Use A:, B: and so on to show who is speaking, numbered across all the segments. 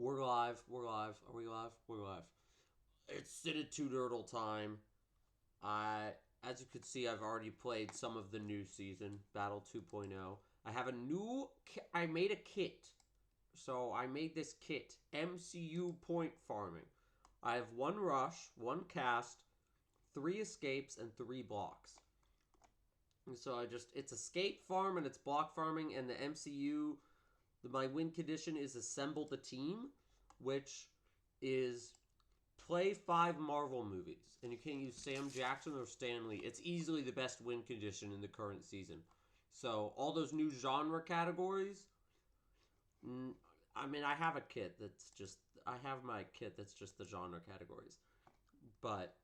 A: We're live. We're live. Are we live? We're live. It's Cine2Nerdle time. As you can see, I've already played some of the new season, Battle 2.0. I have a new. I made a kit. So I made this kit, MCU point farming. I have one rush, one cast, 3 escapes, and 3 blocks. And so it's escape farm and it's block farming, and the MCU. My win condition is assemble the team, which is play 5 Marvel movies. And you can use Sam Jackson or Stan Lee. It's easily the best win condition in the current season. So all those new genre categories. I have a kit that's just. I have my kit that's just the genre categories. But,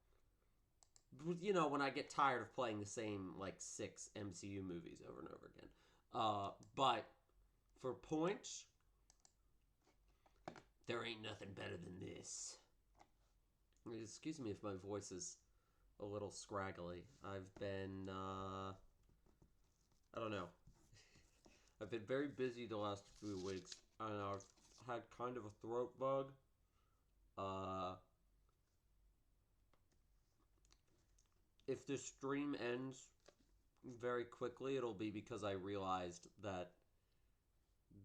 A: when I get tired of playing the same, 6 MCU movies over and over again. But for points, there ain't nothing better than this. Excuse me if my voice is a little scraggly. I've been, I don't know. I've been very busy the last few weeks, and I've had kind of a throat bug. If this stream ends very quickly, it'll be because I realized that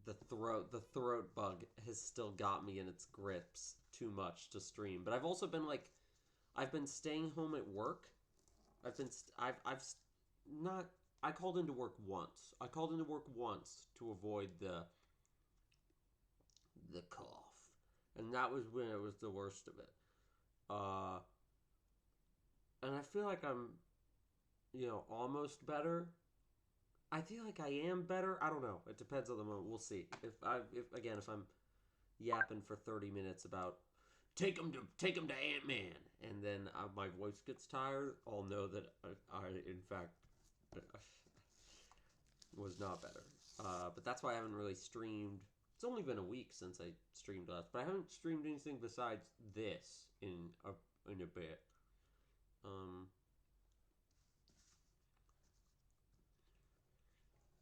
A: the throat bug has still got me in its grips too much to stream. But I've also been I've been staying home at work. I've not. I called into work once. I called into work once to avoid the cough, and that was when it was the worst of it. And I feel like I'm, almost better. I feel like I am better. I don't know. It depends on the moment. We'll see. If I'm yapping for 30 minutes about take him to Ant-Man, and then my voice gets tired, I'll know that I in fact was not better. But that's why I haven't really streamed. It's only been a week since I streamed last, but I haven't streamed anything besides this in a bit.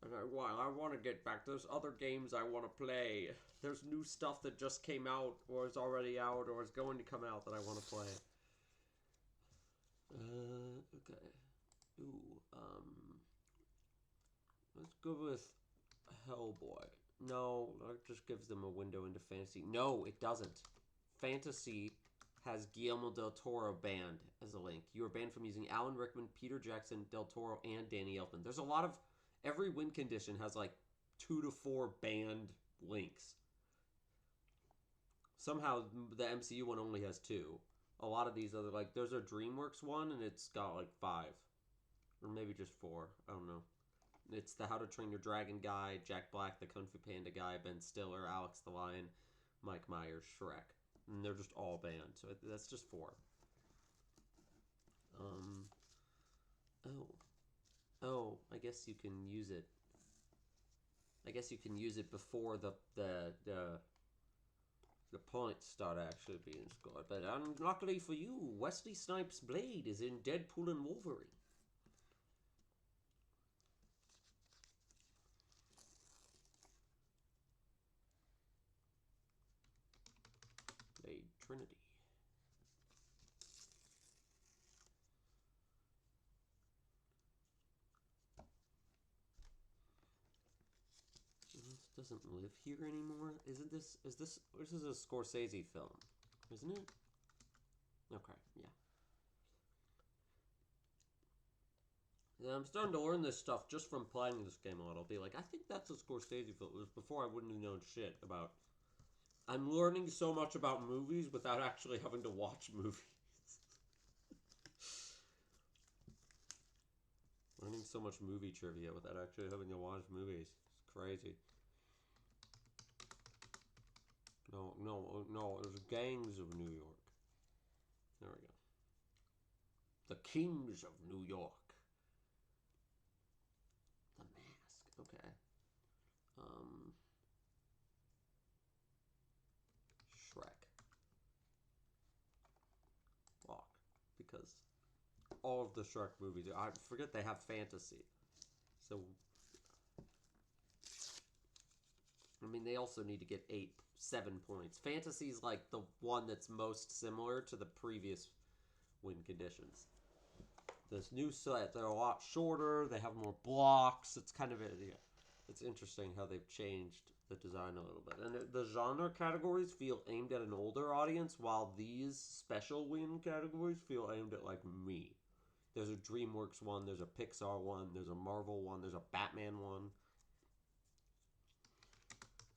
A: And I want to get back. There's other games I want to play. There's new stuff that just came out, or is already out, or is going to come out that I want to play. Okay. Ooh, let's go with Hellboy. No, that just gives them a window into fantasy. No, it doesn't. Fantasy has Guillermo del Toro banned as a link. You are banned from using Alan Rickman, Peter Jackson, del Toro, and Danny Elfman. There's a lot of... Every win condition has 2 to 4 banned links. Somehow the MCU one only has 2. A lot of these other there's a DreamWorks one and it's got 5, or maybe just 4. I don't know. It's the How to Train Your Dragon guy, Jack Black, the Kung Fu Panda guy, Ben Stiller, Alex the Lion, Mike Myers, Shrek, and they're just all banned. So that's just 4. Oh, I guess you can use it. I guess you can use it before the points start actually being scored. But unluckily for you, Wesley Snipes' blade is in Deadpool and Wolverine. Blade Trinity. This doesn't live here anymore. Is this a Scorsese film? Isn't it? Okay, yeah. I'm starting to learn this stuff just from playing this game a lot. I'll be like, I think that's a Scorsese film. It was before I wouldn't have known shit about... I'm learning so much about movies without actually having to watch movies. Learning so much movie trivia without actually having to watch movies. It's crazy. No, it was Gangs of New York. There we go. The Kings of New York. The Mask. Okay. Shrek. Walk. Because all of the Shrek movies, I forget they have fantasy. So I mean, they also need to get 7 points. Fantasy's like the one that's most similar to the previous win conditions. This new set, they're a lot shorter. They have more blocks. It's kind of it's interesting how they've changed the design a little bit. And the genre categories feel aimed at an older audience, while these special win categories feel aimed at like me. There's a DreamWorks one, there's a Pixar one, there's a Marvel one, there's a Batman one.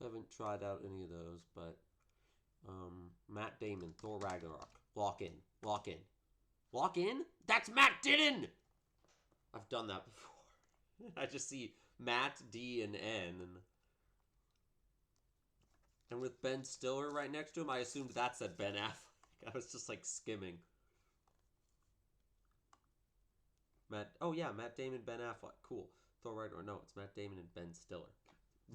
A: I haven't tried out any of those, but Matt Damon, Thor Ragnarok. Lock in. Lock in. Lock in? That's Matt Dillon! I've done that before. I just see Matt, D, and N. And with Ben Stiller right next to him, I assumed that said Ben Affleck. I was just like skimming. Oh yeah, Matt Damon, Ben Affleck. Cool. Thor Ragnarok. No, it's Matt Damon and Ben Stiller.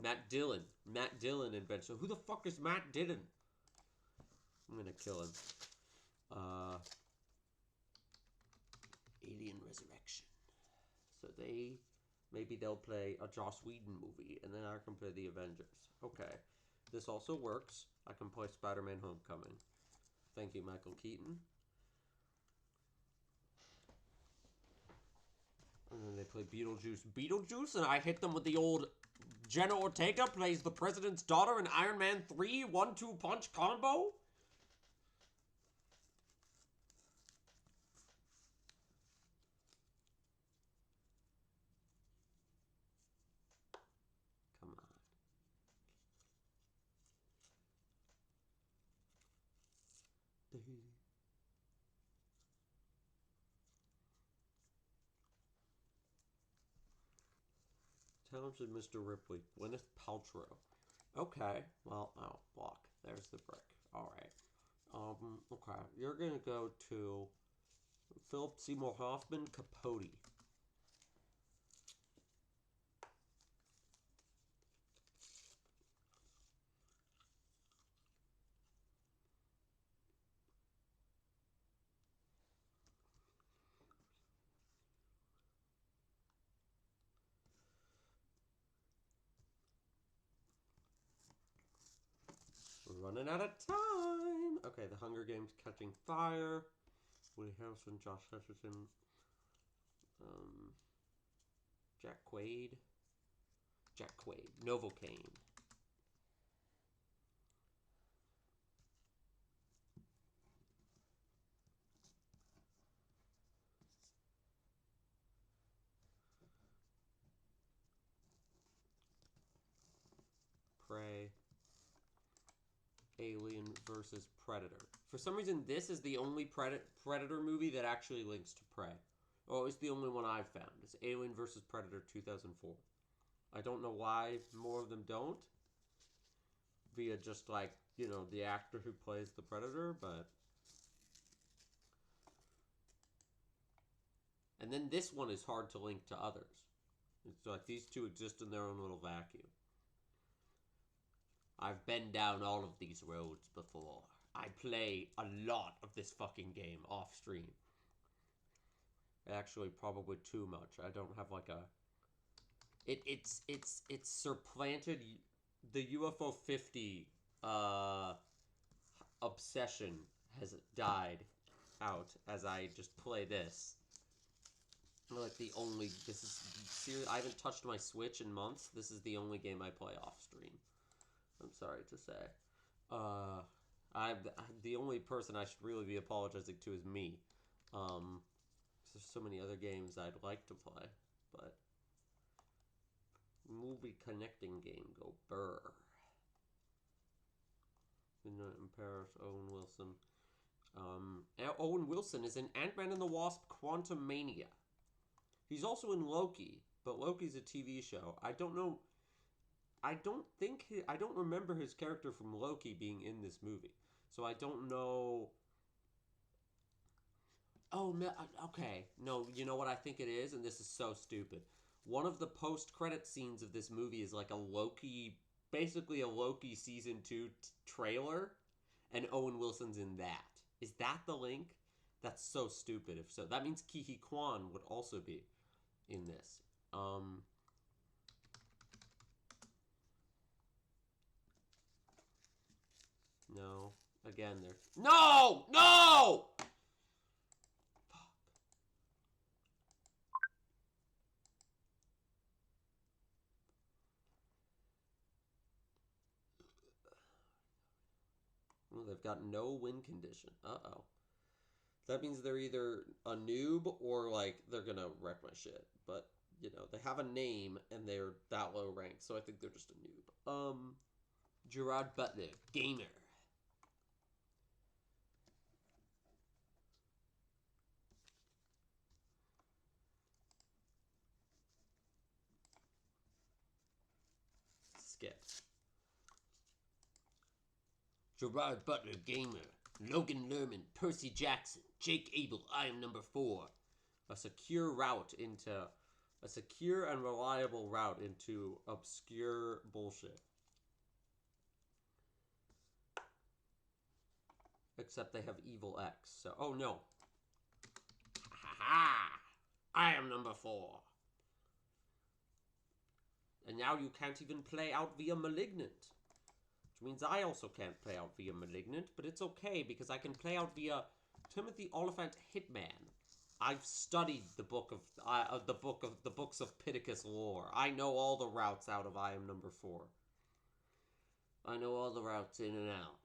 A: Matt Dillon. Matt Dillon and Ben Stiller. Who the fuck is Matt Dillon? I'm gonna kill him. Alien Resurrection. So maybe they'll play a Joss Whedon movie, and then I can play the Avengers. Okay. This also works. I can play Spider-Man Homecoming. Thank you, Michael Keaton. And then they play Beetlejuice. Beetlejuice, and I hit them with the old Jenna Ortega plays the president's daughter in Iron Man 3 1-2 punch combo? Come on. Talented Mr. Ripley. Gwyneth Paltrow. Okay. Well, oh, block. There's the brick. Alright. Okay. You're gonna go to Philip Seymour Hoffman, Capote. We're running out of time. Okay, The Hunger Games, Catching Fire. Woody Harrelson, Josh Hutcherson, Jack Quaid, Novocaine. Prey. Alien versus Predator. For some reason, this is the only Predator movie that actually links to Prey. Oh, it's the only one I've found. It's Alien versus Predator 2004. I don't know why more of them don't. Via just like, you know, the actor who plays the Predator, but... And then this one is hard to link to others. It's like these two exist in their own little vacuum. I've been down all of these roads before. I play a lot of this fucking game off stream. Actually, probably too much. I don't have like a... It's supplanted the UFO 50 obsession has died out as I just play this. I'm like the only... This is serious. I haven't touched my Switch in months. This is the only game I play off stream. I'm sorry to say. I'm the only person I should really be apologizing to is me. There's so many other games I'd like to play, but movie connecting game, go burr. Midnight in Paris, Owen Wilson. Owen Wilson is in Ant-Man and the Wasp: Quantumania. He's also in Loki, but Loki's a TV show. I don't know. I don't remember his character from Loki being in this movie. So I don't know. Oh, no, okay. No, you know what I think it is? And this is so stupid. One of the post-credit scenes of this movie is like a Loki, basically a Loki season 2 trailer, and Owen Wilson's in that. Is that the link? That's so stupid. If so, that means Ke Huy Quan would also be in this. Again, there's... No! No! Fuck. Well, they've got no win condition. Uh-oh. That means they're either a noob or, like, they're gonna wreck my shit. But, you know, they have a name and they're that low ranked, so I think they're just a noob. Gerard Butler, gamer. Skip. Gerard Butler, gamer. Logan Lerman, Percy Jackson, Jake Abel, I am number 4. A secure and reliable route into obscure bullshit. Except they have Evil X, so... Oh, no. Ha ha! I am number 4. And now you can't even play out via Malignant. Which means I also can't play out via Malignant, but it's okay because I can play out via Timothy Oliphant Hitman. I've studied the books of Pittacus lore. I know all the routes out of I am number 4. I know all the routes in and out.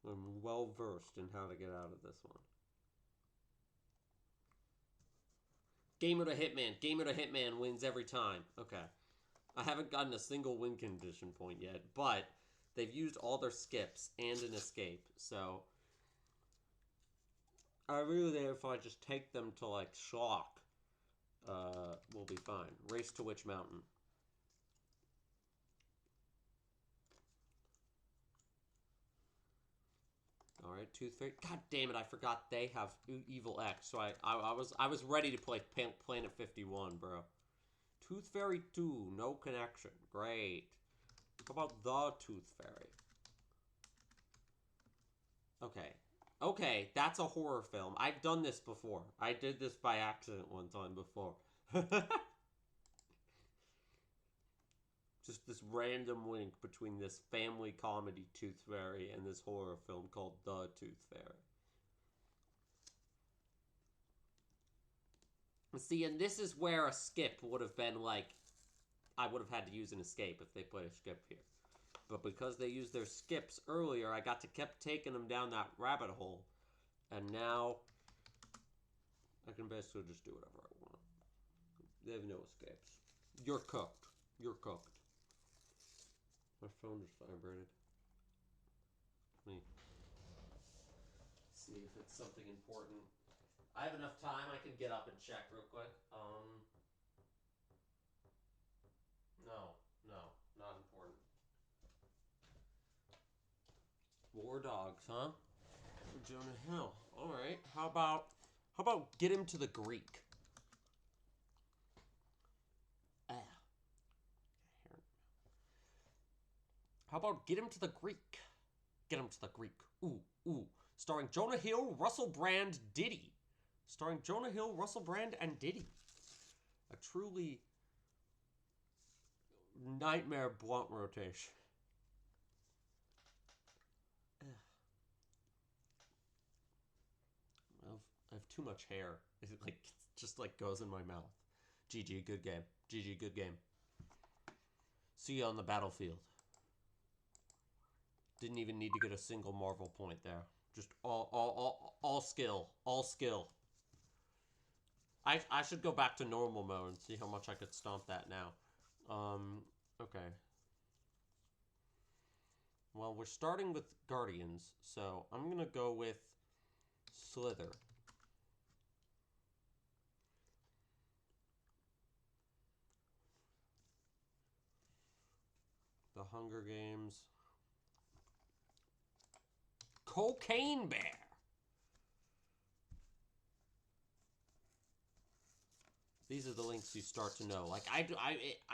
A: I'm well versed in how to get out of this one. Gamer to Hitman. Gamer to Hitman wins every time. Okay. I haven't gotten a single win condition point yet, but they've used all their skips and an escape, so I really think if I just take them to, like, shock, we'll be fine. Race to Witch Mountain. Alright, Tooth Fairy. God damn it, I forgot they have Evil X, so I was ready to play Planet 51, bro. Tooth Fairy 2, no connection. Great. How about the Tooth Fairy? Okay. Okay, that's a horror film. I've done this before. I did this by accident one time before. Just this random link between this family comedy Tooth Fairy and this horror film called The Tooth Fairy. See, and this is where a skip would have been like, I would have had to use an escape if they put a skip here. But because they used their skips earlier, I got to kept taking them down that rabbit hole. And now, I can basically just do whatever I want. They have no escapes. You're cooked. You're cooked. My phone just vibrated. Let me see if it's something important. I have enough time. I can get up and check real quick. No, not important. War dogs, huh? Jonah Hill. All right. How about get him to the Greek? How about get him to the Greek? Get him to the Greek. Ooh. Starring Jonah Hill, Russell Brand, Diddy. Starring Jonah Hill, Russell Brand, and Diddy. A truly nightmare blunt rotation. I have too much hair. It just goes in my mouth. GG, good game. GG, good game. See you on the battlefield. Didn't even need to get a single Marvel point there. Just all skill. All skill. I should go back to normal mode and see how much I could stomp that now. Okay. Well, we're starting with Guardians, so I'm gonna go with Slither. The Hunger Games. Cocaine Bear. These are the links you start to know. Like, I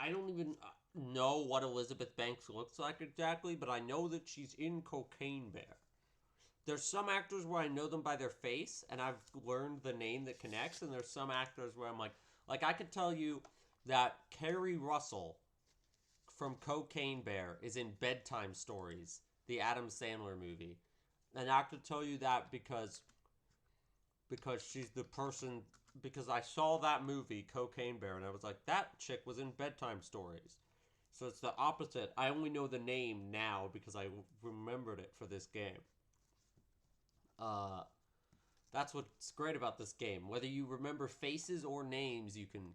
A: don't even know what Elizabeth Banks looks like exactly, but I know that she's in Cocaine Bear. There's some actors where I know them by their face, and I've learned the name that connects, and there's some actors where I'm like I could tell you that Carrie Russell from Cocaine Bear is in Bedtime Stories, the Adam Sandler movie. And I have to tell you that because she's the person, because I saw that movie Cocaine Bear and I was like, that chick was in Bedtime Stories. So it's the opposite. I only know the name now because I remembered it for this game. Uh that's what's great about this game. Whether you remember faces or names, you can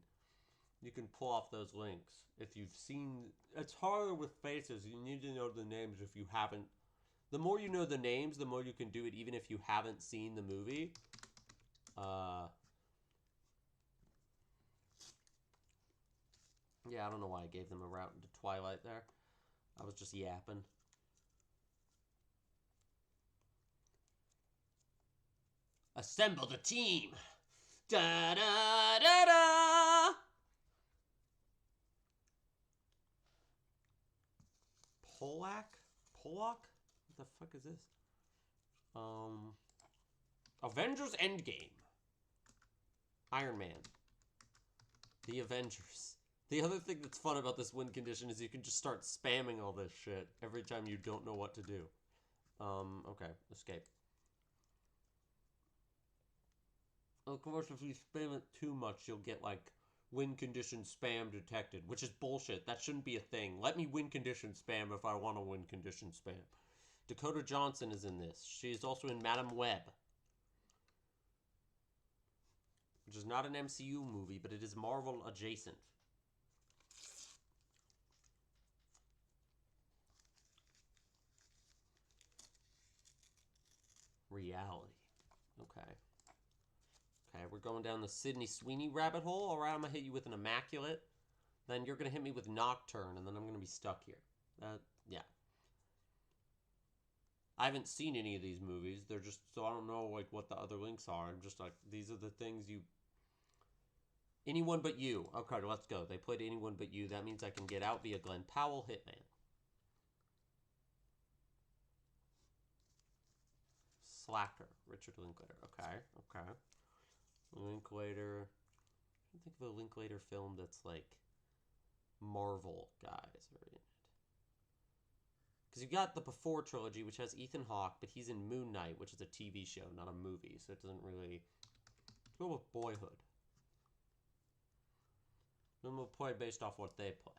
A: pull off those links. If you've seen, it's harder with faces. You need to know the names if you haven't. The more you know the names, the more you can do it, even if you haven't seen the movie. Yeah, I don't know why I gave them a route into Twilight there. I was just yapping. Assemble the team! Da da da da! Polak? Polak? What the fuck is this? Avengers Endgame. Iron Man. The Avengers. The other thing that's fun about this win condition is you can just start spamming all this shit every time you don't know what to do. Okay. Escape. Of course, if you spam it too much, you'll get, like, win condition spam detected, which is bullshit. That shouldn't be a thing. Let me win condition spam if I want to win condition spam. Dakota Johnson is in this. She is also in Madam Web, which is not an MCU movie, but it is Marvel adjacent. Reality. Okay. Okay, we're going down the Sydney Sweeney rabbit hole. All right, I'm going to hit you with an Immaculate. Then you're going to hit me with Nocturne, and then I'm going to be stuck here. Yeah. I haven't seen any of these movies. They're just, so I don't know, like, what the other links are. I'm just like, these are the things you... Anyone But You. Okay, let's go. They played Anyone But You. That means I can get out via Glenn Powell, Hitman. Slacker, Richard Linklater. Okay. Linklater. I think of a Linklater film that's like Marvel guys are in it. Because you got the Before trilogy, which has Ethan Hawke, but he's in Moon Knight, which is a TV show, not a movie, so it doesn't really... Go with Boyhood. Then we'll play based off what they play.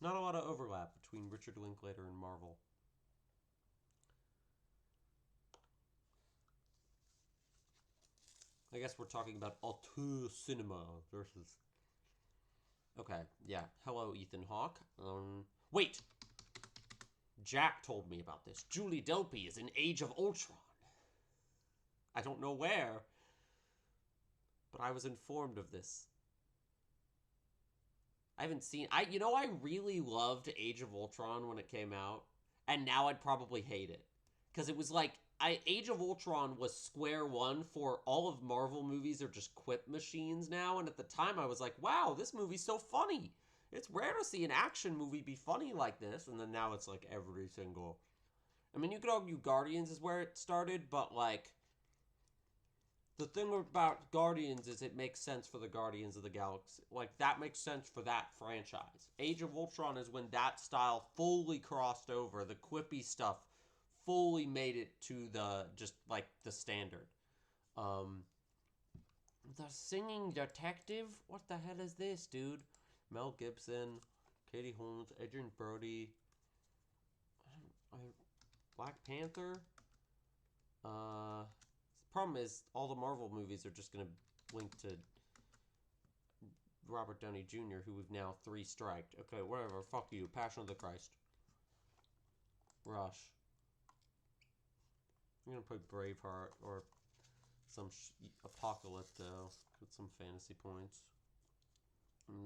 A: Not a lot of overlap between Richard Linklater and Marvel. I guess we're talking about auteur cinema versus... Okay, yeah. Hello, Ethan Hawke. Wait! Jack told me about this. Julie Delpy is in Age of Ultron. I don't know where, but I was informed of this. I haven't seen... I really loved Age of Ultron when it came out, and now I'd probably hate it. Because it was like... Age of Ultron was square one for all of Marvel movies are just quip machines now, and at the time I was like, wow, this movie's so funny. It's rare to see an action movie be funny like this, and then now it's like every single... I mean, you could argue Guardians is where it started, but like... The thing about Guardians is it makes sense for the Guardians of the Galaxy. Like, that makes sense for that franchise. Age of Ultron is when that style fully crossed over. The quippy stuff fully made it to the, just, like, the standard. The Singing Detective? What the hell is this, dude? Mel Gibson, Katie Holmes, Adrian Brody, Black Panther? Problem is, all the Marvel movies are just going to link to Robert Downey Jr., who we've now 3-striked. Okay, whatever. Fuck you. Passion of the Christ. Rush. I'm going to play Braveheart or some Apocalypto with some fantasy points.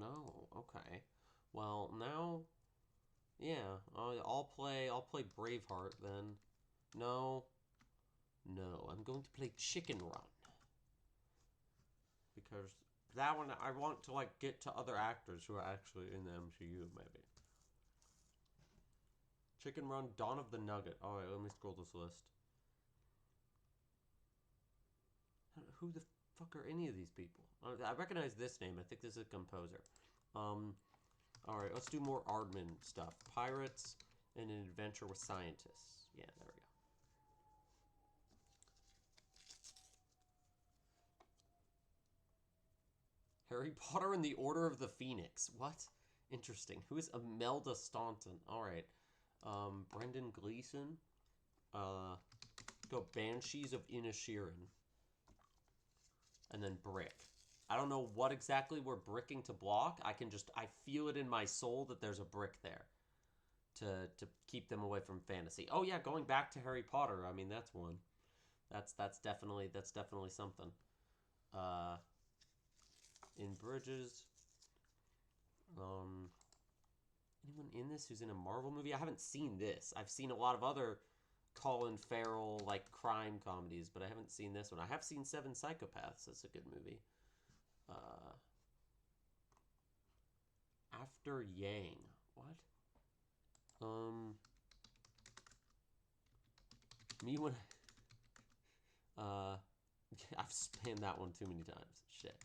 A: No. Okay. Well, now... Yeah. I'll play Braveheart then. No. I'm going to play Chicken Run. Because that one, I want to, like, get to other actors who are actually in the MCU, maybe. Chicken Run, Dawn of the Nugget. Alright, let me scroll this list. who the fuck are any of these people? I recognize this name. I think this is a composer. Alright, let's do more Aardman stuff. Pirates and an adventure with scientists. Yeah, there we go. Harry Potter and the Order of the Phoenix. What? Interesting. Who is Imelda Staunton? Alright. Brendan Gleeson. Go Banshees of Inisherin. And then Brick. I don't know what exactly we're bricking to block. I feel it in my soul that there's a brick there. To keep them away from fantasy. Oh yeah, going back to Harry Potter. I mean, that's one. That's definitely something. In Bridges. Anyone in this who's in a Marvel movie? I haven't seen this. I've seen a lot of other Colin Farrell, like, crime comedies, but I haven't seen this one. I have seen Seven Psychopaths. That's a good movie. After Yang. What? Me when I've spammed that one too many times. Shit.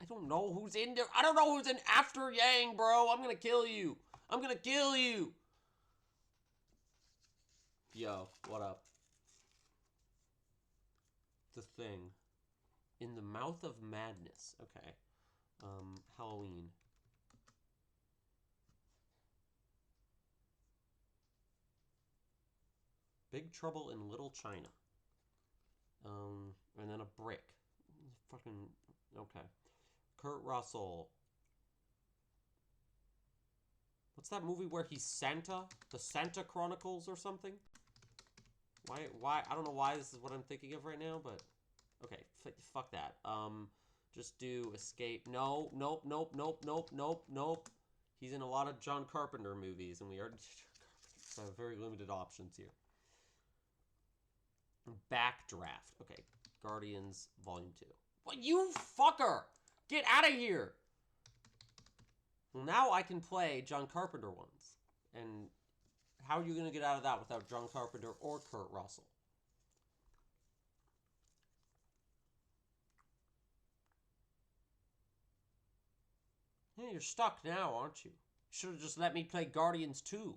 A: I don't know who's in there. I don't know who's in After Yang, bro. I'm gonna kill you. I'm gonna kill you. Yo, what up? The Thing. In the Mouth of Madness. Okay. Halloween. Big Trouble in Little China. And then a brick. Fucking, okay. Kurt Russell. What's that movie where he's Santa? The Santa Chronicles or something? Why? I don't know why this is what I'm thinking of right now, but... Okay, fuck that. Just do Escape. No, nope. He's in a lot of John Carpenter movies, and we already... So very limited options here. Backdraft. Okay, Guardians Volume 2. What, you fucker! Get out of here! Well, now I can play John Carpenter ones. And how are you going to get out of that without John Carpenter or Kurt Russell? Yeah, you're stuck now, aren't you? Should have just let me play Guardians 2.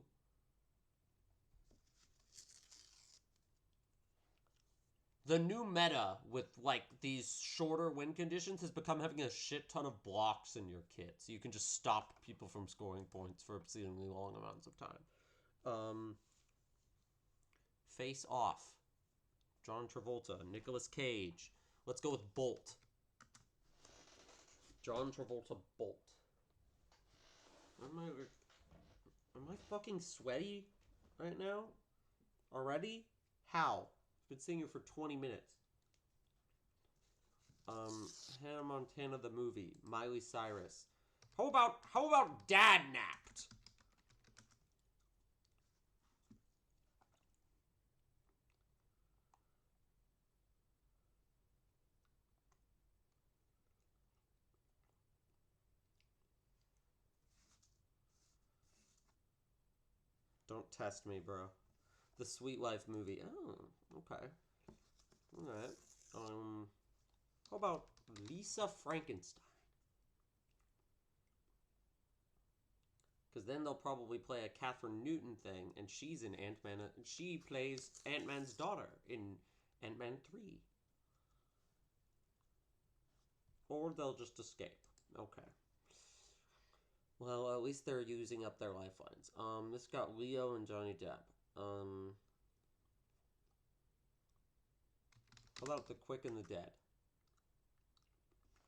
A: The new meta with, like, these shorter win conditions has become having a shit ton of blocks in your kit. So you can just stop people from scoring points for exceedingly long amounts of time. Face Off. John Travolta. Nicolas Cage. Let's go with Bolt. John Travolta Bolt. Am I fucking sweaty right now? Already? How? I've been sitting here for 20 minutes. Hannah Montana the movie. Miley Cyrus. How about Dad Napped? Don't test me, bro. The Sweet Life movie. Oh, okay. Alright. How about Lisa Frankenstein? Because then they'll probably play a Catherine Newton thing, and she's in Ant-Man. She plays Ant-Man's daughter in Ant-Man 3. Or they'll just escape. Okay. Well, at least they're using up their lifelines. This got Leo and Johnny Depp. How about The Quick and the Dead?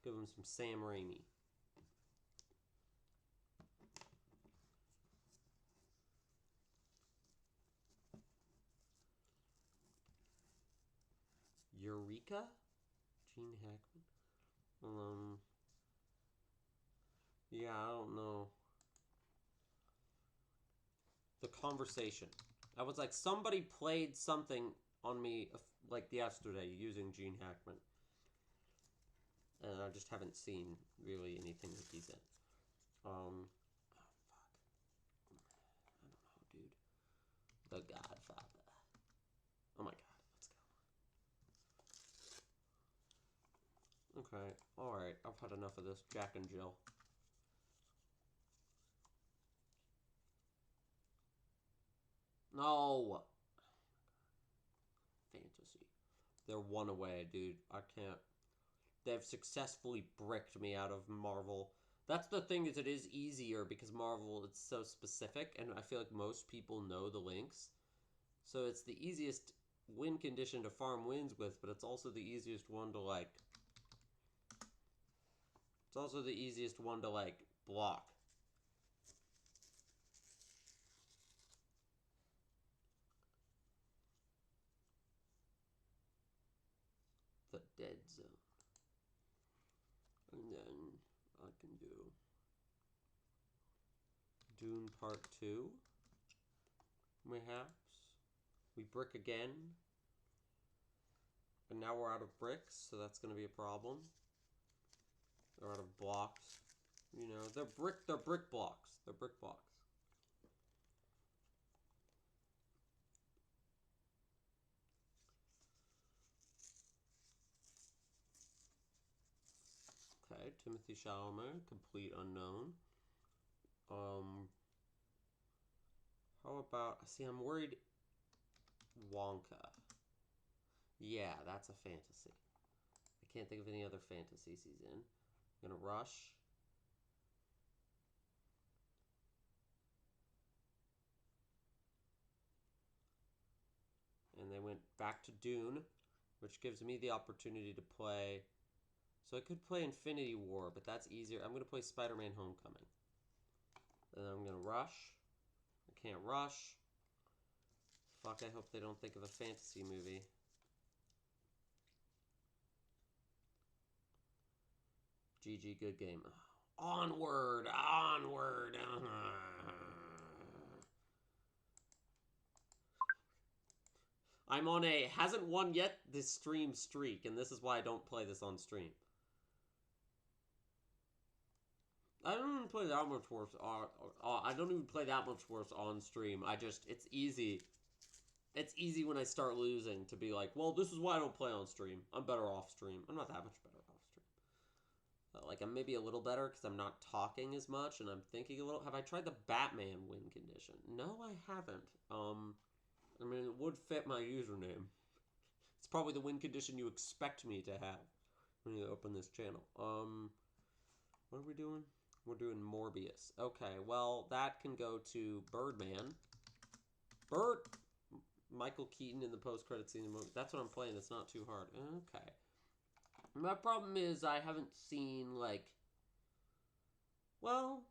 A: Give them some Sam Raimi. Eureka? Gene Hackman? Yeah, I don't know. The Conversation. I was like, somebody played something on me like yesterday using Gene Hackman. And I just haven't seen really anything that he's in. Oh, fuck. I don't know, dude. The God. Okay, alright, I've had enough of this. Jack and Jill. No! Fantasy. They're one away, dude. I can't. They've successfully bricked me out of Marvel. That's the thing, is it is easier because Marvel, it's so specific, and I feel like most people know the links. So it's the easiest win condition to farm wins with, but it's also the easiest one to, like... It's also the easiest one to, like, block. The Dead Zone. And then I can do Dune Part 2. Perhaps. We brick again. And now we're out of bricks, so that's going to be a problem. They're out of blocks. You know, they're brick blocks. They're brick blocks. Okay, Timothy Chalamet, complete unknown. How about, see, I'm worried Wonka. Yeah, that's a fantasy. I can't think of any other fantasies he's in. I'm gonna rush. And they went back to Dune, which gives me the opportunity to play. So I could play Infinity War, but that's easier. I'm gonna play Spider-Man Homecoming. And I'm gonna rush. I can't rush. Fuck, I hope they don't think of a fantasy movie. GG, good game. Onward, onward. I'm on a hasn't won yet this stream streak, and this is why I don't play this on stream. I don't even play that much worse. I don't even play that much worse on stream. It's easy. It's easy when I start losing to be like, well, this is why I don't play on stream. I'm better off stream. I'm not that much better off stream. Like, I'm maybe a little better because I'm not talking as much and I'm thinking a little. Have I tried the Batman win condition? No, I haven't. I mean, it would fit my username. It's probably the win condition you expect me to have when you open this channel. What are we doing? We're doing Morbius. Okay, well, that can go to Birdman. Michael Keaton in the post-credit scene. That's what I'm playing. It's not too hard. Okay. My problem is I haven't seen, like... Well...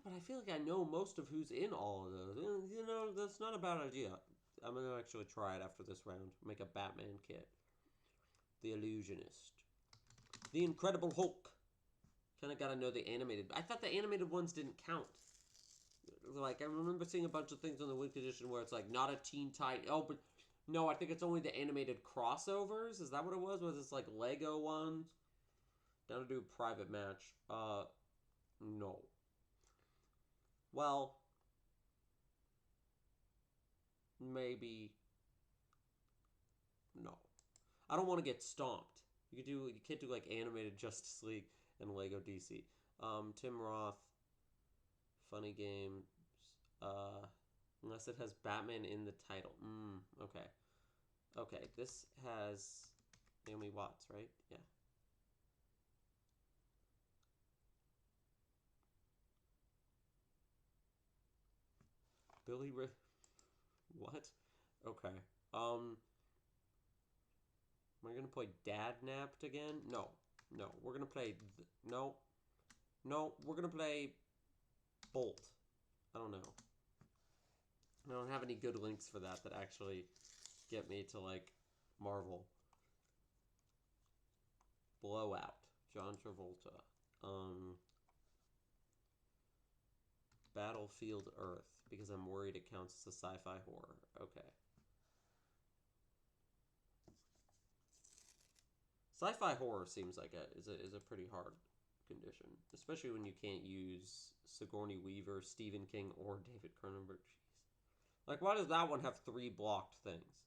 A: But I feel like I know most of who's in all of those. You know, that's not a bad idea. I'm going to actually try it after this round. Make a Batman kit. The Illusionist. The Incredible Hulk. Kind of got to know the animated... I thought the animated ones didn't count. Like, I remember seeing a bunch of things on the win condition where it's like, not a Teen Titan. Oh, but... No, I think it's only the animated crossovers. Is that what it was? Was this like Lego ones? Down to do a private match. No. Well, maybe. No. I don't want to get stomped. You can't do like animated Justice League and Lego DC. Tim Roth. Funny Games. Unless it has Batman in the title. Okay. Okay, this has Naomi Watts, right? Yeah. Billy Ray. What? Okay. Am I gonna play Dad Napped again? No. No. We're gonna play... No. No. We're gonna play... Bolt. I don't know. I don't have any good links for that actually get me to, like, Marvel. Blowout. John Travolta. Battlefield Earth. Because I'm worried it counts as a sci-fi horror. Okay. Sci-fi horror seems like is a pretty hard condition, especially when you can't use Sigourney Weaver, Stephen King, or David Cronenberg. Jeez. Like, why does that one have 3 blocked things?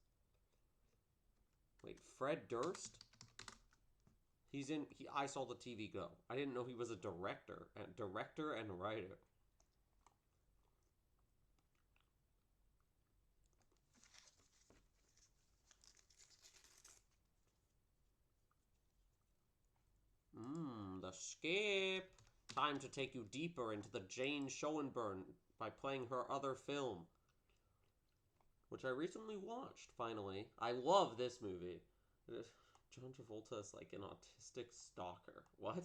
A: Wait, Fred Durst? He's in. I saw the TV Go. I didn't know he was a director and writer. The skip. Time to take you deeper into the Jane Schoenburn by playing her other film, which I recently watched, finally. I love this movie. John Travolta is like an autistic stalker. What?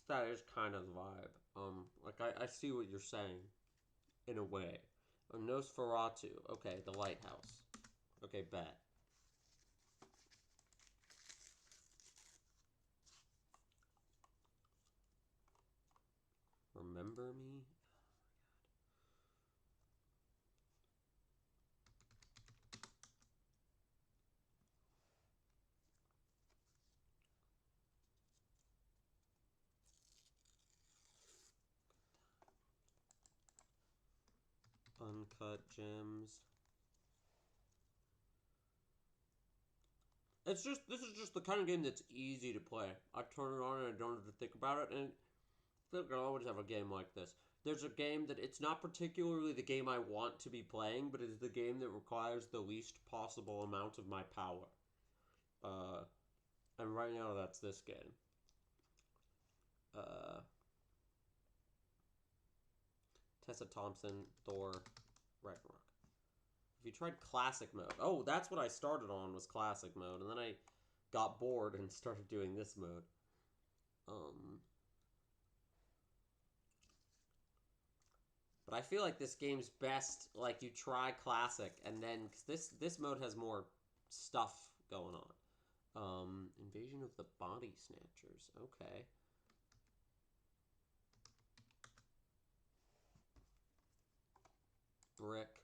A: That is kind of the vibe. I see what you're saying, in a way. Nosferatu. Okay, the lighthouse. Okay, bet. Remember me? Uncut Gems. This is just the kind of game that's easy to play. I turn it on and I don't have to think about it, and I feel like I always have a game like this. There's a game that it's not particularly the game I want to be playing, but it is the game that requires the least possible amount of my power. And right now that's this game. Tessa Thompson, Thor, Ragnarok. If you tried classic mode, oh, that's what I started on, was classic mode, and then I got bored and started doing this mode. But I feel like this game's best, like, you try classic, and then, because this mode has more stuff going on. Invasion of the Body Snatchers, okay. Brick,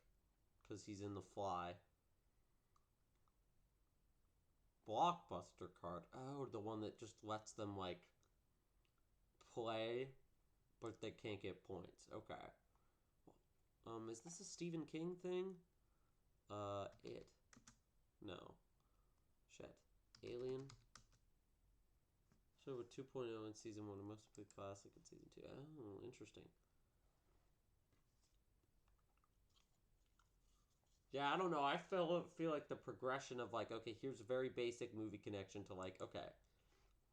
A: because he's in The Fly. Blockbuster card. Oh, the one that just lets them, like, play, but they can't get points. Okay. Is this a Stephen King thing? It. No. Shit. Alien. So with 2.0 in Season 1, most of the classic in Season 2. Oh, interesting. Yeah, I don't know. I feel like the progression of, like, okay, here's a very basic movie connection to, like, okay,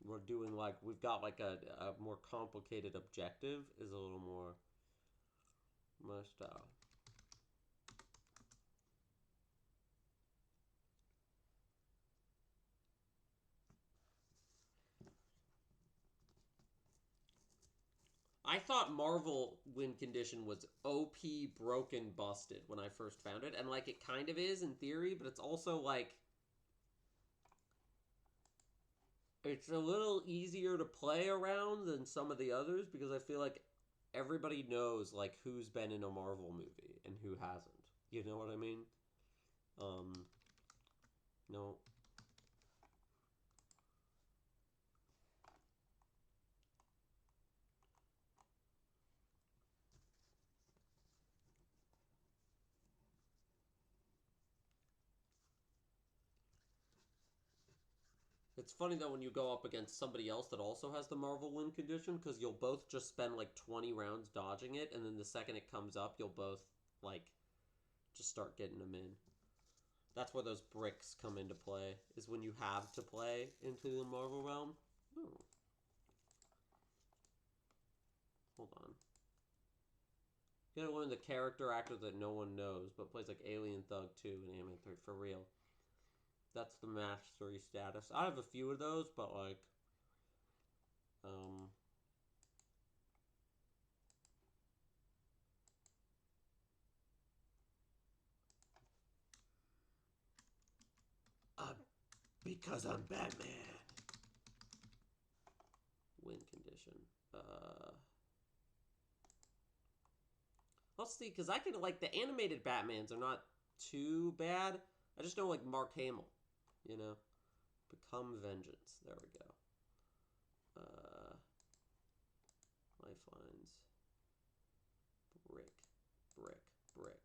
A: we're doing, like, we've got, like, a more complicated objective is a little more my style. I thought Marvel win condition was OP broken busted when I first found it, and, like, it kind of is in theory, but it's also, like, it's a little easier to play around than some of the others, because I feel like everybody knows, like, who's been in a Marvel movie and who hasn't. You know what I mean? No. It's funny though when you go up against somebody else that also has the Marvel win condition, because you'll both just spend like 20 rounds dodging it, and then the second it comes up, you'll both like just start getting them in. That's where those bricks come into play, is when you have to play into the Marvel realm. Oh. Hold on. You gotta learn the character actor that no one knows, but plays like Alien Thug 2 and Ant-Man 3 for real. That's the mastery status. I have a few of those, but like, because I'm Batman. Win condition. Let's see, because I can, like, the animated Batmans are not too bad. I just don't like Mark Hamill, you know? Become Vengeance. There we go. Lifelines. Brick. Brick.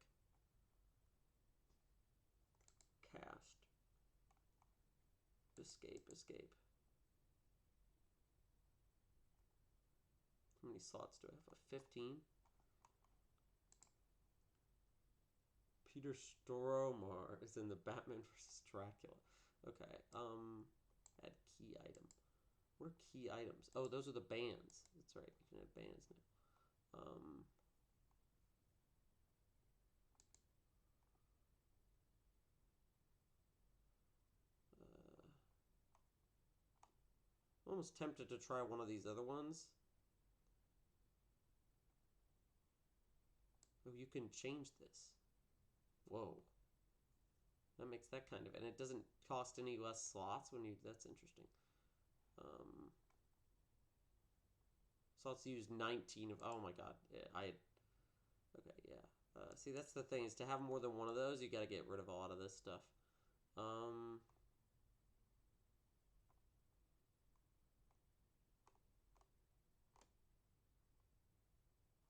A: Cast. Escape. How many slots do I have? 15? Peter Stormare is in the Batman vs. Dracula. Okay, add key item. What are key items? Oh, those are the bands. That's right, you can add bands now. I'm almost tempted to try one of these other ones. Oh, you can change this. Whoa. That makes that kind of... And it doesn't cost any less slots when you... That's interesting. Slots use 19 of... Oh my god. Yeah, Okay, yeah. See, that's the thing, is to have more than one of those, you gotta get rid of a lot of this stuff.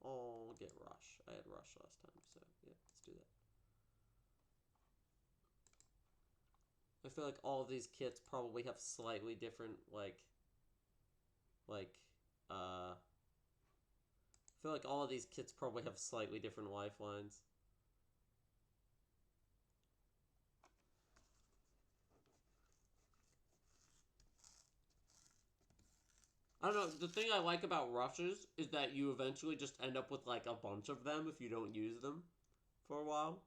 A: I'll get Rush. I had Rush last time, so yeah, let's do that. I feel like all of these kits probably have slightly different, I feel like all of these kits probably have slightly different lifelines. I don't know, the thing I like about rushes is that you eventually just end up with like a bunch of them if you don't use them for a while.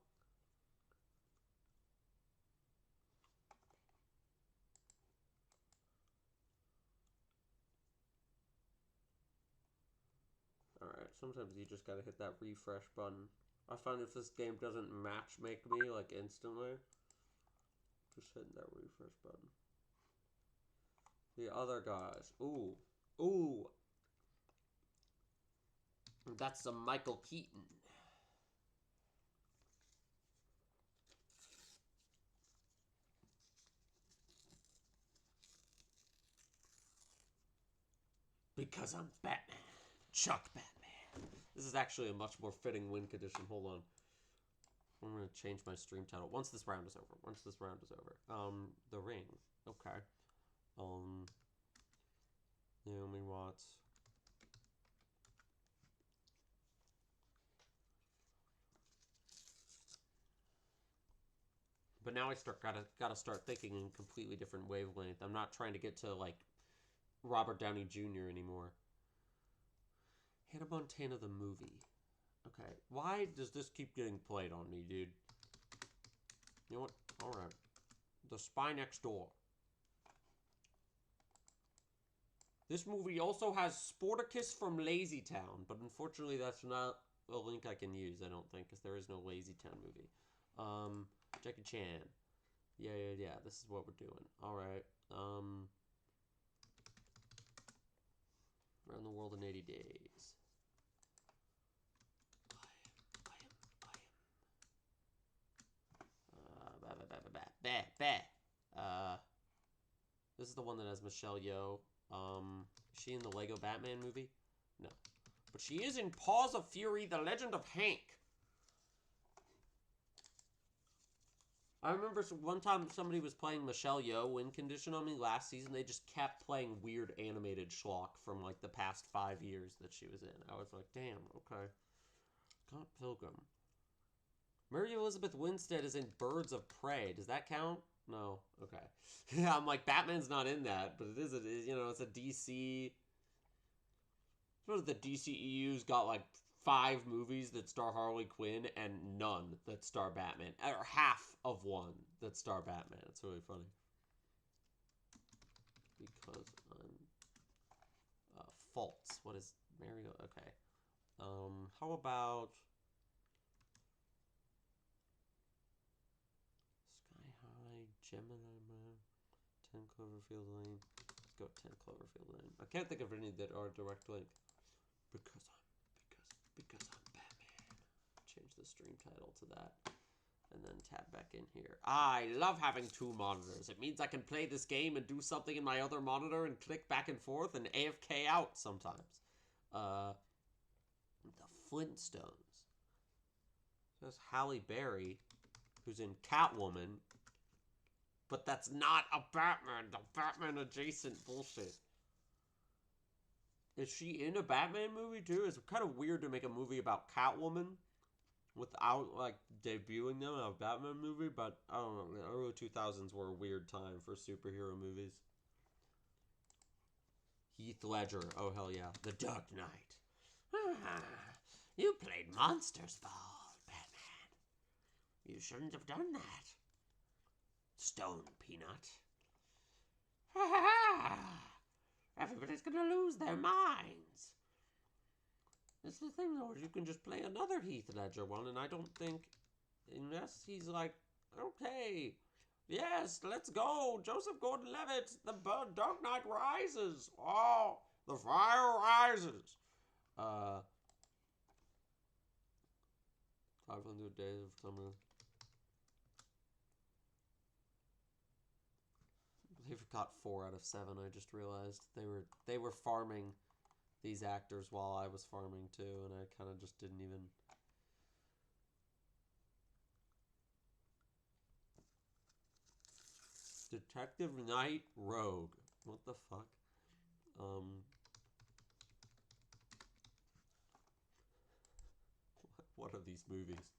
A: Alright, sometimes you just gotta hit that refresh button. I find if this game doesn't match make me like instantly, just hitting that refresh button. The other guys. Ooh. Ooh. That's some Michael Keaton. Because I'm Batman. Chuck Batman. This is actually a much more fitting win condition. Hold on. I'm going to change my stream title. Once this round is over. The Ring. Okay. Naomi Watts. But now I gotta start thinking in a completely different wavelength. I'm not trying to get to like Robert Downey Jr. anymore. Hannah Montana the movie. Okay, why does this keep getting played on me, dude? You know what? Alright. The Spy Next Door. This movie also has Sportacus from Lazy Town, but unfortunately that's not a link I can use, I don't think, because there is no Lazy Town movie. Jackie Chan. Yeah, this is what we're doing. Alright, Around the World in 80 Days. This is the one that has Michelle Yeoh. Is she in the Lego Batman movie? No. But she is in Paws of Fury, The Legend of Hank. I remember one time somebody was playing Michelle Yeoh win condition on me last season. They just kept playing weird animated schlock from like the past 5 years that she was in. I was like, damn, okay. Scott Pilgrim. Mary Elizabeth Winstead is in Birds of Prey. Does that count? No. Okay. Yeah, I'm like, Batman's not in that, but it is, you know, it's a DC. I suppose the DCEU's got like 5 movies that star Harley Quinn and none that star Batman. Or half of one that star Batman. It's really funny. Because I'm... faults. What is Mario? Okay. How about... Sky High, Gemini Man, 10 Cloverfield Lane. Let's go 10 Cloverfield Lane. I can't think of any that are direct link. Because I'm Batman. Change the stream title to that. And then tab back in here. I love having 2 monitors. It means I can play this game and do something in my other monitor and click back and forth and AFK out sometimes. The Flintstones. There's Halle Berry, who's in Catwoman. But that's not a Batman. The Batman adjacent bullshit. Is she in a Batman movie too? It's kind of weird to make a movie about Catwoman without like debuting them in a Batman movie, but I don't know. The early 2000s were a weird time for superhero movies. Heath Ledger. Oh, hell yeah. The Dark Knight. You played Monsters Ball, Batman. You shouldn't have done that. Stone Peanut. Everybody's gonna lose their minds. It's the thing, though, is you can just play another Heath Ledger one, and I don't think, unless he's like, okay, yes, let's go, Joseph Gordon-Levitt, the Dark Knight rises. Oh, the fire rises. 500 Days of Summer. They've got 4 out of 7. I just realized they were farming these actors while I was farming too, and I kind of just didn't even. Detective Knight Rogue. What the fuck? What are these movies?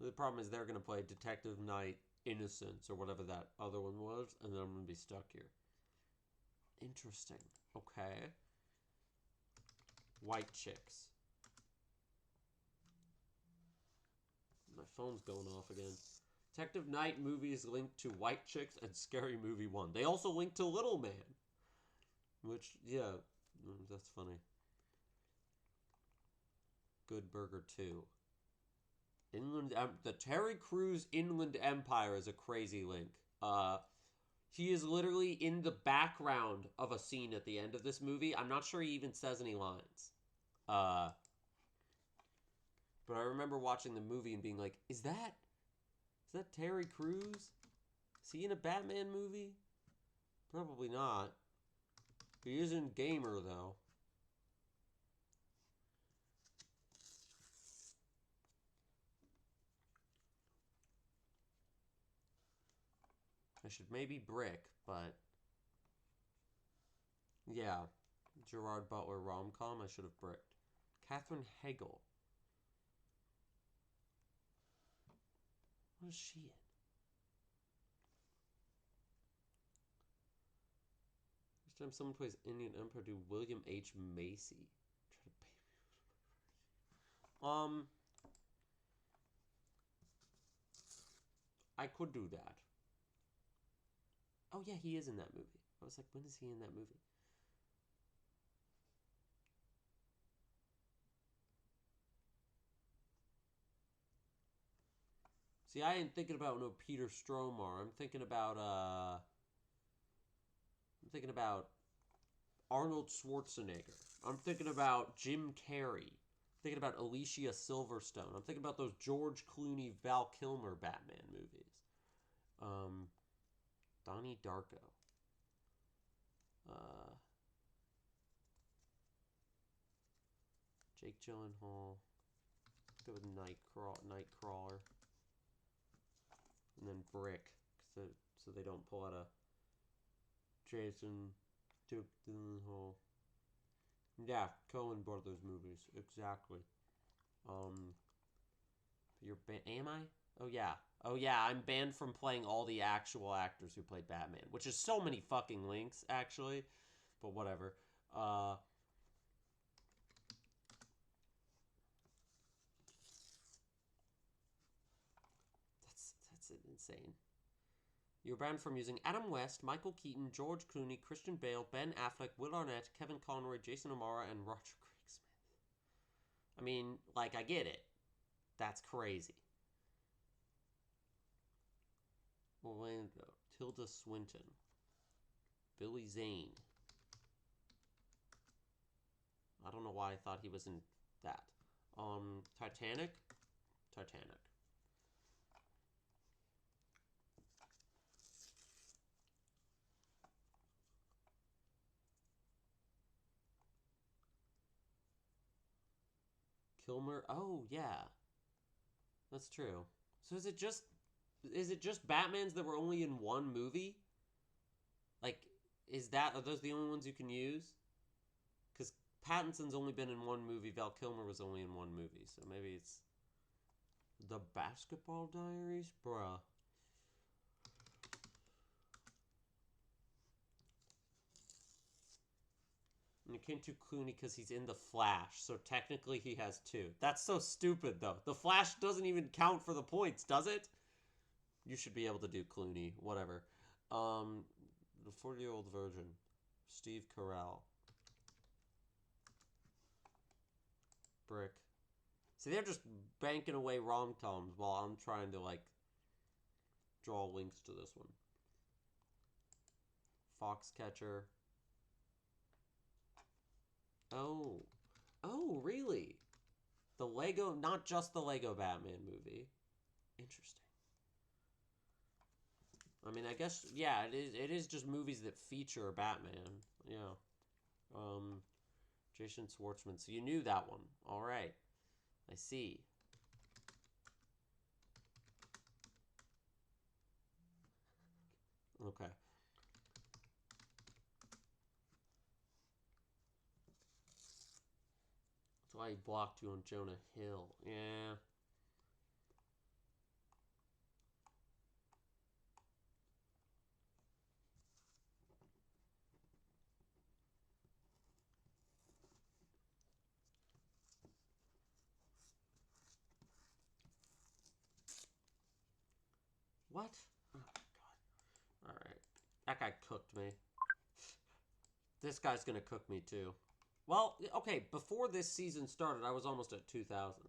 A: The problem is they're going to play Detective Knight Innocence or whatever that other one was, and then I'm going to be stuck here. Interesting. Okay. White Chicks. My phone's going off again. Detective Knight movies linked to White Chicks and Scary Movie 1. They also link to Little Man. Which, yeah, that's funny. Good Burger 2. The Terry Crews Inland Empire is a crazy link. He is literally in the background of a scene at the end of this movie. I'm not sure he even says any lines. But I remember watching the movie and being like, is that Terry Crews? Is he in a Batman movie? Probably not. He is in Gamer, though. I should maybe brick, but yeah, Gerard Butler rom-com, I should have bricked. Katherine Heigl. What is she in? First time someone plays Indian Emperor, do William H. Macy. Try to pay me. I could do that. Oh yeah, he is in that movie. I was like, when is he in that movie? See, I ain't thinking about no Peter Stormare. I'm thinking about Arnold Schwarzenegger. I'm thinking about Jim Carrey. I'm thinking about Alicia Silverstone. I'm thinking about those George Clooney, Val Kilmer Batman movies. Donnie Darko. Jake Gyllenhaal. Let's go with Nightcrawler. And then Brick, so they don't pull out a Jason Gyllenhaal. Yeah, Coen Brothers movies, exactly. You're am I? Oh yeah, I'm banned from playing all the actual actors who played Batman, which is so many fucking links, actually. But whatever. That's insane. You're banned from using Adam West, Michael Keaton, George Clooney, Christian Bale, Ben Affleck, Will Arnett, Kevin Conroy, Jason O'Mara, and Roger Craig Smith. I mean, like, I get it. That's crazy. Orlando, Tilda Swinton, Billy Zane. I don't know why I thought he was in that. Titanic. Kilmer. Oh yeah, that's true. So is it just Batmans that were only in one movie? Like, are those the only ones you can use? Because Pattinson's only been in one movie. Val Kilmer was only in one movie, so maybe it's the Basketball Diaries, bruh. And it came to Clooney because he's in The Flash, so technically he has two. That's so stupid, though. The Flash doesn't even count for the points, does it? You should be able to do Clooney, whatever. The 40-year-old virgin, Steve Carell, Brick. See, they're just banking away rom-coms while I'm trying to, like, draw links to this one. Foxcatcher. Oh. Oh, really? The Lego, not just the Lego Batman movie. Interesting. I mean, I guess, yeah, it is just movies that feature Batman. Yeah. Jason Schwartzman. So you knew that one. All right. I see. Okay. That's why he blocked you on Jonah Hill. Yeah. What? Oh, God. All right. That guy cooked me. This guy's gonna cook me too. Well, okay, before this season started, I was almost at 2,000.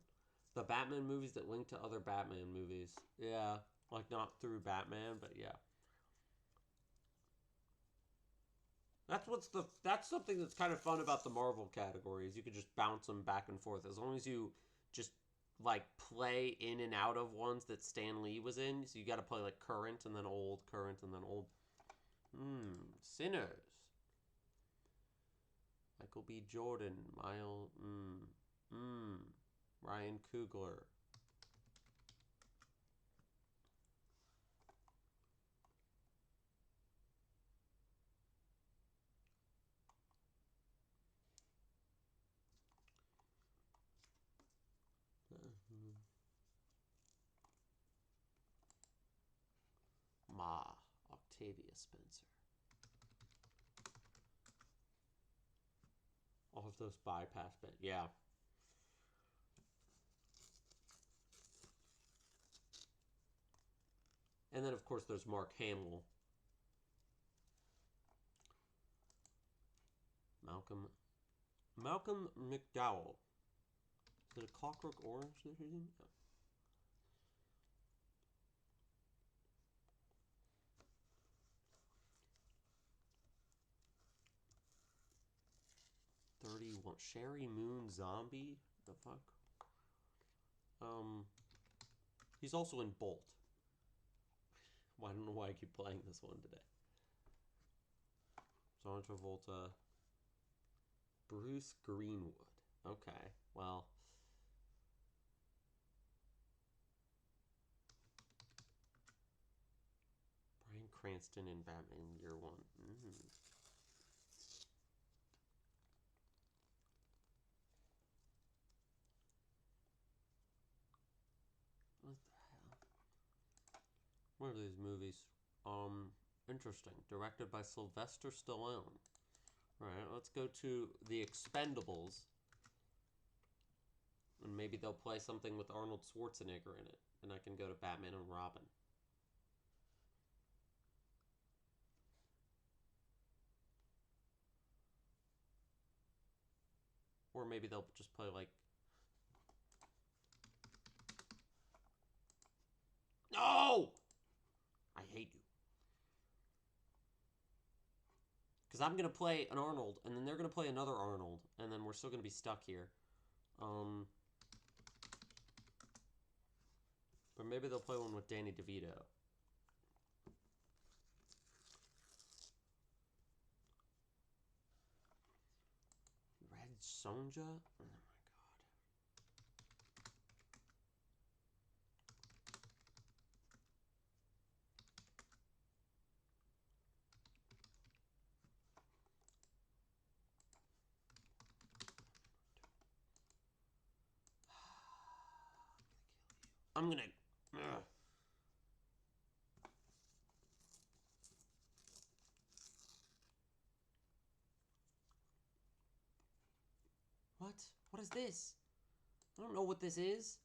A: The Batman movies that link to other Batman movies. Yeah. Like, not through Batman, but yeah. That's something that's kind of fun about the Marvel categories. You can just bounce them back and forth as long as you just like play in and out of ones that Stan Lee was in. So you got to play like current and then old, current and then old. Sinners. Michael B. Jordan, Ryan Coogler. Ma, Octavia Spencer. All of those bypass bits. Yeah. And then, of course, there's Mark Hamill. Malcolm McDowell. Is it a Clockwork Orange that he's in? Yeah. 31. Sherry Moon Zombie? The fuck? He's also in Bolt. Well, I don't know why I keep playing this one today. John Travolta. Bruce Greenwood. Okay, well. Bryan Cranston in Batman Year One. What the hell? What are these movies? Interesting. Directed by Sylvester Stallone. Alright, let's go to The Expendables. And maybe they'll play something with Arnold Schwarzenegger in it. And I can go to Batman and Robin. Or maybe they'll just play like... No! I hate you. Because I'm going to play an Arnold, and then they're going to play another Arnold, and then we're still going to be stuck here. But maybe they'll play one with Danny DeVito. Red Sonja? Oh my god. I'm gonna... Ugh. What? What is this? I don't know what this is.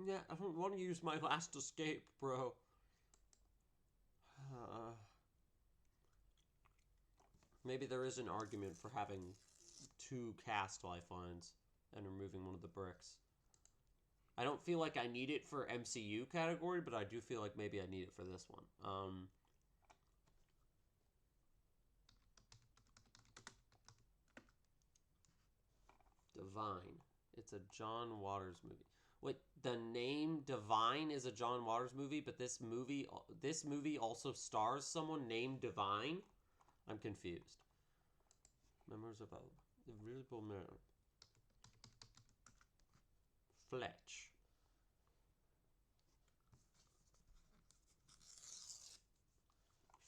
A: Yeah, I don't want to use my last escape, bro. Maybe there is an argument for having 2 cast lifelines and removing one of the bricks. I don't feel like I need it for MCU category, but I do feel like maybe I need it for this one. Divine. It's a John Waters movie. Wait, the name Divine is a John Waters movie, but this movie also stars someone named Divine? I'm confused. Members of the Invisible Man. Fletch.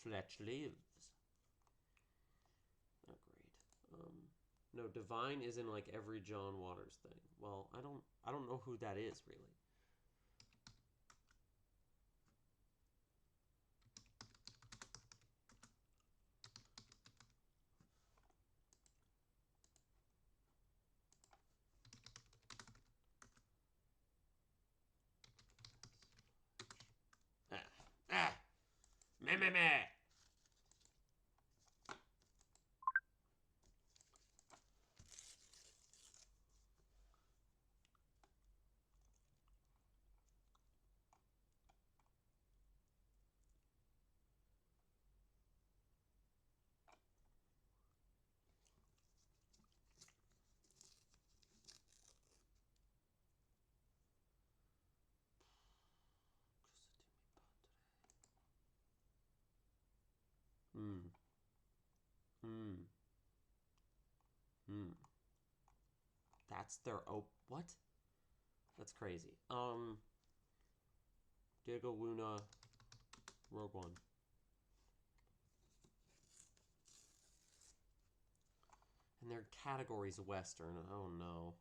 A: Fletch lives. Oh, great. No, Divine is in like every John Waters thing. Well, I don't know who that is really. Meh, meh, meh. Hmm. Hmm. Hmm. That's their what? That's crazy. Diego Luna, Rogue One. And their category's Western. Oh no.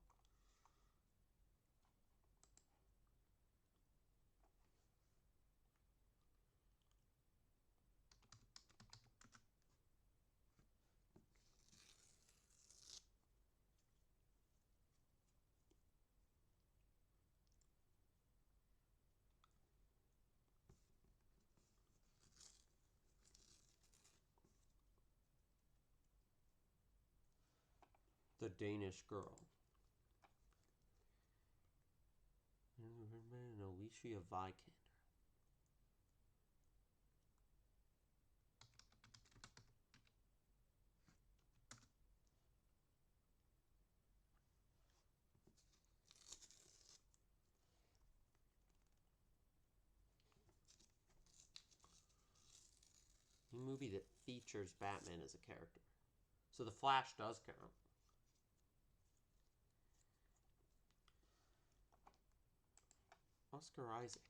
A: The Danish Girl. Alicia Vikander. A movie that features Batman as a character. So The Flash does count. Oscar Isaac.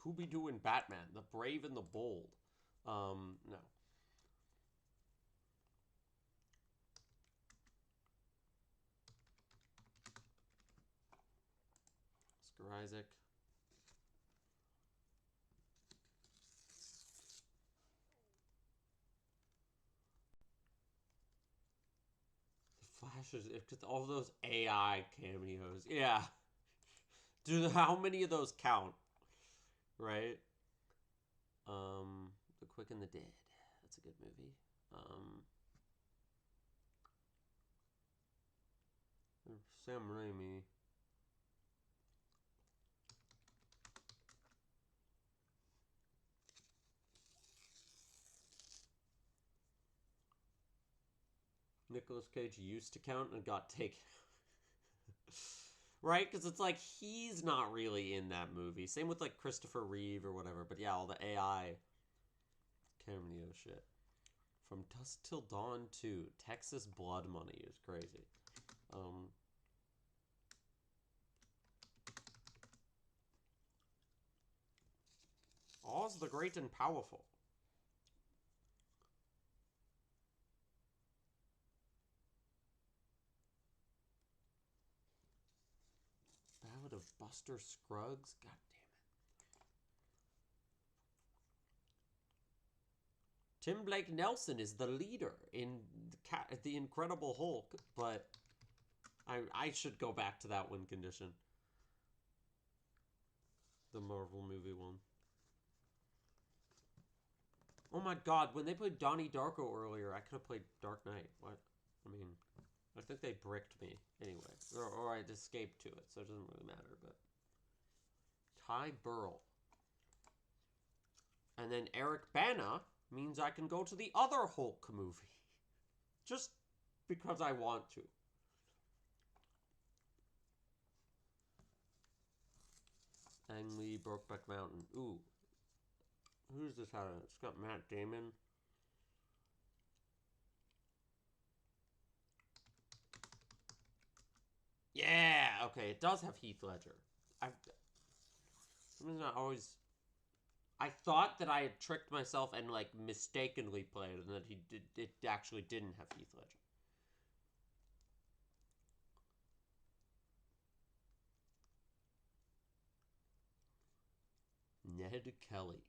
A: Scooby-Doo and Batman, The Brave and the Bold. No. Oscar Isaac. The Flash is it's all those AI cameos. Yeah. How many of those count? Right? The Quick and the Dead. That's a good movie. Sam Raimi. Nicolas Cage used to count and got taken. Right? Because it's like he's not really in that movie. Same with like Christopher Reeve or whatever. But yeah, all the AI cameo shit. From Dusk Till Dawn 2. Texas Blood Money is crazy. Oz the Great and Powerful. of Buster Scruggs? God damn it. Tim Blake Nelson is the leader in the Incredible Hulk, but I should go back to that win condition. The Marvel movie one. Oh my god, when they played Donnie Darko earlier, I could have played Dark Knight. What? I mean, I think they bricked me anyway. Or I'd escaped to it, so it doesn't really matter, but... Ty Burrell. And then Eric Bana means I can go to the other Hulk movie. Just because I want to. Ang Lee, Brokeback Mountain. Ooh. Who's this having? It's got Matt Damon. Yeah! Okay, it does have Heath Ledger. I'm not always... I thought that I had tricked myself and, like, mistakenly played, and that it actually didn't have Heath Ledger. Ned Kelly.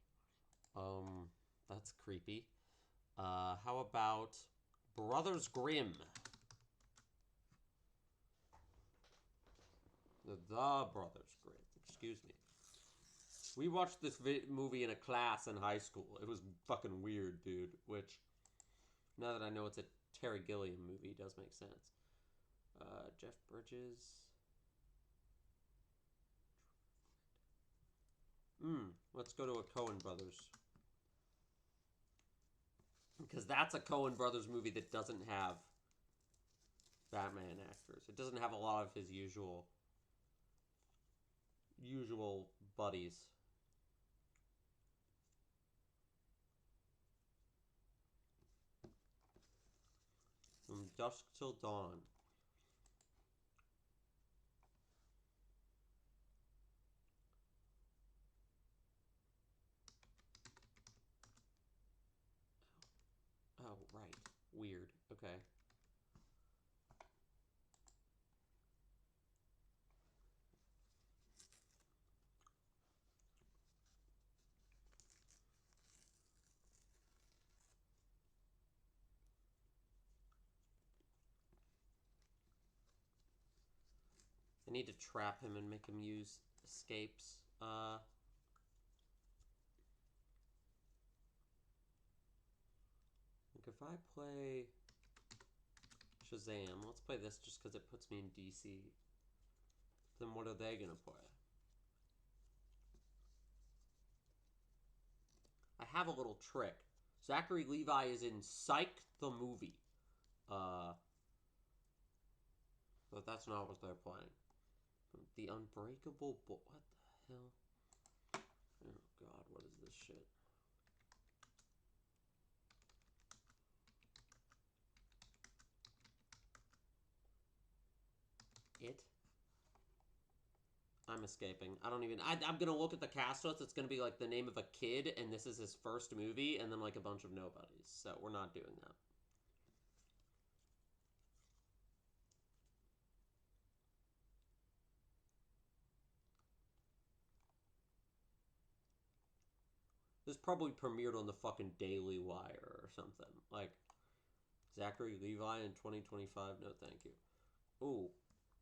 A: That's creepy. How about Brothers Grimm? The Brothers Grimm. Excuse me. We watched this movie in a class in high school. It was fucking weird, dude. Which, now that I know it's a Terry Gilliam movie, does make sense. Jeff Bridges. Let's go to a Coen Brothers. Because that's a Coen Brothers movie that doesn't have Batman actors. It doesn't have a lot of his usual buddies. From Dusk Till Dawn. Oh, right. Weird. Okay. I need to trap him and make him use escapes. Like if I play Shazam, let's play this just because it puts me in DC. Then what are they gonna play? I have a little trick. Zachary Levi is in Psych the movie. But that's not what they're playing. The Unbreakable What the hell? Oh god, what is this shit? It? I'm escaping. I don't even... I'm gonna look at the cast list. It's gonna be like the name of a kid, and this is his first movie, and then like a bunch of nobodies. So we're not doing that. This probably premiered on the fucking Daily Wire or something. Like, Zachary Levi in 2025? No, thank you. Ooh.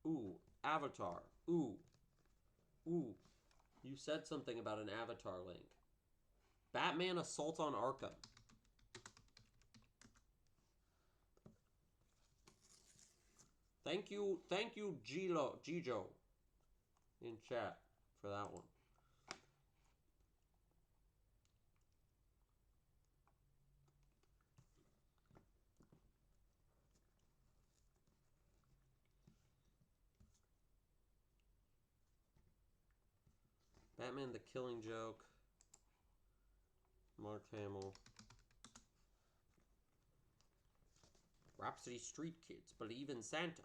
A: Ooh. Avatar. Ooh. Ooh. You said something about an Avatar link. Batman Assault on Arkham. Thank you, Gijo, in chat for that one. Batman the Killing Joke. Mark Hamill. Rhapsody Street Kids believe in Santa.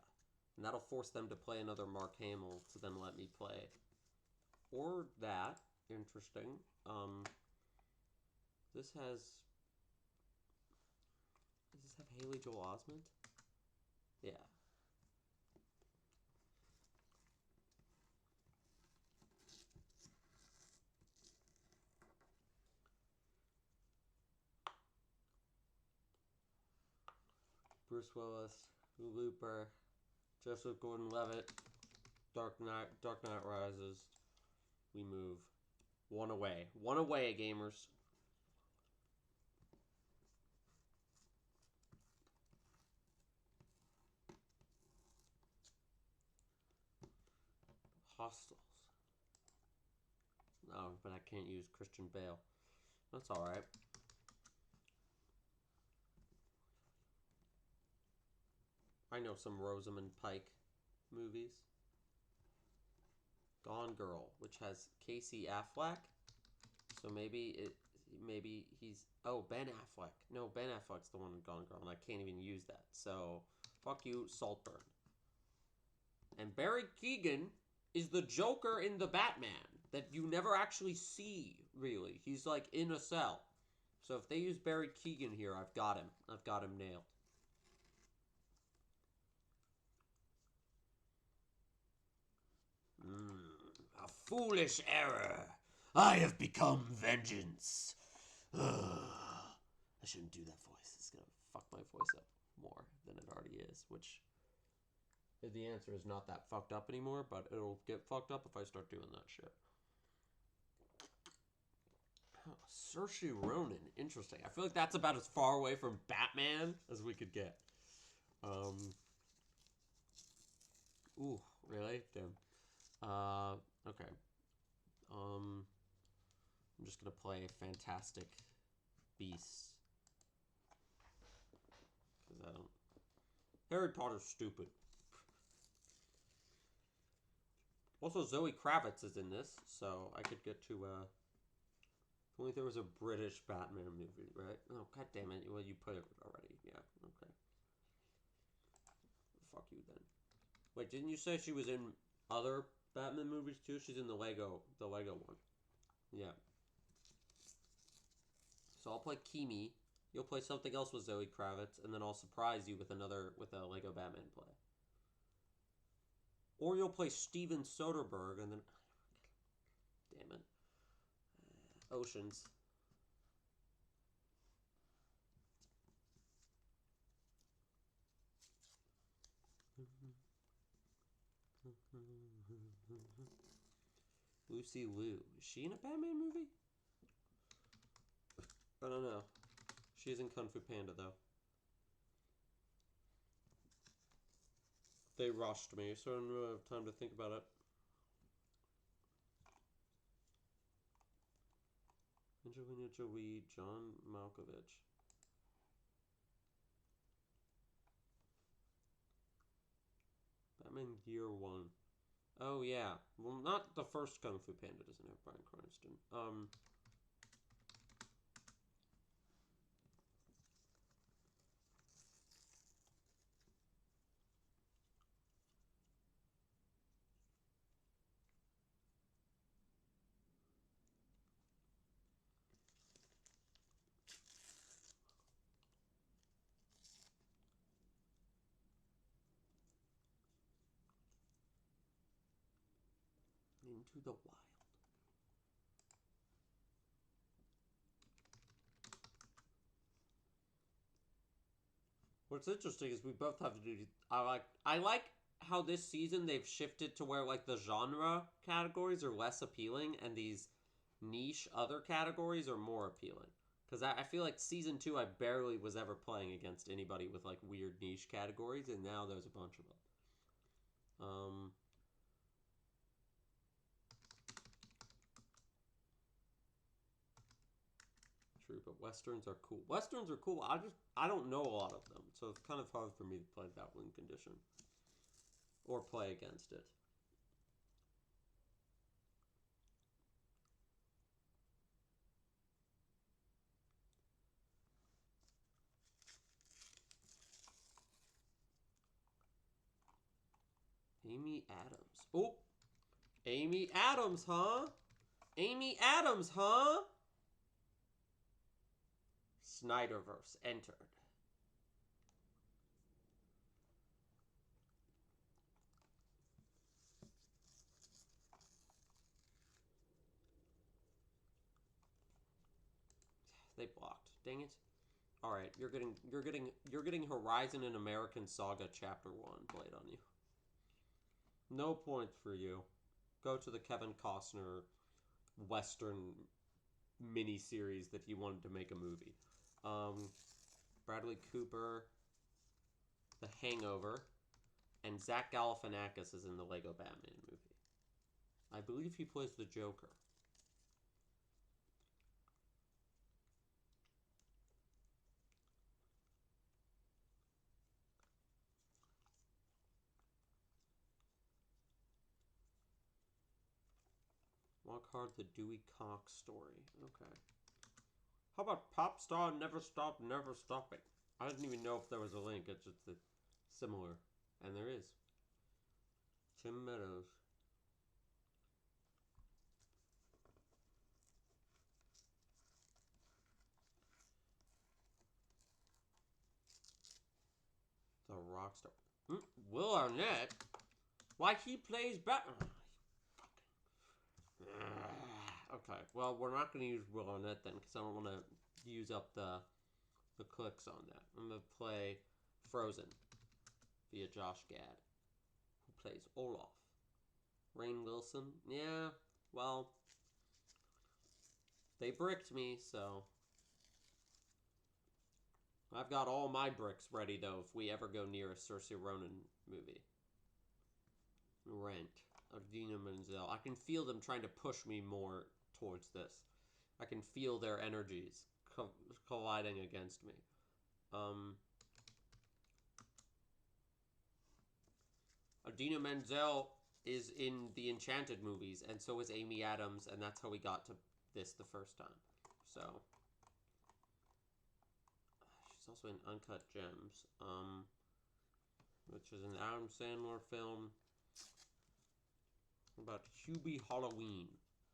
A: And that'll force them to play another Mark Hamill to then let me play. Or that. Interesting. This has... Does this have Haley Joel Osment? Yeah. Bruce Willis, Looper, Joseph Gordon-Levitt, Dark Knight Rises. We move. One away. One away, gamers. Hostels. No, but I can't use Christian Bale. That's alright. I know some Rosamund Pike movies. Gone Girl, which has Casey Affleck. So maybe he's... Oh, Ben Affleck. No, Ben Affleck's the one in Gone Girl, and I can't even use that. So, fuck you, Saltburn. And Barry Keoghan is the Joker in the Batman that you never actually see, really. He's, like, in a cell. So if they use Barry Keoghan here, I've got him. I've got him nailed. A foolish error. I have become vengeance. I shouldn't do that voice. It's gonna fuck my voice up more than it already is, which the answer is not that fucked up anymore, but it'll get fucked up if I start doing that shit. Oh, Saoirse Ronan. Interesting. I feel like that's about as far away from Batman as we could get. Ooh, really? Damn. Okay. I'm just gonna play Fantastic Beasts. Because I don't... Harry Potter's stupid. Also, Zoe Kravitz is in this, so I could get to, if only there was a British Batman movie, right? Oh, god damn it. Well, you put it already. Yeah, okay. Fuck you, then. Wait, didn't you say she was in other Batman movies, too? She's in the Lego one. Yeah. So I'll play Kimi. You'll play something else with Zoe Kravitz, and then I'll surprise you with a Lego Batman play. Or you'll play Steven Soderbergh, and then... Damn it. Oceans. Lucy Liu. Is she in a Batman movie? I don't know. She's in Kung Fu Panda, though. They rushed me, so I don't really have time to think about it. Angelina Jolie, John Malkovich. Batman Year One. Oh, yeah. Well, not the first Kung Fu Panda doesn't have Bryan Cranston. Into the Wild. What's interesting is we both have to do... I like how this season they've shifted to where, like, the genre categories are less appealing and these niche other categories are more appealing. Because I feel like season 2 I barely was ever playing against anybody with, like, weird niche categories, and now there's a bunch of them. True, but Westerns are cool. Westerns are cool. I don't know a lot of them, so it's kind of hard for me to play that win condition. Or play against it. Amy Adams. Oh! Amy Adams, huh? Amy Adams, huh? Snyderverse entered. They blocked. Dang it. All right, you're getting Horizon and American Saga Chapter 1 played on you. No points for you. Go to the Kevin Costner Western mini-series that he wanted to make a movie. Bradley Cooper, The Hangover, and Zach Galifianakis is in the Lego Batman movie. I believe he plays the Joker. Walk Hard, the Dewey Cox story. Okay. How about Pop Star Never Stop, Never Stopping? I didn't even know if there was a link. It's just similar. And there is. Tim Meadows. The Rockstar. Will Arnett? Why he plays Batman? Okay, well, we're not going to use Will Arnett then, because I don't want to use up the clicks on that. I'm going to play Frozen via Josh Gad, who plays Olaf. Rainn Wilson? Yeah, well, they bricked me, so I've got all my bricks ready, though, if we ever go near a Saoirse Ronan movie. Rent. Idina Menzel. I can feel them trying to push me more towards this. I can feel their energies colliding against me. Idina Menzel is in the Enchanted movies, and so is Amy Adams, and that's how we got to this the first time. So she's also in Uncut Gems, which is an Adam Sandler film about Hubie Halloween.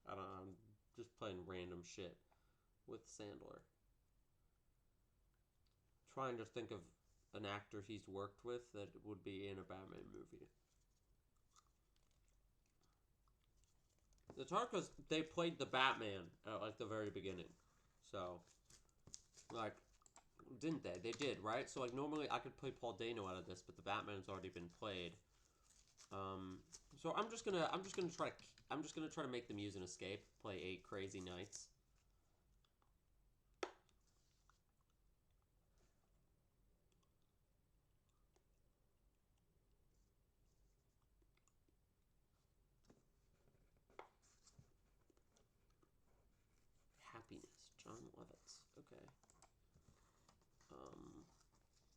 A: I don't know, I'm just playing random shit with Sandler. Trying to think of an actor he's worked with that would be in a Batman movie. It's hard because they played the Batman at like the very beginning. So, like, didn't they? They did, right? So like normally I could play Paul Dano out of this, but the Batman's already been played. So I'm just gonna try to make them use an escape. Play 8 Crazy Nights. Happiness, John Lovitz. Okay.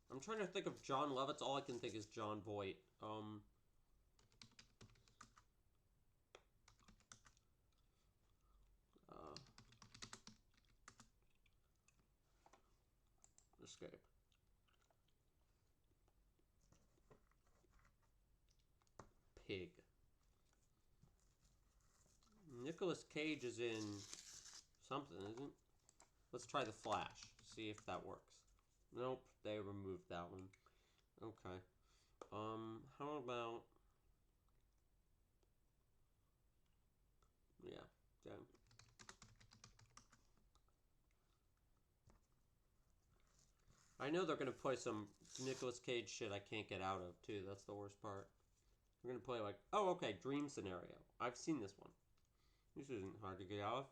A: I'm trying to think of John Lovitz. All I can think is John Voight. Escape. Pig. Nicolas Cage is in something, isn't? Let's try The Flash. See if that works. Nope, they removed that one. Okay. How about... Yeah, damn. I know they're gonna play some Nicolas Cage shit I can't get out of, too. That's the worst part. We're gonna play like... Oh, okay, Dream Scenario. I've seen this one. This isn't hard to get out of.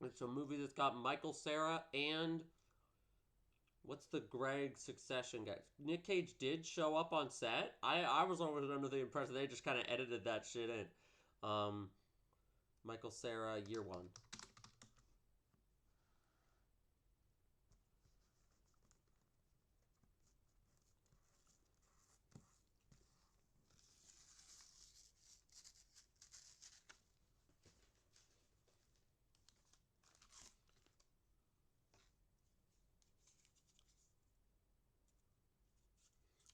A: It's a movie that's got Michael Cera and... What's the Greg Succession guy? Nick Cage did show up on set. I was always under the impression they just kind of edited that shit in. Michael Cera, Year One.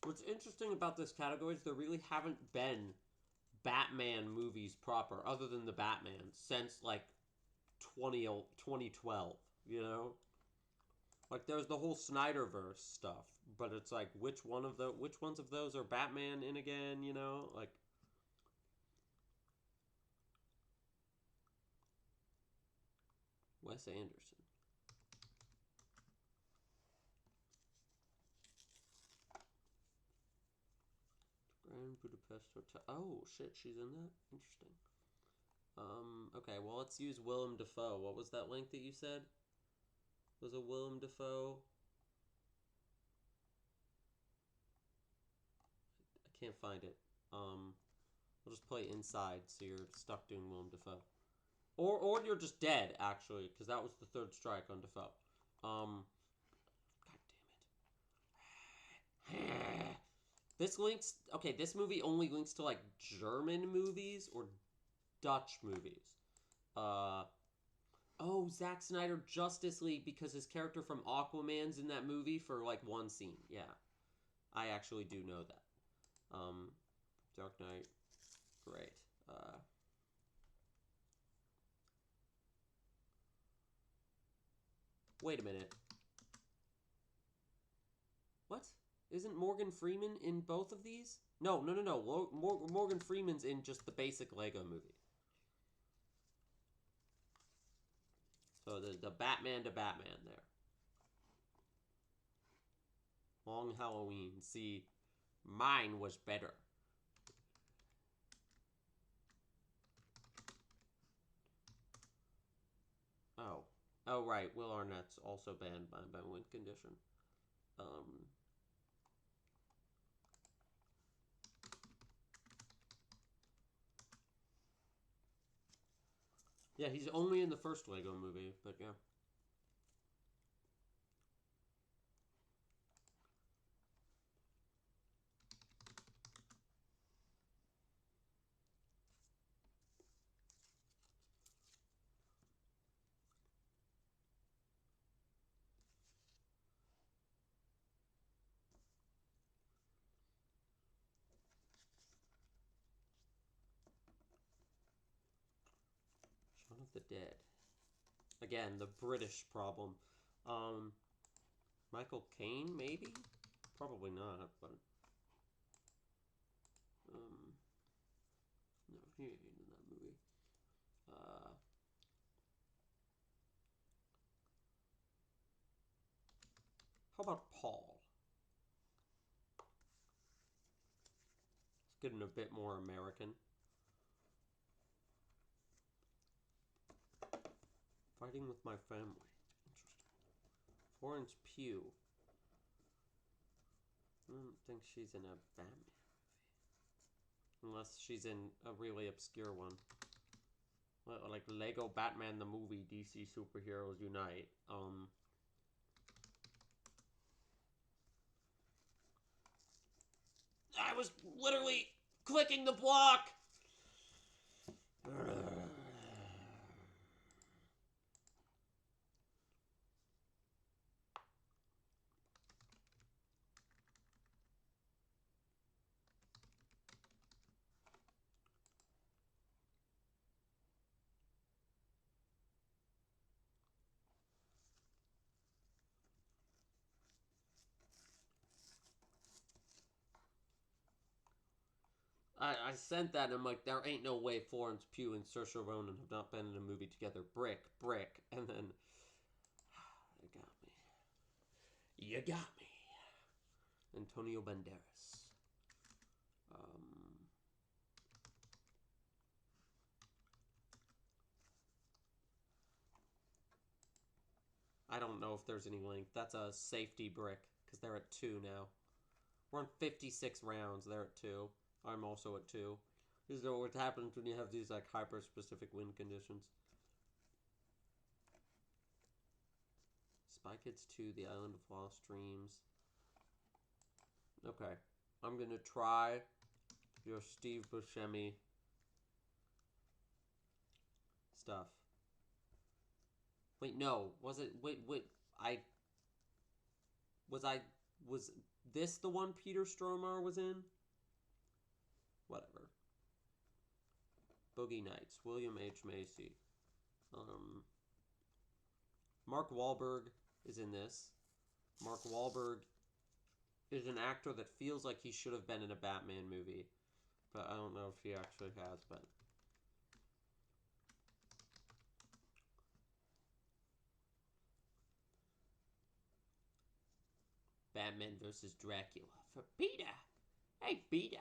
A: What's interesting about this category is there really haven't been Batman movies proper, other than the Batman, since like 2012, you know? Like there's the whole Snyderverse stuff, but it's like which ones of those are Batman in again, you know? Like Wes Anderson. Grand Budapest Hotel. Oh, shit, she's in that? Interesting. Okay, well, let's use Willem Dafoe. What was that link that you said? Was a Willem Dafoe? I can't find it. We'll just play inside, so you're stuck doing Willem Dafoe. Or you're just dead, actually, because that was the third strike on Dafoe. God damn it. This links... Okay, this movie only links to, like, German movies or Dutch movies. Oh, Zack Snyder Justice League, because his character from Aquaman's in that movie for, like, one scene. Yeah. I actually do know that. Dark Knight. Great. Wait a minute. What? Isn't Morgan Freeman in both of these? No. Morgan Freeman's in just the basic Lego movie. So the Batman to Batman there. Long Halloween. See, mine was better. Oh. Oh, right. Will Arnett's also banned by win condition. Yeah, he's only in the first Lego movie, but yeah. Shaun of the Dead. Again, the British problem. Michael Caine, maybe? Probably not, but... no, he ain't in that movie. How about Paul? It's getting a bit more American. Fighting with my family. Interesting. Florence Pugh. I don't think she's in a Batman movie. Unless she's in a really obscure one. Like Lego Batman the movie, DC Superheroes Unite. I was literally clicking the block! I sent that and I'm like, there ain't no way Florence Pugh and Saoirse Ronan have not been in a movie together. Brick, and then you got me. You got me. Antonio Banderas. I don't know if there's any link. That's a safety brick because they're at 2 now. We're on 56 rounds. They're at 2. I'm also at 2. This is what happens when you have these like hyper-specific win conditions. Spy Kids 2, The Island of Lost Dreams. Okay. I'm going to try your Steve Buscemi stuff. Wait, no. Was it... Wait. Was this the one Peter Stormare was in? Whatever. Boogie Nights. William H. Macy. Mark Wahlberg is in this. Mark Wahlberg is an actor that feels like he should have been in a Batman movie. But I don't know if he actually has, but... Batman vs. Dracula. For Peter! Hey, Peter!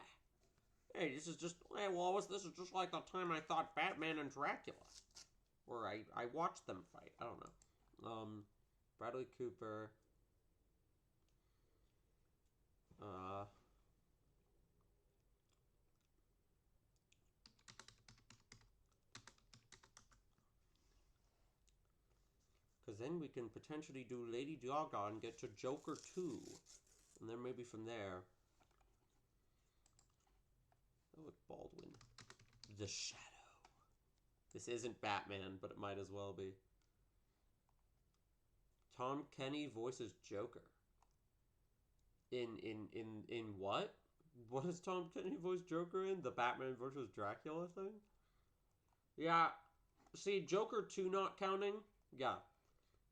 A: Hey, this is just, hey, Lois, this is just like the time I thought Batman and Dracula. Or I watched them fight. I don't know. Bradley Cooper. Because then we can potentially do Lady Gaga and get to Joker 2. And then maybe from there. Oh, Baldwin. The Shadow. This isn't Batman, but it might as well be. Tom Kenny voices Joker. In what? What is Tom Kenny voice Joker in? The Batman versus Dracula thing? Yeah. See, Joker 2 not counting? Yeah.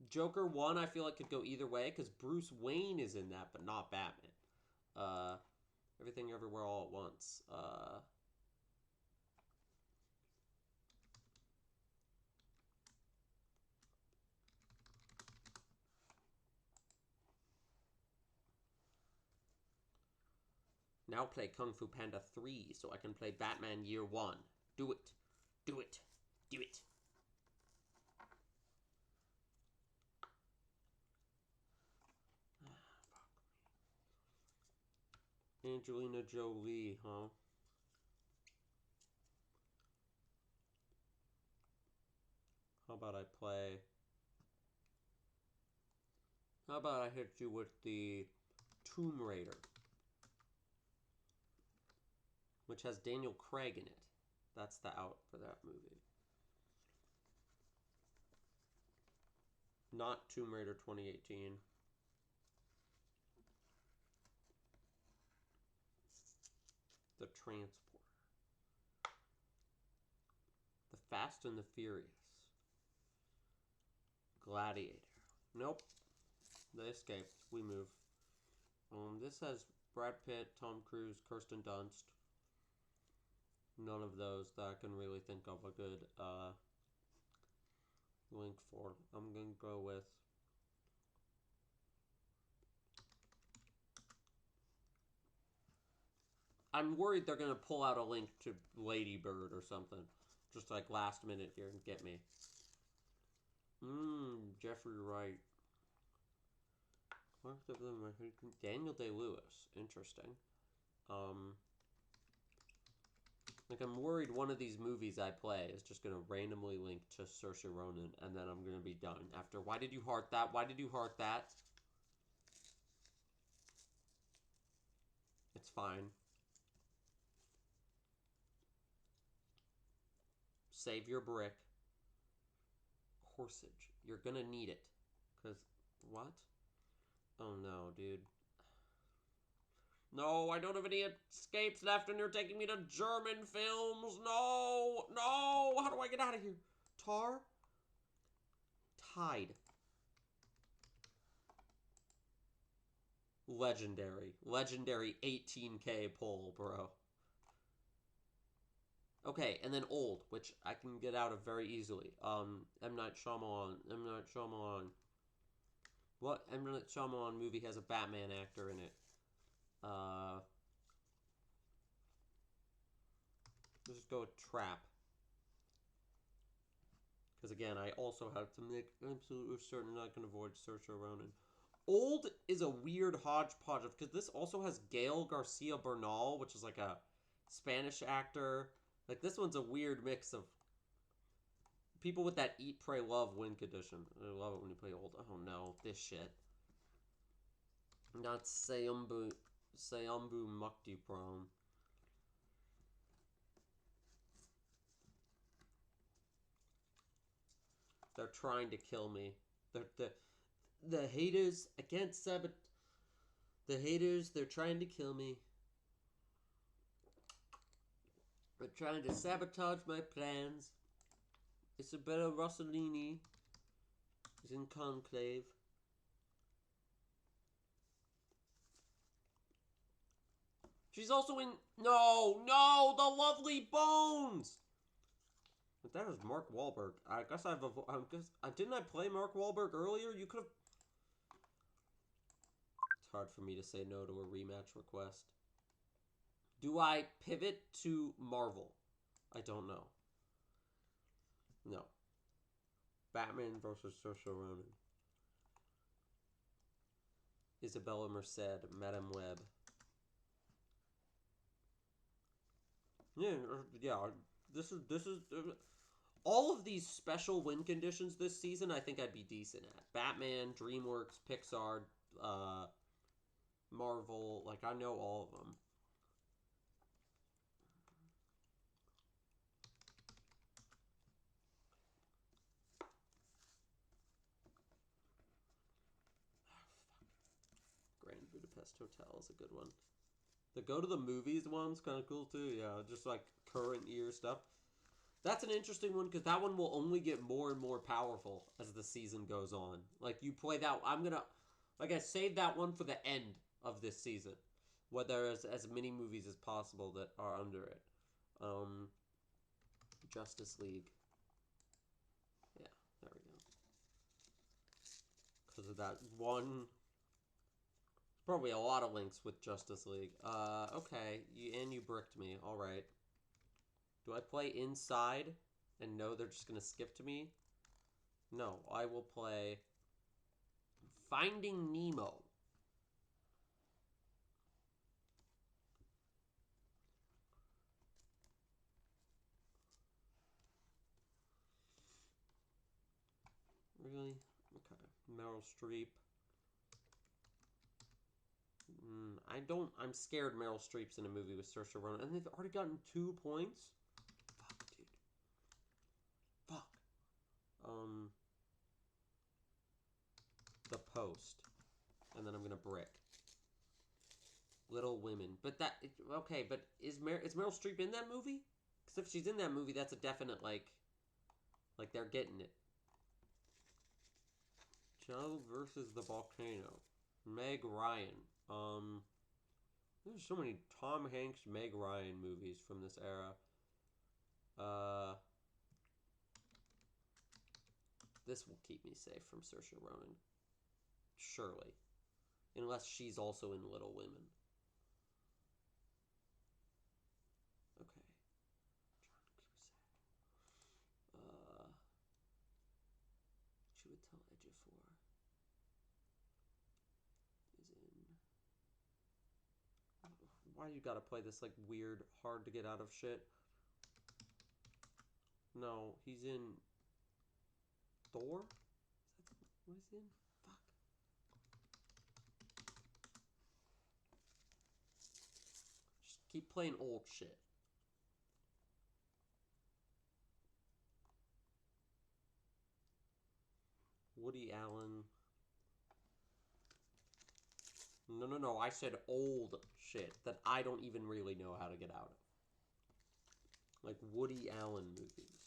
A: Joker 1 I feel like could go either way, because Bruce Wayne is in that, but not Batman. Everything Everywhere All at Once. Now play Kung Fu Panda 3 so I can play Batman Year 1. Do it. Do it. Do it. Angelina Jolie, huh? How about I play... How about I hit you with the Tomb Raider, which has Daniel Craig in it. That's the out for that movie. Not Tomb Raider 2018. The Transporter. The Fast and the Furious. Gladiator. Nope. They escaped. We move. This has Brad Pitt, Tom Cruise, Kirsten Dunst. None of those that I can really think of a good link for. I'm going to go with... I'm worried they're going to pull out a link to Lady Bird or something. Just like last minute here and get me. Jeffrey Wright. Daniel Day-Lewis. Interesting. Like, I'm worried one of these movies I play is just going to randomly link to Saoirse Ronan, and then I'm going to be done. After, why did you heart that? Why did you heart that? It's fine. Save your brick. Corsage. You're going to need it. Because, what? Oh no, dude. No, I don't have any escapes left, and you're taking me to German films. No, no. How do I get out of here? Tar? Tide. Legendary. Legendary 18K pull, bro. Okay, and then old, which I can get out of very easily. M. Night Shyamalan. M. Night Shyamalan. What M. Night Shyamalan movie has a Batman actor in it? Let's just go with Trap. Because again, I also have to make absolutely certain I can avoid Saoirse Ronan. Old is a weird hodgepodge of, because this also has Gael Garcia Bernal, which is like a Spanish actor. Like, this one's a weird mix of people with that Eat, Pray, Love win condition. I love it when you play old. Oh no, this shit. Not Sayumbu Mukti Prom. They're trying to kill me. The haters, I can't sabotage. The haters, they're trying to kill me. They're trying to sabotage my plans. Isabella Rossellini is in conclave. She's also in... No! No! The Lovely Bones! But that was Mark Wahlberg. I guess didn't I play Mark Wahlberg earlier? You could have... It's hard for me to say no to a rematch request. Do I pivot to Marvel? I don't know. No. Batman versus Saoirse Ronan. Isabella Merced, Madame Web. Yeah. This is all of these special win conditions this season. I think I'd be decent at Batman, DreamWorks, Pixar, Marvel. Like I know all of them. Grand Budapest Hotel is a good one. The go to the movies one's kind of cool too. Yeah, just like current year stuff. That's an interesting one because that one will only get more and more powerful as the season goes on. Like you play that, I saved that one for the end of this season, where there's as many movies as possible that are under it. Um, Justice League. Yeah, there we go. Because of that one. Probably a lot of links with Justice League. Okay, you bricked me. All right. Do I play inside and know they're just gonna skip to me? No, I will play Finding Nemo. Really? Okay. Meryl Streep. I'm scared Meryl Streep's in a movie with Saoirse Ronan. And they've already gotten 2 points? Fuck, dude. Fuck. The Post. And then I'm gonna brick. Little Women. But okay, but is Meryl Streep in that movie? Because if she's in that movie, that's a definite, like they're getting it. Joe versus the Volcano. Meg Ryan. There's so many Tom Hanks, Meg Ryan movies from this era. This will keep me safe from Saoirse Ronan. Surely. Unless she's also in Little Women. Okay. John Cusack. Chiwetel Ejiofor is in. Why you gotta play this like weird, hard to get out of shit? No, he's in Thor? What is he in? Fuck. Just keep playing old shit. Woody Allen. No. I said old shit that I don't even really know how to get out of. Like Woody Allen movies.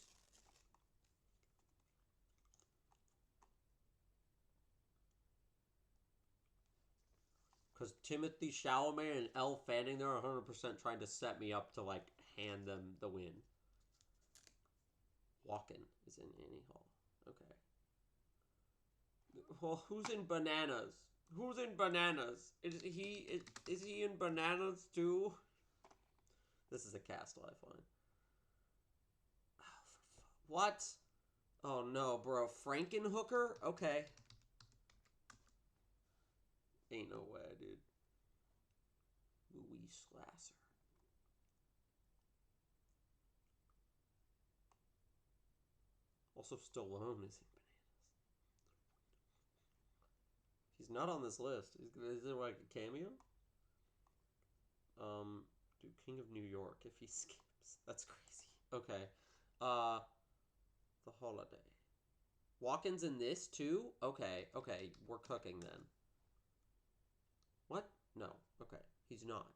A: Because Timothy Chalamet and Elle Fanning, they're 100% trying to set me up to, like, hand them the win. Walken is in Annie Hall. Okay. Well, who's in Bananas? Who's in Bananas? Is he in Bananas too? This is a cast lifeline. What? Oh no, bro. Frankenhooker? Okay. Ain't no way, dude. Louis Slasser. Also, Stallone is in Bananas. He's not on this list. Is it like a cameo? Do King of New York if he skips. That's crazy. Okay. The Holiday. Walken's in this too? Okay. We're cooking then. What? No. Okay. He's not.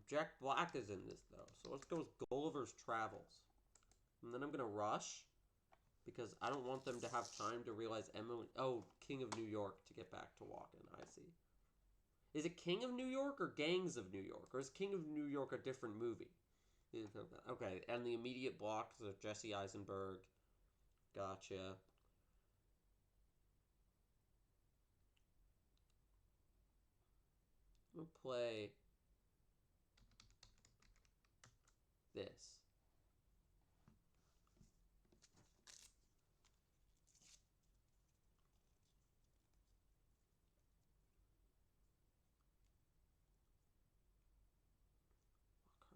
A: Jack Black is in this though. So let's go with Gulliver's Travels. And then I'm gonna rush because I don't want them to have time to realize Emily. Oh, King of New York to get back to Walken. I see. Is it King of New York or Gangs of New York? Or is King of New York a different movie? Okay, and the immediate blocks of Jesse Eisenberg. Gotcha. I'm gonna play this.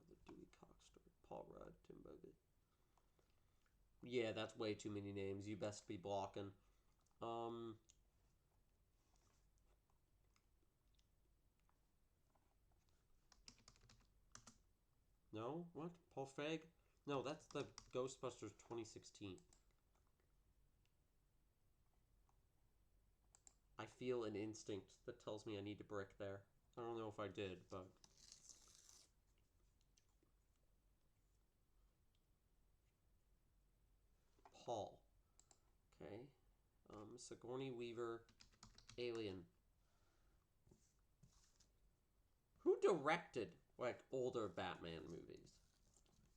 A: The Dewey Cox story. Paul Rudd, Tim Bogan. Yeah, that's way too many names. You best be blocking. No? What? Paul Feig? No, that's the Ghostbusters 2016. I feel an instinct that tells me I need to brick there. I don't know if I did, but... Paul. Okay. Sigourney Weaver, Alien. Who directed, like, older Batman movies?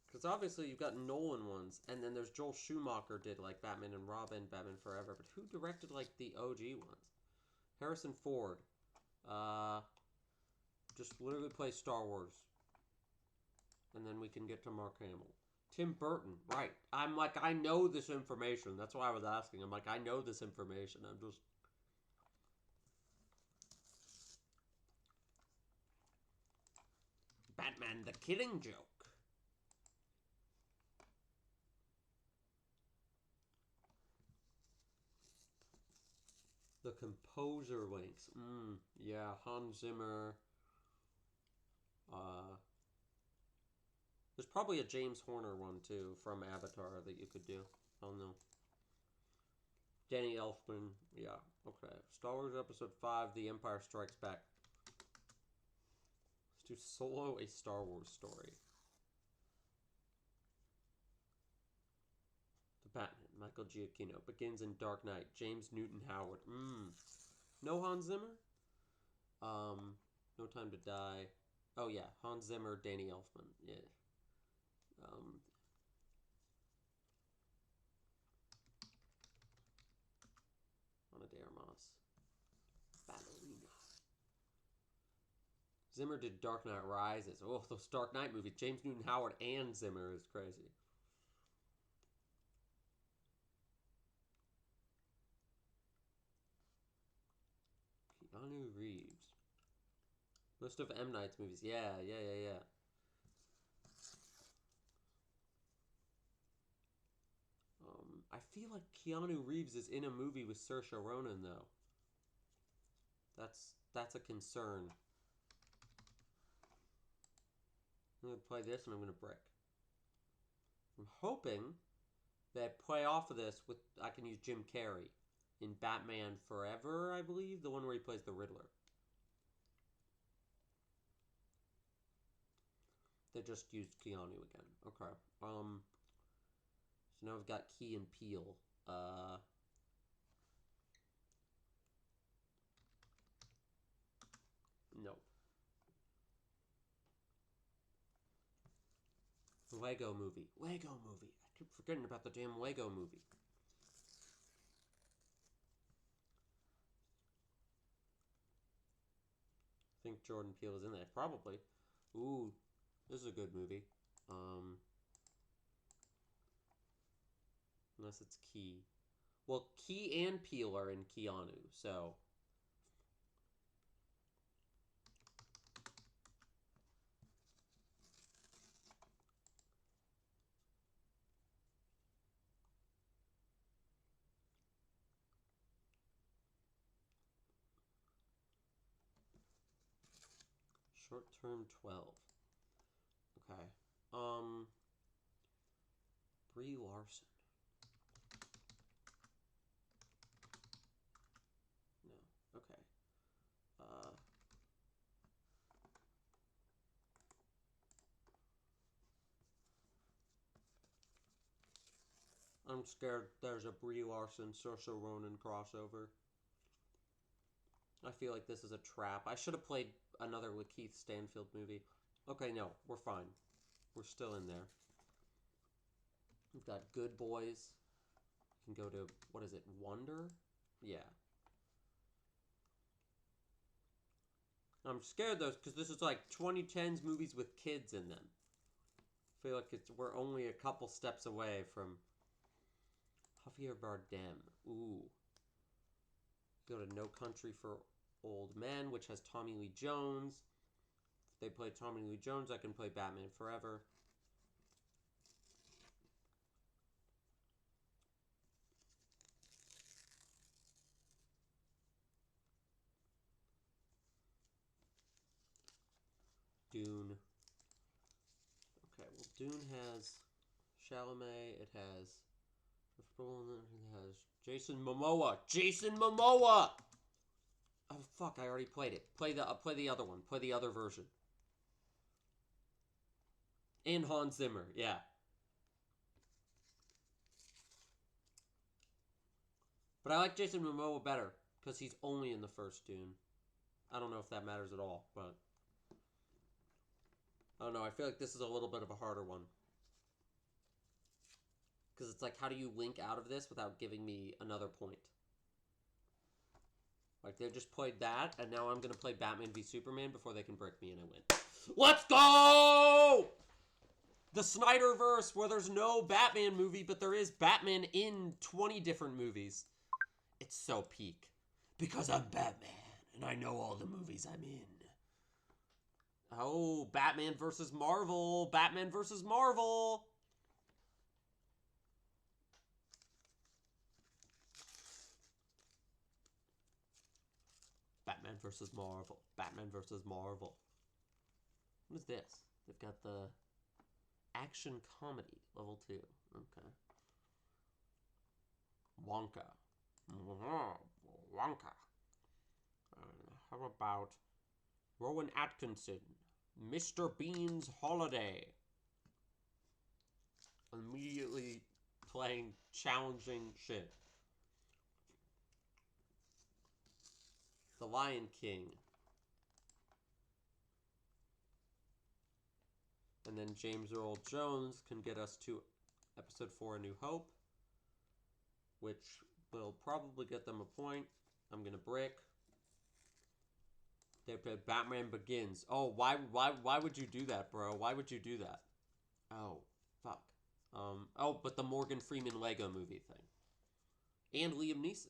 A: Because obviously you've got Nolan ones, and then there's Joel Schumacher did, like, Batman and Robin, Batman Forever, but who directed, like, the OG ones? Harrison Ford. Just literally play Star Wars. And then we can get to Mark Hamill. Tim Burton, right. I'm like, I know this information. That's why I was asking. I'm like, I know this information. I'm just... Batman the Killing Joke. The composer links. Yeah, Hans Zimmer. There's probably a James Horner one, too, from Avatar that you could do. I don't know. Danny Elfman. Yeah, okay. Star Wars Episode 5, The Empire Strikes Back. Let's do Solo, a Star Wars story. The Batman, Michael Giacchino. Begins in Dark Knight. James Newton Howard. No Hans Zimmer? No Time to Die. Oh, yeah. Hans Zimmer, Danny Elfman. Yeah. Ana de Armas. Ballerina. Zimmer did Dark Knight Rises. Oh, those Dark Knight movies. James Newton Howard and Zimmer is crazy. Keanu Reeves. List of M. Night's movies. Yeah. I feel like Keanu Reeves is in a movie with Saoirse Ronan, though. That's a concern. I'm going to play this and I'm going to brick. I'm hoping that play off of this with I can use Jim Carrey in Batman Forever, I believe, the one where he plays the Riddler. They just used Keanu again. Okay. So now we've got Key and Peele. Nope. Lego movie. Lego movie. I keep forgetting about the damn Lego movie. I think Jordan Peele is in there. Probably. Ooh, this is a good movie. Unless it's Key. Well, Key and Peele are in Keanu, so... Short term 12. Okay. Brie Larson. No. Okay. I'm scared there's a Brie Larson Saoirse Ronan crossover. I feel like this is a trap. I should have played another with Keith Stanfield movie. Okay, no, we're fine. We're still in there. We've got Good Boys. We can go to, what is it, Wonder? Yeah. I'm scared though, because this is like 2010s movies with kids in them. feel like we're only a couple steps away from Javier Bardem. Ooh. Go to No Country for Old Men, which has Tommy Lee Jones. If they play Tommy Lee Jones, I can play Batman Forever. Dune. Okay, well, Dune has Chalamet. It has Jason Momoa. Jason Momoa. Oh fuck! I already played it. Play the other one. Play the other version. And Hans Zimmer. Yeah. But I like Jason Momoa better because he's only in the first Dune. I don't know if that matters at all, but I don't know. I feel like this is a little bit of a harder one. Because it's like, how do you link out of this without giving me another point? Like, they just played that, and now I'm going to play Batman v Superman before they can brick me and I win. Let's go! The Snyderverse, where there's no Batman movie, but there is Batman in 20 different movies. It's so peak. Because I'm Batman, and I know all the movies I'm in. Oh, Batman versus Marvel. Batman versus Marvel. Batman versus Marvel. Batman versus Marvel. What is this? They've got the action comedy level 2. Okay. Wonka. Wonka. How about Rowan Atkinson? Mr. Bean's Holiday. Immediately playing challenging shit. The Lion King. And then James Earl Jones can get us to episode 4, A New Hope, which will probably get them a point. I'm going to brick. They play Batman Begins. Oh, why would you do that, bro? Why would you do that? Oh, fuck. Oh, but the Morgan Freeman Lego movie thing. And Liam Neeson.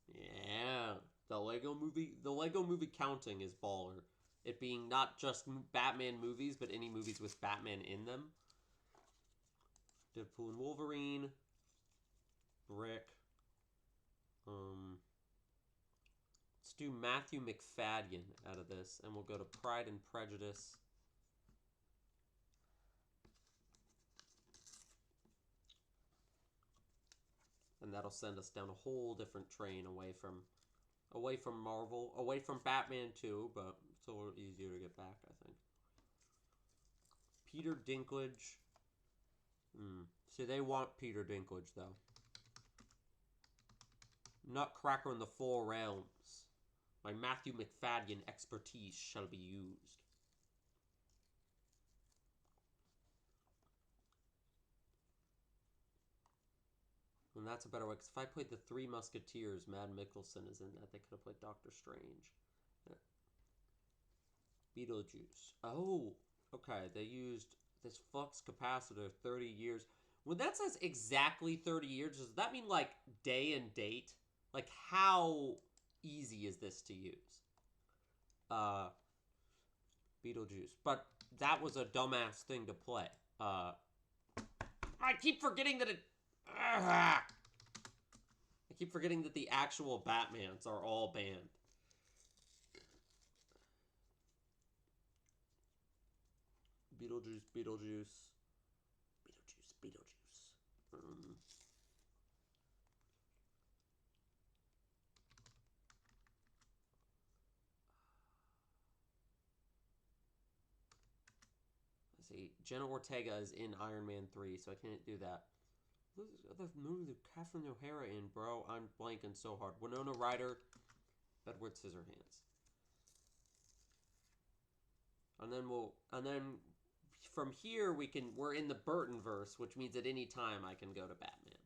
A: Yeah. The Lego movie counting is baller. It being not just Batman movies, but any movies with Batman in them. Deadpool and Wolverine. Brick. Let's do Matthew McFadden out of this, and we'll go to Pride and Prejudice. And that'll send us down a whole different train away from Marvel, away from Batman too, but it's a little easier to get back, I think. Peter Dinklage. See, they want Peter Dinklage, though. Nutcracker in the Four Realms. My Matthew McFadden expertise shall be used. And that's a better way, because if I played the Three Musketeers, Mad Mikkelsen is in that. They could have played Doctor Strange. Yeah. Beetlejuice. Oh, okay. They used this flux capacitor 30 years. When that says exactly 30 years, does that mean like day and date? Like, how easy is this to use? Beetlejuice. But that was a dumbass thing to play. I keep forgetting that it... I keep forgetting that the actual Batmans are all banned. Beetlejuice. Let's see. Jenna Ortega is in Iron Man 3, so I can't do that. What other movies with Catherine O'Hara in, bro? I'm blanking so hard. Winona Ryder, Edward Scissorhands. And then from here we're in the Burtonverse, which means at any time I can go to Batman.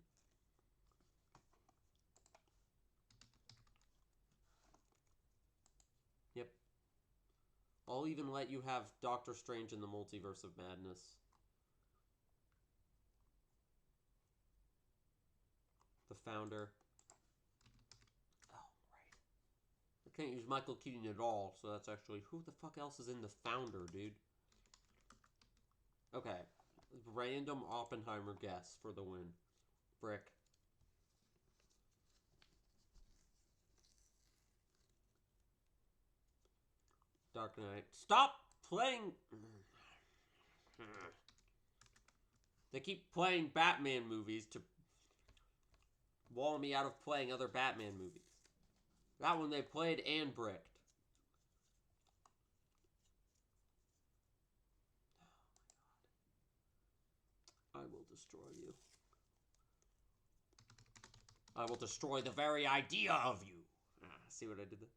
A: Yep. I'll even let you have Doctor Strange in the Multiverse of Madness. The Founder. Oh, right. I can't use Michael Keaton at all, so that's actually... Who the fuck else is in The Founder, dude? Okay. Random Oppenheimer guess for the win. Brick. Dark Knight. Stop playing... They keep playing Batman movies to wall me out of playing other Batman movies. That one they played and bricked. I will destroy you. I will destroy the very idea of you. See what I did there?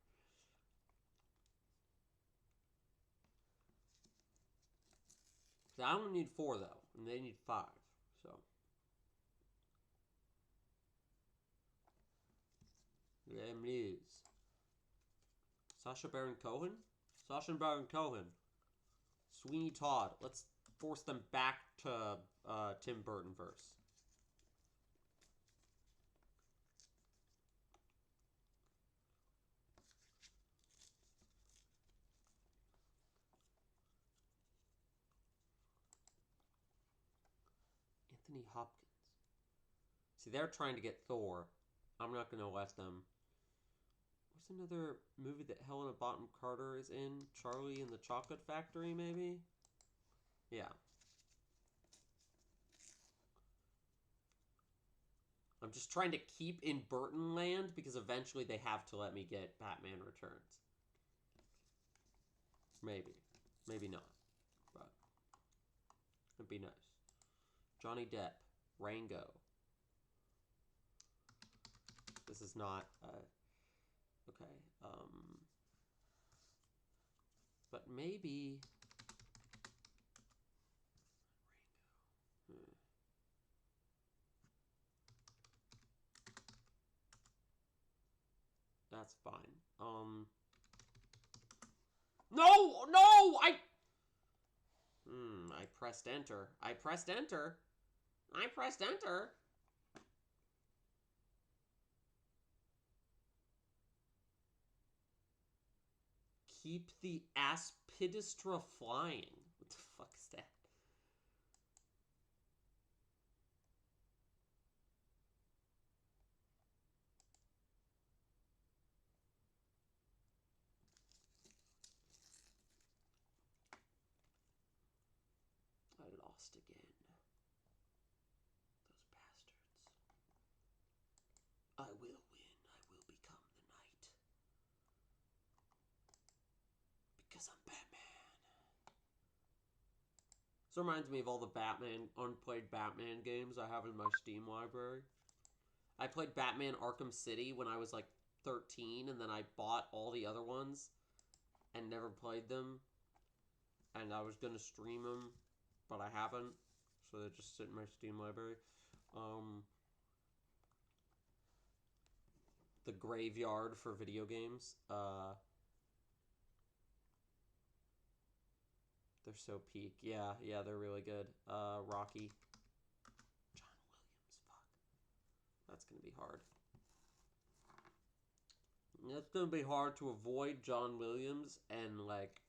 A: So I only need 4 though, and they need 5. So them is Sacha Baron Cohen, Sacha Baron Cohen, Sweeney Todd. Let's force them back to Tim Burton verse. Anthony Hopkins. See, they're trying to get Thor. I'm not going to let them. What's another movie that Helena Bonham Carter is in? Charlie and the Chocolate Factory, maybe? Yeah. I'm just trying to keep in Burton land because eventually they have to let me get Batman Returns. Maybe. Maybe not. But it'd be nice. Johnny Depp. Rango. This is not... okay. But maybe... Rango. That's fine. No! No! I pressed enter. I pressed enter. I pressed enter. Keep the Aspidistra flying. What the fuck is that? I lost again. Those bastards. I will win. I will become the knight. Because I'm Batman. This reminds me of all the unplayed Batman games I have in my Steam library. I played Batman Arkham City when I was like 13, and then I bought all the other ones and never played them. And I was going to stream them, but I haven't. So they just sit in my Steam library. The graveyard for video games. They're so peak. Yeah, they're really good. Rocky. John Williams, fuck. That's going to be hard. It's going to be hard to avoid John Williams and, like,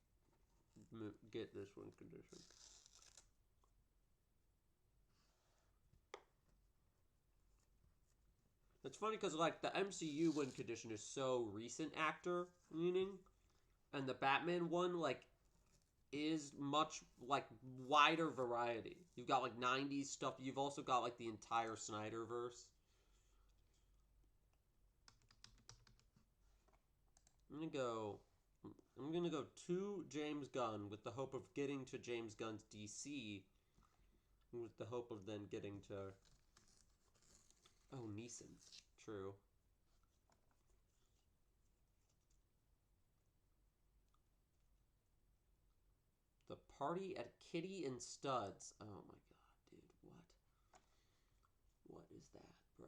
A: get this win condition. It's funny because, like, the MCU win condition is so recent actor leaning, and the Batman one, like, is much, like, wider variety. You've got, like, 90s stuff. You've also got, like, the entire Snyderverse. I'm gonna go to James Gunn with the hope of getting to James Gunn's DC, with the hope of then getting to... Oh, Neeson. True. The Party at Kitty and Studs. Oh my god, dude. What? What is that, bro?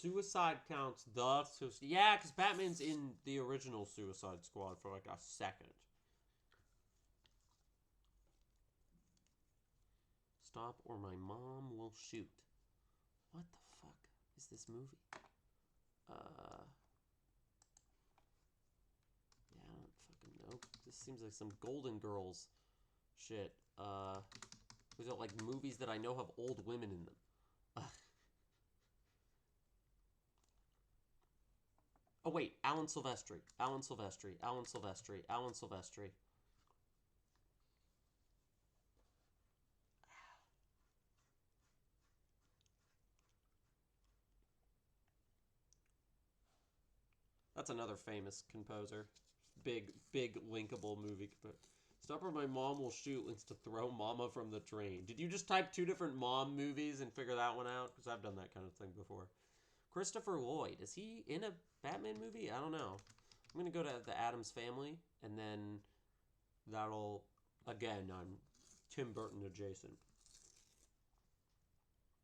A: Suicide counts the Suicide. Yeah, because Batman's in the original Suicide Squad for like a second. Stop or my mom will shoot. What the fuck is this movie? Yeah, I don't fucking know. This seems like some Golden Girls shit. These are like movies that I know have old women in them. Oh wait, Alan Silvestri. Alan Silvestri. Alan Silvestri. Alan Silvestri. That's another famous composer. Big linkable movie. Stop or my mom will shoot links to Throw Mama from the Train. Did you just type 2 different mom movies and figure that one out? Because I've done that kind of thing before. Christopher Lloyd. Is he in a Batman movie? I don't know. I'm going to go to the Addams Family, and then that'll... Again, I'm Tim Burton adjacent.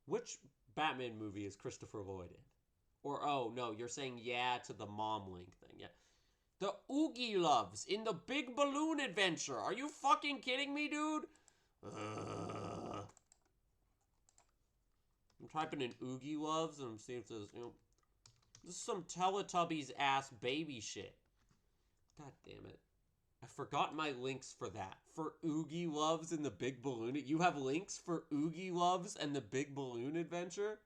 A: Which Batman movie is Christopher Lloyd in? Or, oh, no, you're saying yeah to the mom link thing. Yeah. The Oogie Loves in the Big Balloon Adventure. Are you fucking kidding me, dude? I'm typing in Oogie Loves and I'm seeing if there's, this is some Teletubbies-ass baby shit. God damn it. I forgot my links for that. For Oogie Loves and the Big Balloon... You have links for Oogie Loves and the Big Balloon Adventure?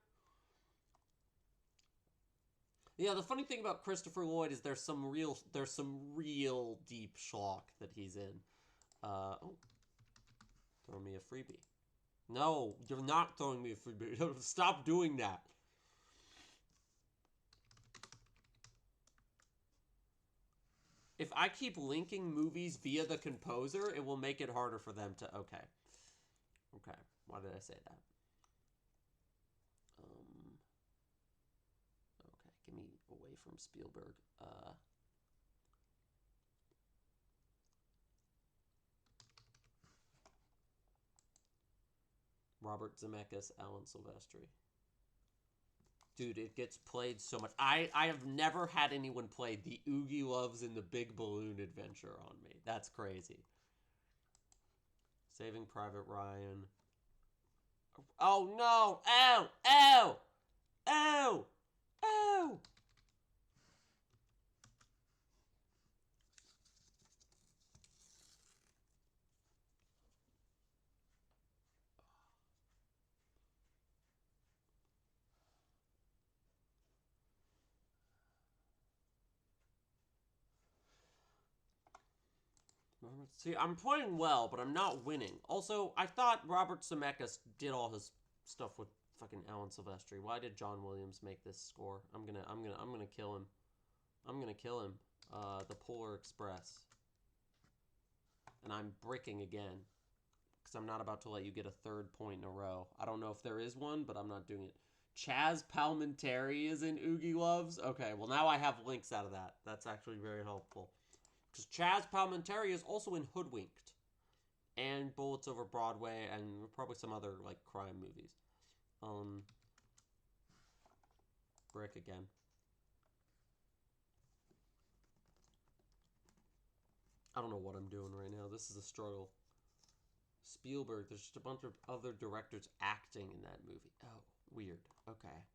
A: Yeah, the funny thing about Christopher Lloyd is there's some real deep schlock that he's in. Oh. Throw me a freebie. No, you're not throwing me a freebie. Stop doing that. If I keep linking movies via the composer, it will make it harder for them to... Okay. Okay. Why did I say that? Okay, get me away from Spielberg. Robert Zemeckis, Alan Silvestri. Dude, it gets played so much. I have never had anyone play the Oogie Loves and the Big Balloon Adventure on me. That's crazy. Saving Private Ryan. Oh, no. Ow. Ow. Ow. Ow. See, I'm playing well, but I'm not winning. Also, I thought Robert Zemeckis did all his stuff with fucking Alan Silvestri. Why did John Williams make this score? I'm gonna kill him. I'm gonna kill him. The Polar Express. And I'm bricking again. Because I'm not about to let you get a 3rd point in a row. I don't know if there is one, but I'm not doing it. Chaz Palminteri is in Oogie Loves? Okay, well now I have links out of that. That's actually very helpful. Because Chaz Palminteri is also in Hoodwinked. And Bullets Over Broadway, and probably some other, like, crime movies. Brick again. I don't know what I'm doing right now. This is a struggle. Spielberg, there's just a bunch of other directors acting in that movie. Oh, weird. Okay.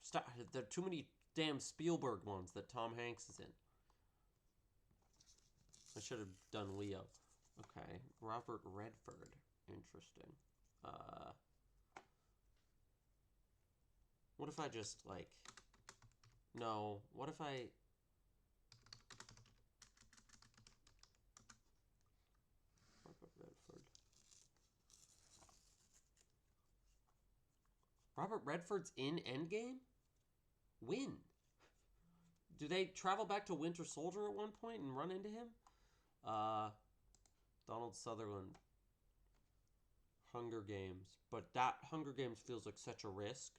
A: Stop. There are too many damn Spielberg ones that Tom Hanks is in. I should have done Leo. Okay. Robert Redford. Interesting. What if I just, like... No. What if I... Robert Redford. Robert Redford's in Endgame? When? Do they travel back to Winter Soldier at one point and run into him? Donald Sutherland. Hunger Games. But that Hunger Games feels like such a risk.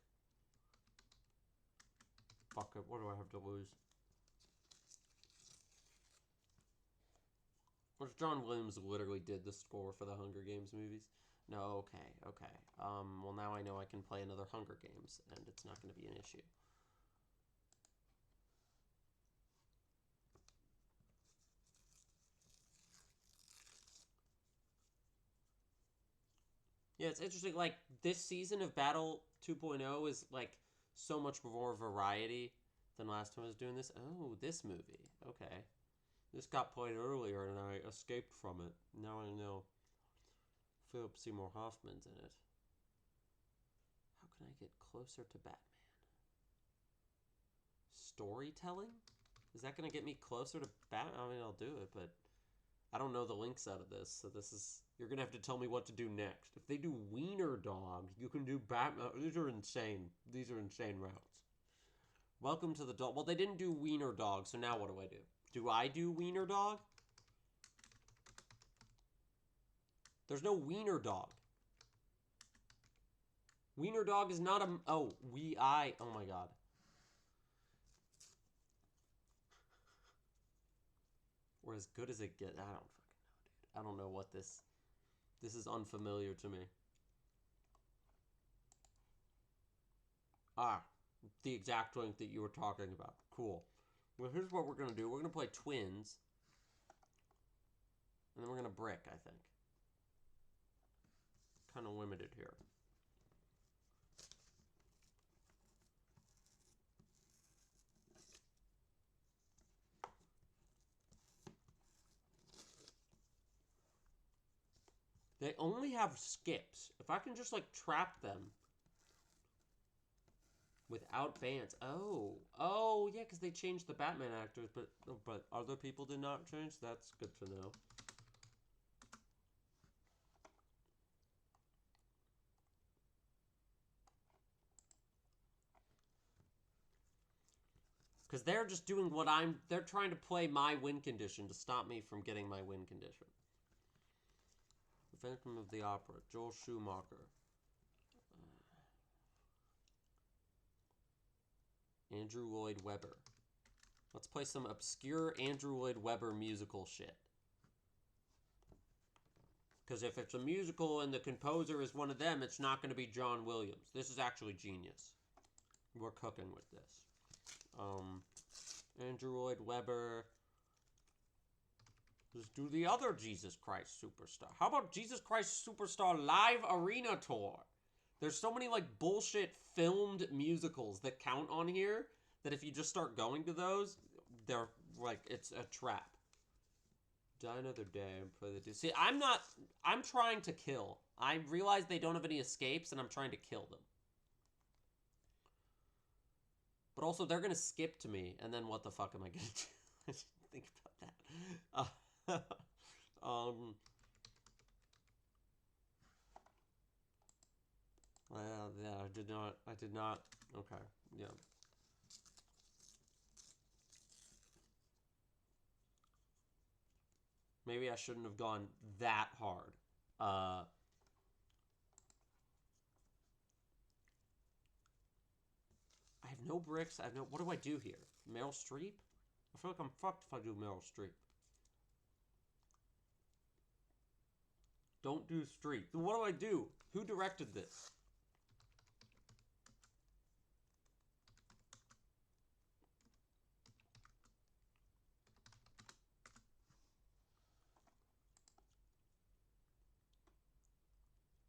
A: Fuck it, what do I have to lose? Which John Williams literally did the score for the Hunger Games movies. No, okay, okay. Well, now I know I can play another Hunger Games, and it's not going to be an issue. Yeah, it's interesting. Like, this season of Battle 2.0 is, like, so much more variety than last time I was doing this. Oh, this movie. Okay. This got played earlier, and I escaped from it. Now I know Philip Seymour Hoffman's in it. How can I get closer to Batman? Storytelling? Is that going to get me closer to Batman? I mean, I'll do it, but I don't know the links out of this, so this is... You're going to have to tell me what to do next. If they do Wiener Dog, you can do Batman... These are insane. These are insane routes. Welcome to the dog... Well, they didn't do Wiener Dog, so now what do I do? Do I do Wiener Dog? There's no Wiener Dog. Wiener Dog is not a... Oh, Oh my god. We're as good as it gets. I don't fucking know, dude. I don't know what this... This is unfamiliar to me. Ah, the exact link that you were talking about. Cool. Well, here's what we're going to do. We're going to play Twins. And then we're going to brick, I think. Kind of limited here. They only have skips. If I can just, like, trap them without bans. Oh. Oh, yeah, because they changed the Batman actors, but other people did not change? That's good to know. Because they're just doing what they're trying to play my win condition to stop me from getting my win condition. The Phantom of the Opera, Joel Schumacher. Andrew Lloyd Webber. Let's play some obscure Andrew Lloyd Webber musical shit. Because if it's a musical and the composer is one of them, it's not going to be John Williams. This is actually genius. We're cooking with this. Andrew Lloyd Webber. Let's do the other Jesus Christ Superstar. How about Jesus Christ Superstar Live Arena Tour? There's so many, like, bullshit filmed musicals that count on here that if you just start going to those, they're, like, it's a trap. Die another day and play the... See, I'm trying to kill. I realize they don't have any escapes, and I'm trying to kill them. But also, they're going to skip to me, and then what the fuck am I going to do? I didn't think about that. Well, yeah, I did not, okay, yeah. Maybe I shouldn't have gone that hard. I have no bricks, what do I do here? Meryl Streep? I feel like I'm fucked if I do Meryl Streep. Don't do Streep. What do I do? Who directed this?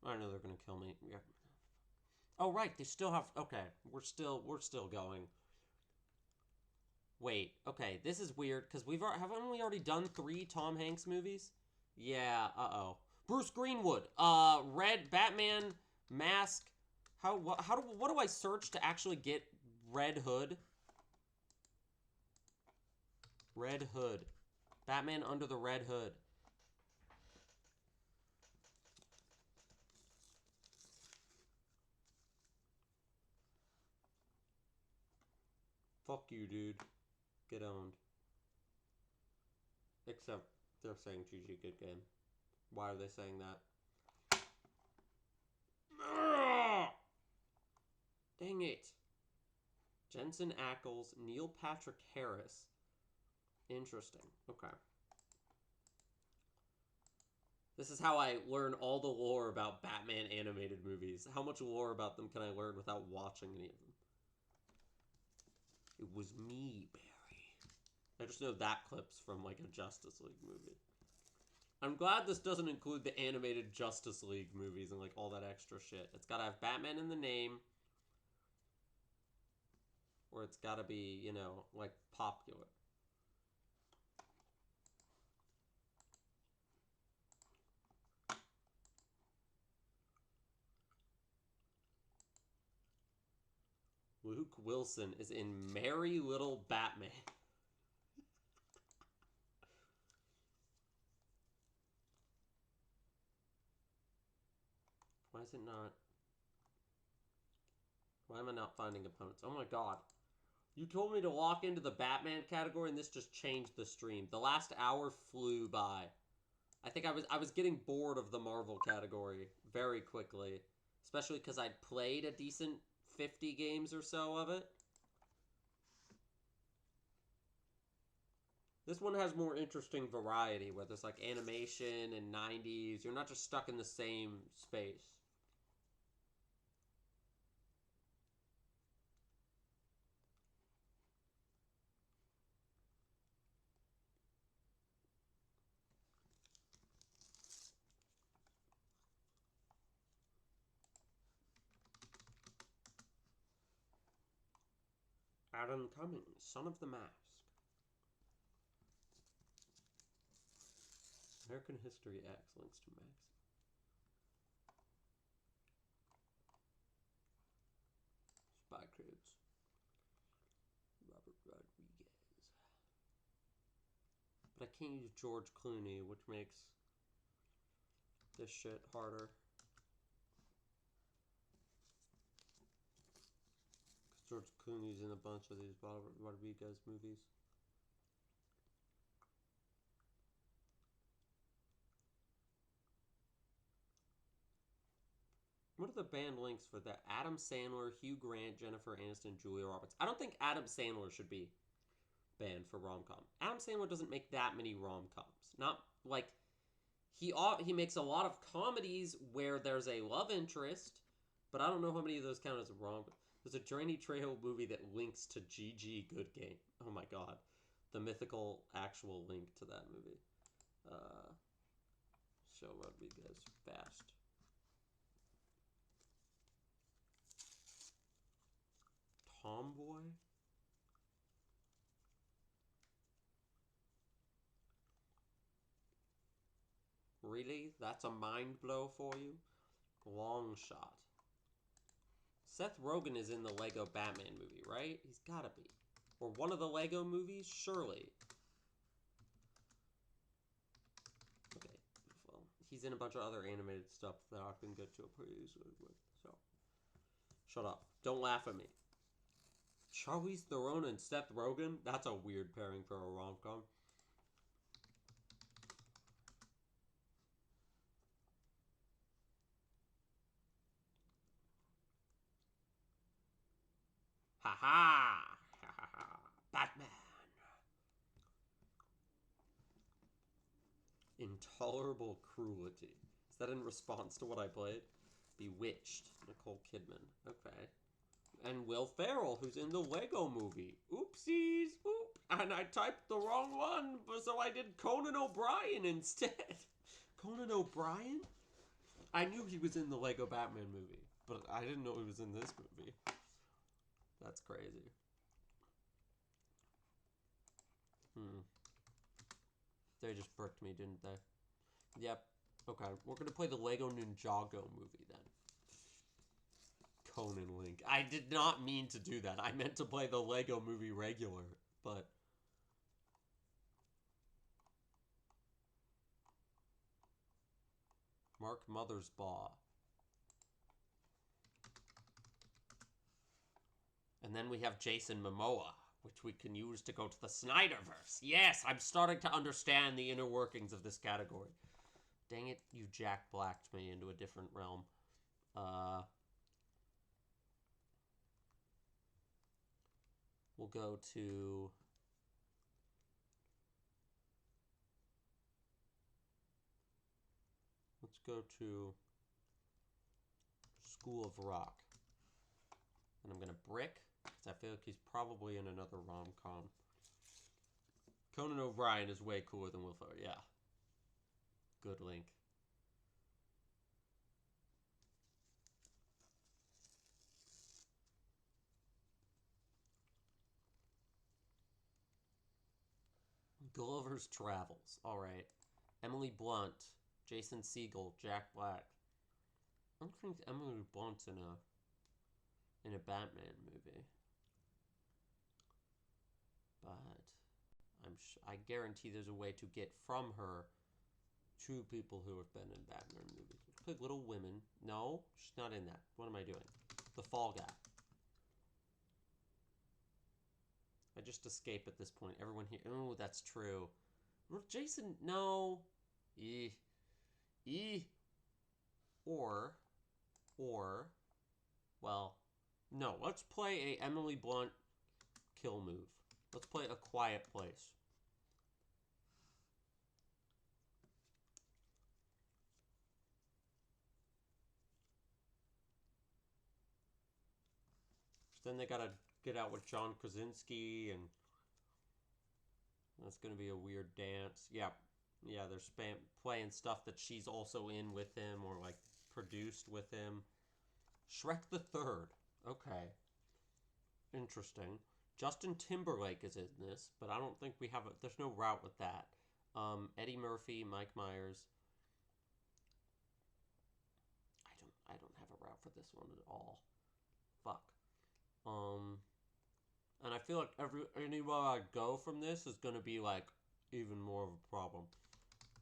A: I know they're gonna kill me. Yeah. Oh right, they still have. Okay, we're still going. Wait, okay, this is weird because haven't we already done 3 Tom Hanks movies? Yeah. Bruce Greenwood. Red Batman Mask. What do I search to actually get Red Hood? Red Hood. Batman under the Red Hood. Fuck you, dude. Get owned. Except they're saying GG, good game. Why are they saying that? Dang it. Jensen Ackles, Neil Patrick Harris. Interesting. Okay. This is how I learn all the lore about Batman animated movies. How much lore about them can I learn without watching any of them? It was me, Barry. I just know that clip's from like a Justice League movie. I'm glad this doesn't include the animated Justice League movies and like all that extra shit. It's gotta have Batman in the name. Or it's gotta be, you know, like popular. Luke Wilson is in Merry Little Batman. Why is it not? Why am I not finding opponents? Oh my god. You told me to walk into the Batman category and this just changed the stream. The last hour flew by. I think I was getting bored of the Marvel category very quickly. Especially because I'd played a decent 50 games or so of it. This one has more interesting variety, where there's like animation and 90s. You're not just stuck in the same space. Adam Cummings, Son of the Mask. American History X links to Max. Spy Cribs. Robert Rodriguez. But I can't use George Clooney, which makes this shit harder. Because George Clooney's in a bunch of these Robert Rodriguez movies. What are the band links for that? Adam Sandler, Hugh Grant, Jennifer Aniston, Julia Roberts. I don't think Adam Sandler should be banned for rom-com. Adam Sandler doesn't make that many rom-coms. Not like he makes a lot of comedies where there's a love interest, but I don't know how many of those count as rom. There's a Danny Trejo movie that links to GG Good Game. Oh my god, the mythical actual link to that movie. Show Rodriguez fast. Tomboy? Really? That's a mind blow for you? Long shot. Seth Rogen is in the Lego Batman movie, right? He's gotta be. Or one of the Lego movies? Surely. Okay, well, he's in a bunch of other animated stuff that I can get to pretty easily with, so. Shut up. Don't laugh at me. Charlize Theron and Seth Rogen? That's a weird pairing for a rom-com. Ha ha! Ha ha ha! Batman! Intolerable Cruelty. Is that in response to what I played? Bewitched. Nicole Kidman. Okay. And Will Ferrell, who's in the Lego movie. Oopsies! Oop! And I typed the wrong one, so I did Conan O'Brien instead. Conan O'Brien? I knew he was in the Lego Batman movie, but I didn't know he was in this movie. That's crazy. They just bricked me, didn't they? Yep. Okay, we're gonna play the Lego Ninjago movie then. Conan Link. I did not mean to do that. I meant to play the Lego movie regular, but... Mark Mothersbaugh. And then we have Jason Momoa, which we can use to go to the Snyderverse. Yes, I'm starting to understand the inner workings of this category. Dang it, you Jack Blacked me into a different realm. We'll go to... Let's go to School of Rock. And I'm going to brick, because I feel like he's probably in another rom-com. Conan O'Brien is way cooler than Will Ferrell. Yeah. Good link. Gulliver's Travels. All right. Emily Blunt, Jason Segel, Jack Black. I don't think Emily Blunt's in a Batman movie. But I guarantee there's a way to get from her to people who have been in Batman movies. Like Little Women. No, she's not in that. What am I doing? The Fall Guy. I just escape at this point. Everyone here. Oh, that's true. Jason, no. Or, well, no. Let's play a Emily Blunt kill move. Let's play A Quiet Place. Then they gotta get out with John Krasinski, and that's gonna be a weird dance. Yeah, they're playing stuff that she's also in with him, or like produced with him. Shrek the Third. Okay, interesting. Justin Timberlake is in this, but I don't think we have there's no route with that. Eddie Murphy, Mike Myers. I don't have a route for this one at all. Fuck. And I feel like anywhere I go from this is gonna be like even more of a problem.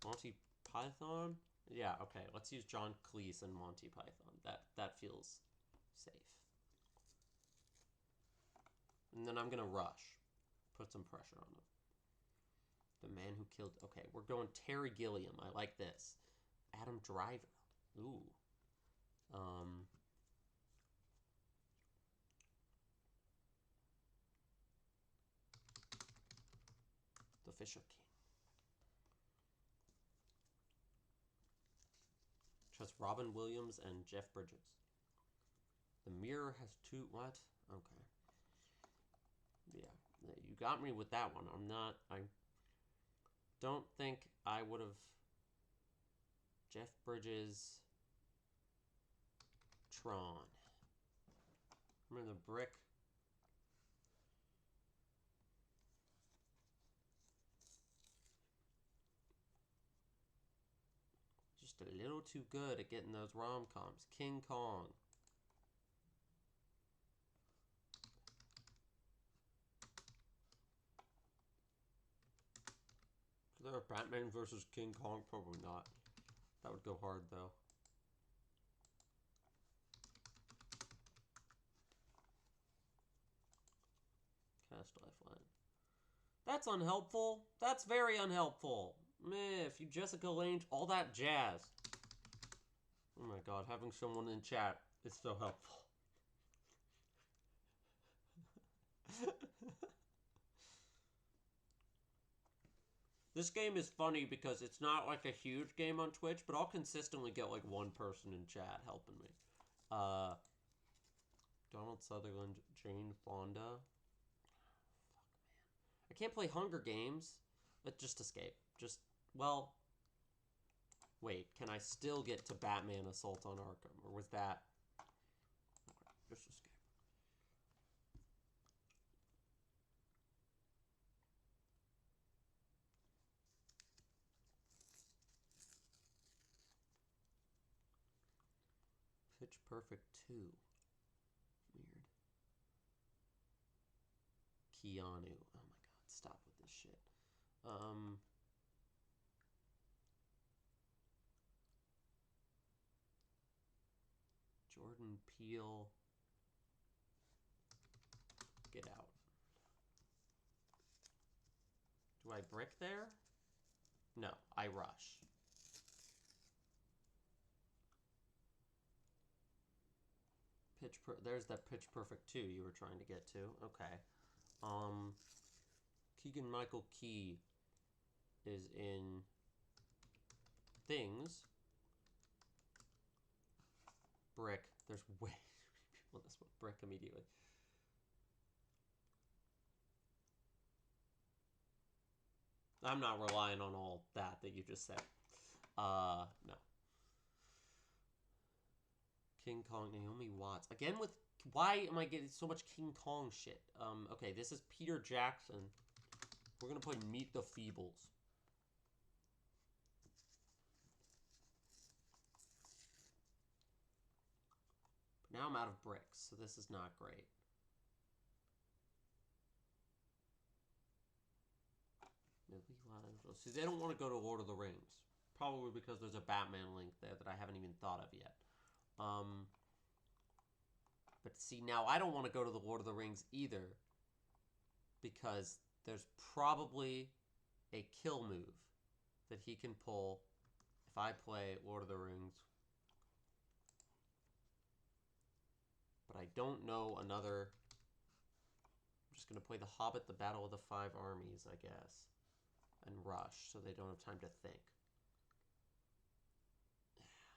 A: Monty Python? Yeah, okay. Let's use John Cleese and Monty Python. That feels safe. And then I'm gonna rush. Put some pressure on him. The Man Who Killed. Okay, we're going Terry Gilliam. I like this. Adam Driver. Ooh. The Fisher King. Which has Robin Williams and Jeff Bridges. The Mirror has two. What? Okay. Yeah, you got me with that one. I don't think I would have. Jeff Bridges. Tron. Remember the brick? Just a little too good at getting those rom-coms. King Kong. Is there a Batman versus King Kong? Probably not. That would go hard, though. Cast Lifeline. That's unhelpful. That's very unhelpful. Meh, if you Jessica Lange, all that jazz. Oh my god, having someone in chat is so helpful. This game is funny because it's not like a huge game on Twitch, but I'll consistently get like one person in chat helping me. Donald Sutherland, Jane Fonda. Fuck, man. I can't play Hunger Games. But just escape. Well, wait, can I still get to Batman Assault on Arkham? Or was that... Just escape. Pitch Perfect 2. Weird. Keanu. Oh my god, stop with this shit. Jordan Peele. Get out. Do I brick there? No, I rush. There's that Pitch Perfect 2 you were trying to get to. Okay. Keegan-Michael Key is in Things. Brick. There's way people on this one. Brick immediately. I'm not relying on all that you just said. No. King Kong, Naomi Watts. Again with... Why am I getting so much King Kong shit? Okay, this is Peter Jackson. We're going to play Meet the Feebles. But now I'm out of bricks, so this is not great. See, they don't want to go to Lord of the Rings. Probably because there's a Batman link there that I haven't even thought of yet. But see, now I don't want to go to the Lord of the Rings either. Because there's probably a kill move that he can pull if I play Lord of the Rings. But I don't know another... I'm just going to play The Hobbit, The Battle of the Five Armies, I guess. And rush, so they don't have time to think. Damn it.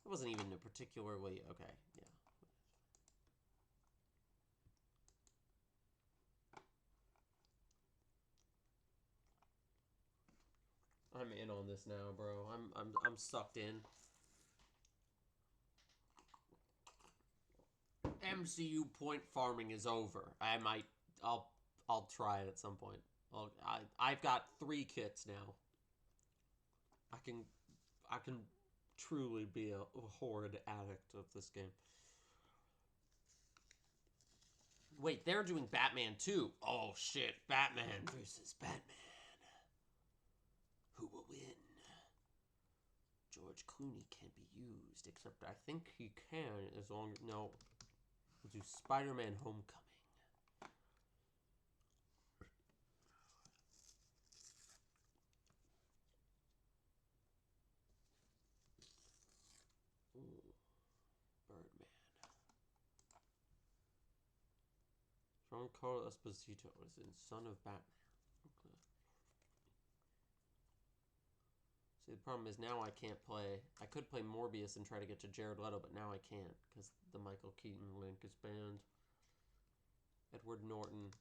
A: It wasn't even a particularly... Okay, yeah. I'm in on this now, bro. I'm sucked in. MCU point farming is over. I'll try it at some point. I've got 3 kits now. I can truly be a horrid addict of this game. Wait, they're doing Batman too. Oh shit, Batman versus Batman. Who will win? George Clooney can't be used, except I think he can as long as... No. We'll do Spider-Man Homecoming. Ooh, Birdman. Giancarlo Esposito is in Son of Batman. Okay. See, the problem is now I can't play... I could play Morbius and try to get to Jared Leto, but now I can't, because the Michael Keaton link is banned. Edward Norton.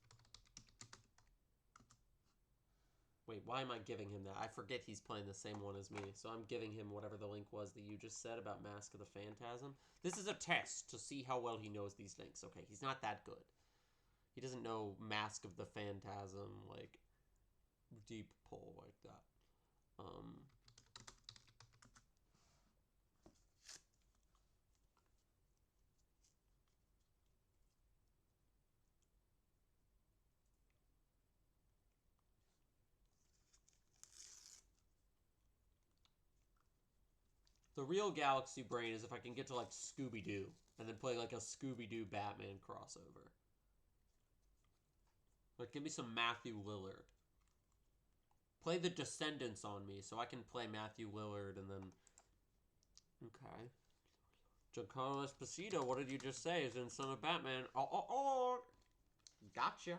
A: Wait, why am I giving him that? I forget he's playing the same one as me, so I'm giving him whatever the link was that you just said about Mask of the Phantasm. This is a test to see how well he knows these links. Okay, he's not that good. He doesn't know Mask of the Phantasm, like, deep pull like that. The real Galaxy Brain is if I can get to, like, Scooby-Doo, and then play, like, a Scooby-Doo Batman crossover. Like, give me some Matthew Lillard. Play the Descendants on me, so I can play Matthew Lillard, and then... Okay. Giancarlo Esposito, what did you just say? Is in Son of Batman. Oh. Gotcha.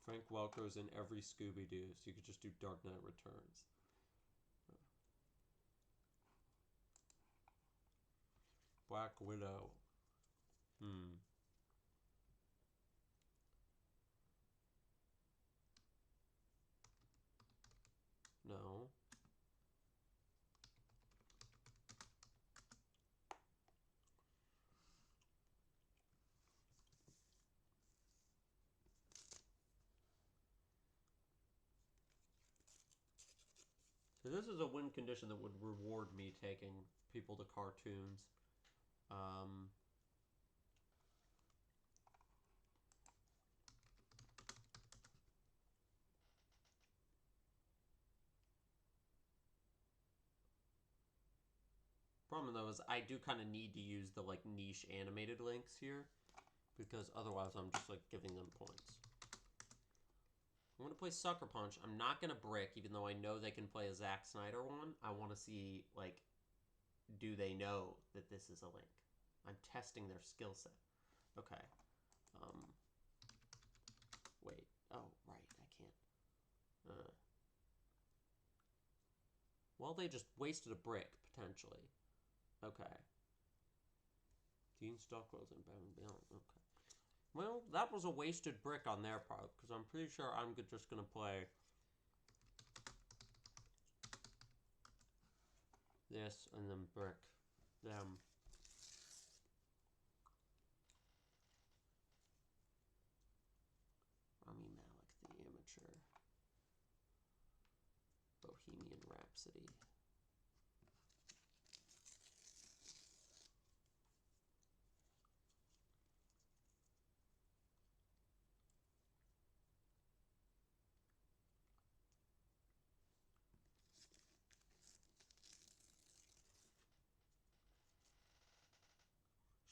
A: Frank Welker's in every Scooby-Doo, so you could just do Dark Knight Returns. Black Widow. No. So this is a win condition that would reward me taking people to cartoons. Problem though is I do kind of need to use the like niche animated links here, because otherwise I'm just like giving them points. I'm going to play Sucker Punch. I'm not going to brick, even though I know they can play a Zack Snyder one. I want to see, like, do they know that this is a link? I'm testing their skill set. Okay. Wait. Oh, right. I can't. Well, they just wasted a brick, potentially. Okay. Dean Stockwell's in Batman Beyond. Okay. Well, that was a wasted brick on their part, because I'm pretty sure I'm just going to play this and then brick them. Rami Malek, the amateur. Bohemian Rhapsody.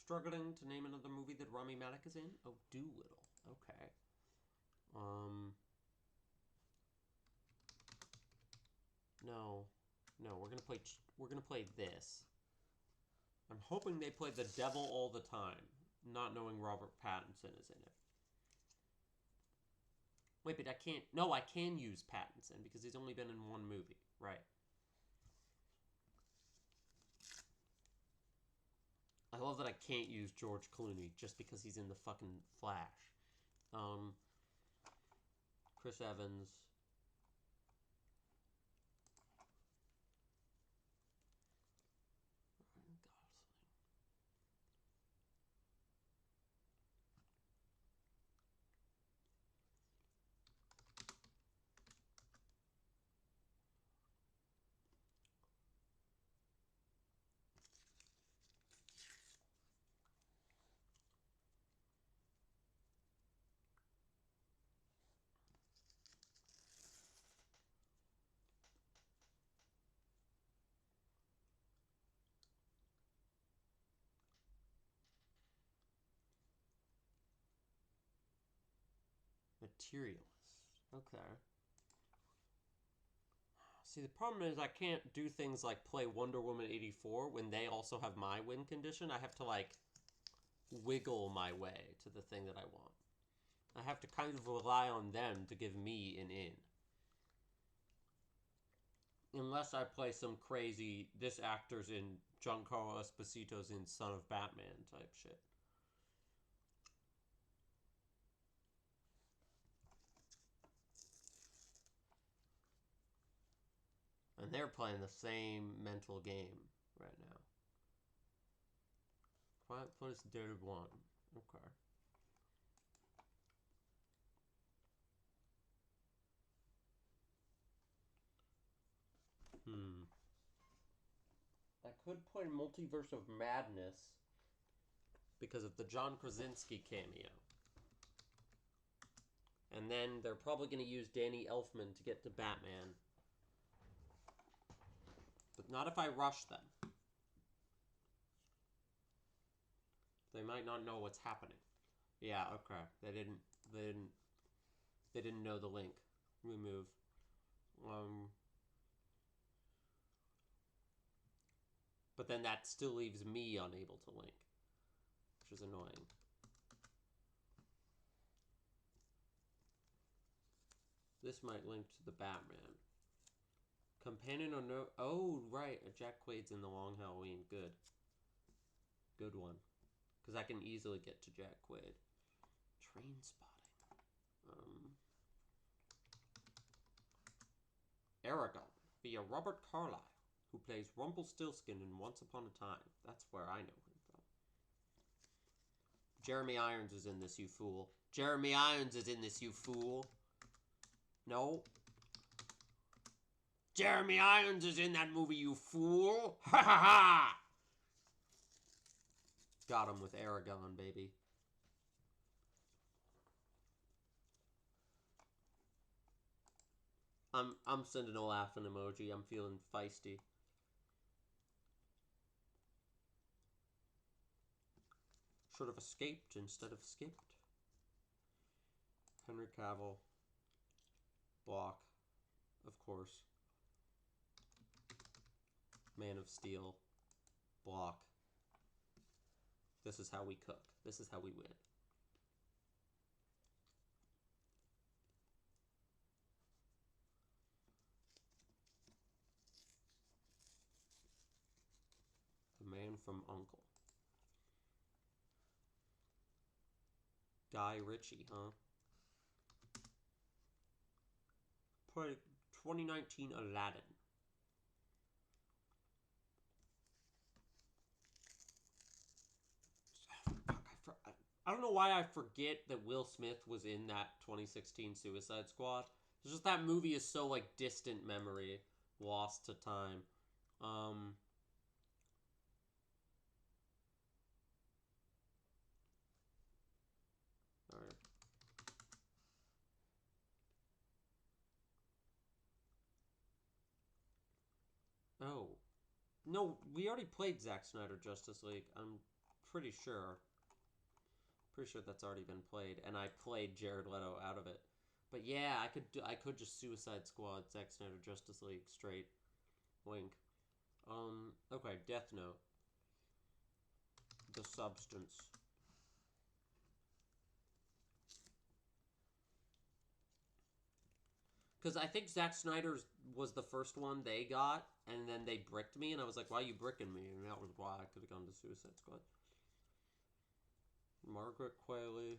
A: Struggling to name another movie that Rami Malek is in? Oh, Doolittle. Okay. No. No, we're gonna play this. I'm hoping they play The Devil All the Time, not knowing Robert Pattinson is in it. Wait, but I can't... No, I can use Pattinson because he's only been in one movie. Right. I love that I can't use George Clooney just because he's in the fucking Flash. Chris Evans. Materialist. Okay. See, the problem is I can't do things like play Wonder Woman 84 when they also have my win condition. I have to, like, wiggle my way to the thing that I want. I have to kind of rely on them to give me an in. Unless I play some crazy, this actor's in Giancarlo Esposito's in Son of Batman type shit. And they're playing the same mental game right now. Quiet Place Dead 1. Okay. I could play Multiverse of Madness because of the John Krasinski cameo. And then they're probably going to use Danny Elfman to get to Batman. But not if I rush them. They might not know what's happening. Yeah, okay. They didn't know the link. Remove. But then that still leaves me unable to link, which is annoying. This might link to the Batman. Companion or no... Oh, right. Jack Quaid's in The Long Halloween. Good. Good one. Because I can easily get to Jack Quaid. Train Spotting. Aragon via Robert Carlyle, who plays Rumpelstiltskin in Once Upon a Time. That's where I know him from. Jeremy Irons is in this, you fool. Jeremy Irons is in this, you fool. No. Jeremy Irons is in that movie, you fool. Ha ha ha. Got him with Aragon, baby. I'm sending a laughing emoji. I'm feeling feisty. Should have escaped instead of skipped. Henry Cavill. Block. Of course. Man of Steel. Block. This is how we cook. This is how we win. Line from Uncle. Guy Ritchie, huh? 2019 Aladdin. I don't know why I forget that Will Smith was in that 2016 Suicide Squad. It's just that movie is so, like, distant memory, lost to time. Alright. Oh. No, we already played Zack Snyder Justice League. I'm pretty sure. Pretty sure that's already been played, and I played Jared Leto out of it. But yeah, I could just Suicide Squad, Zack Snyder Justice League straight. Wink. Okay, Death Note. The Substance. Because I think Zack Snyder's was the first one they got, and then they bricked me, and I was like, why are you bricking me? And that was why I could have gone to Suicide Squad. Margaret Qualley.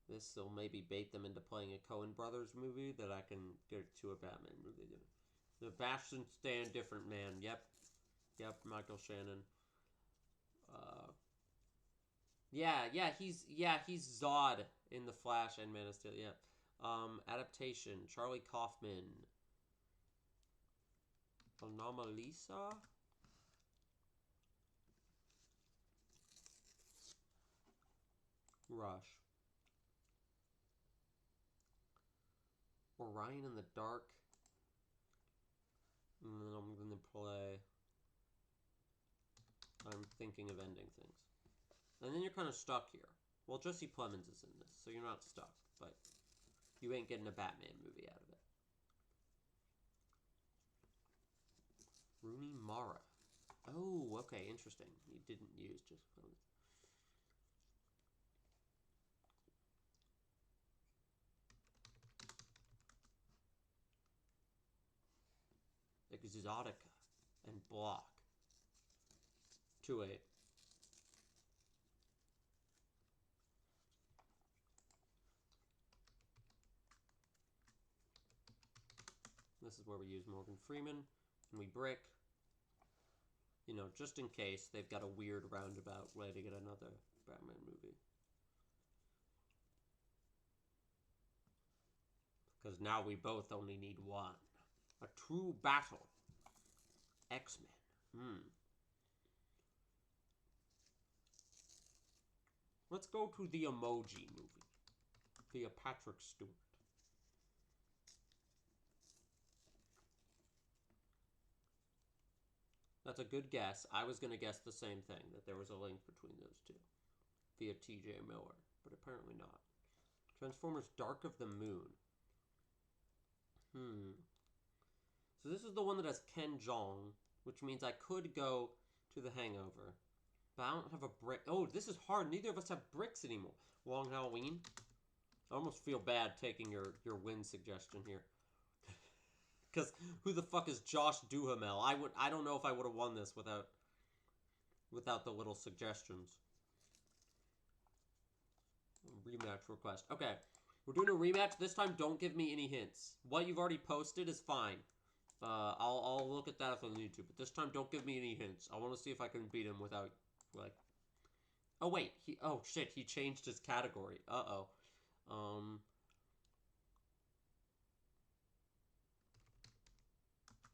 A: This will maybe bait them into playing a Coen Brothers movie that I can get to a Batman movie. The Bastion Stan Different Man. Yep, Michael Shannon. He's Zod in The Flash and Man of Steel. Yeah. Adaptation. Charlie Kaufman. Anomalisa? Rush. Orion in the Dark. And then I'm going to play... I'm thinking of ending things. And then you're kind of stuck here. Well, Jesse Plemons is in this, so you're not stuck. But you ain't getting a Batman movie out of it. Rooney Mara. Oh, okay, interesting. He didn't use Jesse Plemons. Exotica and Block. 2-8. This is where we use Morgan Freeman, and we brick. You know, just in case they've got a weird roundabout way to get another Batman movie. Because now we both only need one. A true battle. X-Men. Let's go to the Emoji movie. Via Patrick Stewart. That's a good guess. I was going to guess the same thing, that there was a link between those two. Via T.J. Miller, but apparently not. Transformers Dark of the Moon. So this is the one that has Ken Jeong, which means I could go to The Hangover. But I don't have a brick. Oh, this is hard. Neither of us have bricks anymore. Long Halloween. I almost feel bad taking your win suggestion here. Because who the fuck is Josh Duhamel? I don't know if I would have won this without the little suggestions. Rematch request. Okay. We're doing a rematch. This time, don't give me any hints. What you've already posted is fine. I'll look at that if I need to. But this time, don't give me any hints. I want to see if I can beat him without, like... Oh, wait. Oh, shit. He changed his category. Uh-oh.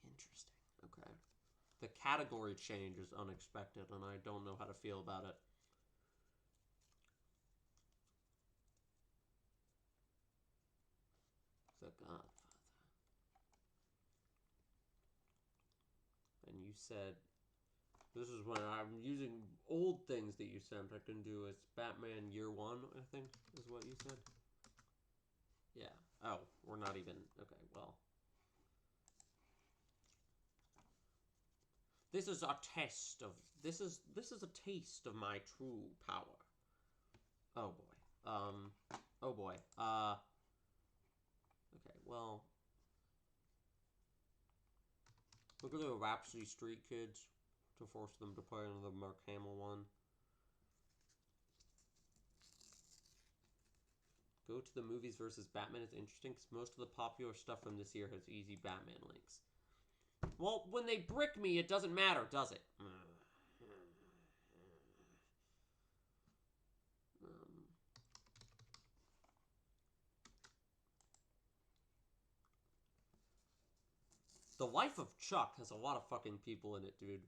A: Interesting. Okay. The category change is unexpected, and I don't know how to feel about it. The Godfather. And you said... This is when I'm using old things that you sent. I can do it's Batman Year One, I think, is what you said. Yeah. Oh, we're not even... Okay, well. This is a test of... This is a taste of my true power. Oh, boy. Oh, boy. Okay, well... Look at the Rhapsody Street Kids to force them to play another Mark Hamill one. Go to the movies versus Batman is interesting because most of the popular stuff from this year has easy Batman links. Well, when they brick me, it doesn't matter, does it? The Life of Chuck has a lot of fucking people in it, dude.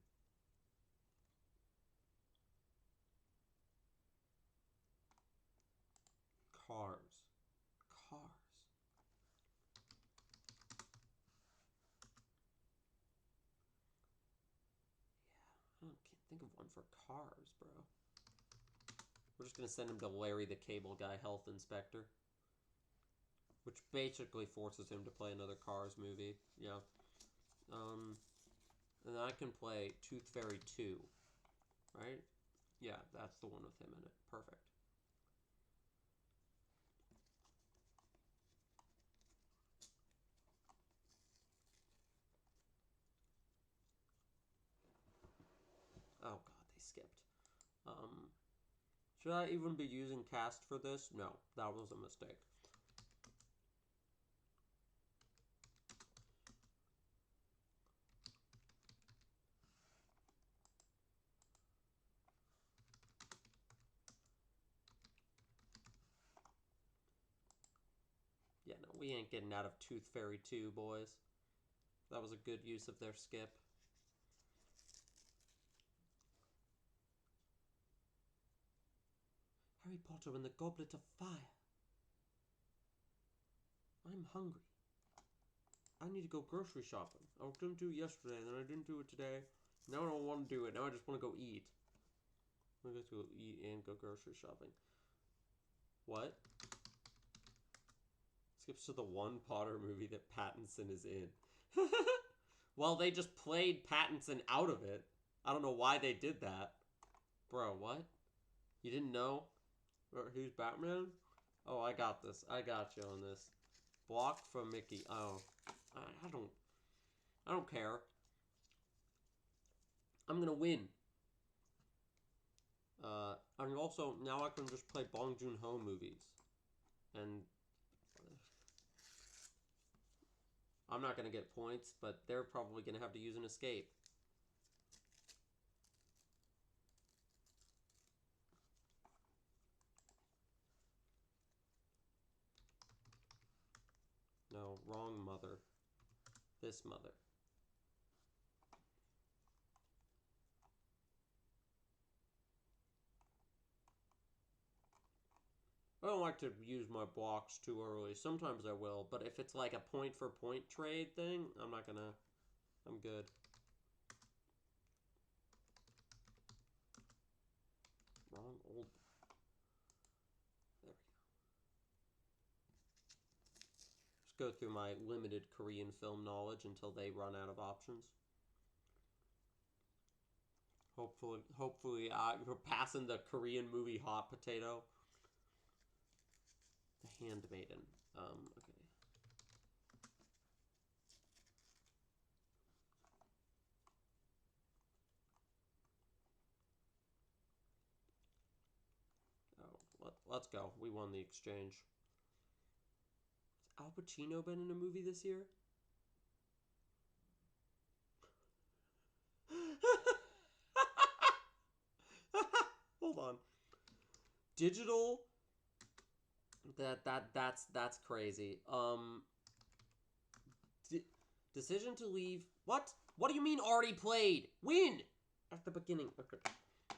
A: Cars. Yeah, I can't think of one for Cars, bro. We're just gonna send him to Larry the Cable Guy Health Inspector. Which basically forces him to play another Cars movie. Yeah. And then I can play Tooth Fairy 2. Right? Yeah, that's the one with him in it. Perfect. Oh god, they skipped. Should I even be using cast for this? No, that was a mistake. Yeah, no, we ain't getting out of Tooth Fairy 2, boys. That was a good use of their skip. Harry Potter and the Goblet of Fire. I'm hungry. I need to go grocery shopping. I didn't do it yesterday, and then I didn't do it today. Now I don't want to do it. Now I just want to go eat. I'm going to go eat and go grocery shopping. What? Skips to the one Potter movie that Pattinson is in. Well, they just played Pattinson out of it. I don't know why they did that. Bro, what? You didn't know? Who's Batman? Oh, I got this. I got you on this. Block from Mickey. Oh. I don't care. I'm gonna win. And also, now I can just play Bong Joon-ho movies. And I'm not gonna get points, but they're probably gonna have to use an escape. No, wrong mother. This mother. I don't like to use my blocks too early. Sometimes I will, but if it's like a point-for-point trade thing, I'm not gonna... I'm good. Wrong old... There we go. Just go through my limited Korean film knowledge until they run out of options. Hopefully, we're passing the Korean movie Hot Potato. The Handmaiden. Okay. Oh, let's go. We won the exchange. Has Al Pacino been in a movie this year? Hold on. Digital. That's crazy. Decision to leave. What? What do you mean already played? Win at the beginning. Okay.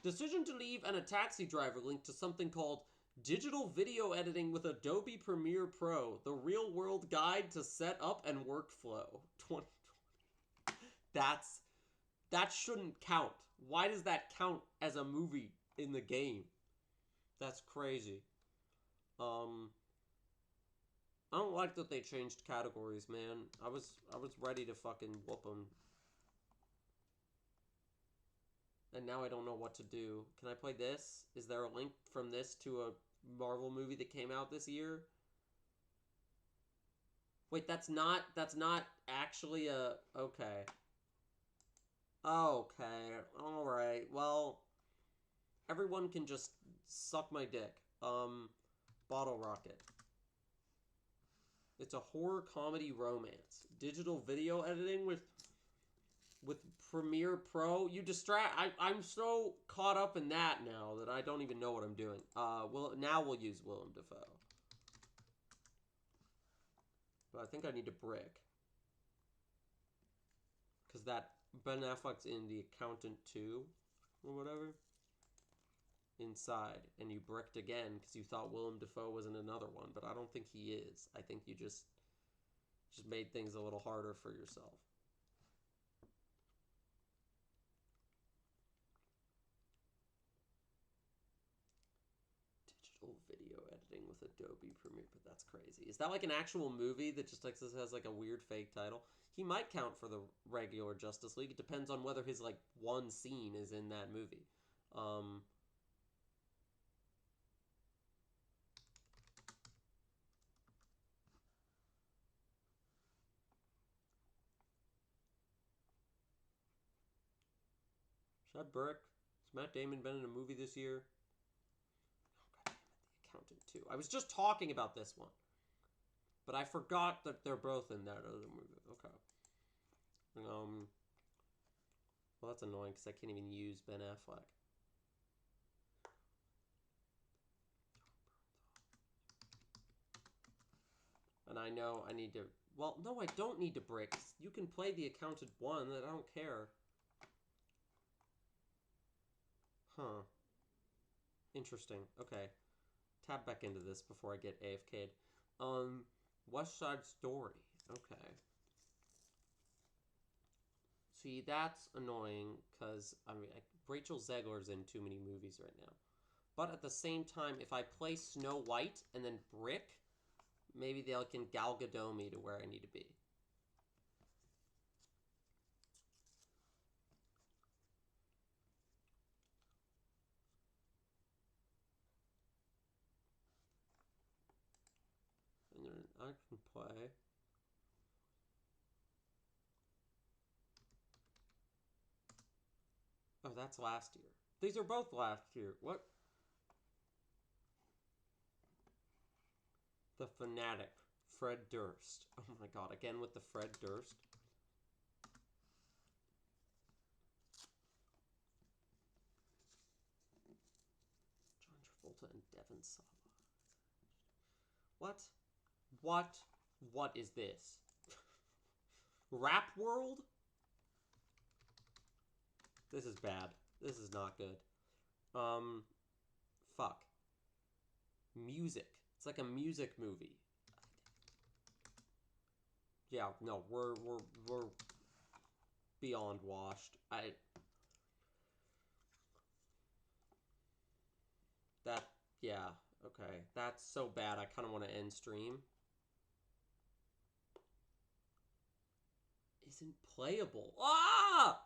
A: Decision to leave and a taxi driver linked to something called Digital Video Editing with Adobe Premiere Pro, the real world guide to set up and workflow. 2020. That shouldn't count. Why does that count as a movie in the game? That's crazy. I don't like that they changed categories, man. I was ready to fucking whoop them. And now I don't know what to do. Can I play this? Is there a link from this to a Marvel movie that came out this year? Wait, that's not actually a... Okay. Okay, alright. Well, everyone can just suck my dick. Bottle Rocket. It's a horror comedy romance. Digital video editing with Premiere Pro. You distract. I'm so caught up in that now that I don't even know what I'm doing. Now we'll use Willem Dafoe. But I think I need to brick. Because that Ben Affleck's in The Accountant 2 or whatever. Inside. And you bricked again because you thought Willem Dafoe was in another one. But I don't think he is. I think you just made things a little harder for yourself. Digital video editing with Adobe Premiere, but that's crazy. Is that like an actual movie that just like has like a weird fake title? He might count for the regular Justice League. It depends on whether his like one scene is in that movie. Should I brick? Has Matt Damon been in a movie this year? Oh, God damn it, The Accountant 2. I was just talking about this one. But I forgot that they're both in that other movie. Okay. Well, that's annoying because I can't even use Ben Affleck. And I know I need to... Well, no, I don't need to brick. You can play The Accountant 1. I don't care. Huh. Interesting. Okay. Tab back into this before I get AFK'd. West Side Story. Okay. See, that's annoying because, I mean, Rachel Zegler's in too many movies right now. But at the same time, if I play Snow White and then brick, maybe they can Gal Gadot me to where I need to be. And then I can play... Oh, that's last year. These are both last year. What? The Fanatic. Fred Durst. Oh my god, again with the Fred Durst. John Travolta and Devon Sawa. What? What is this? Rap World? This is bad. This is not good. Fuck. Music. It's like a music movie. Yeah, no, we're beyond washed. Yeah, okay. That's so bad, I kind of want to end stream. Isn't playable. Ah!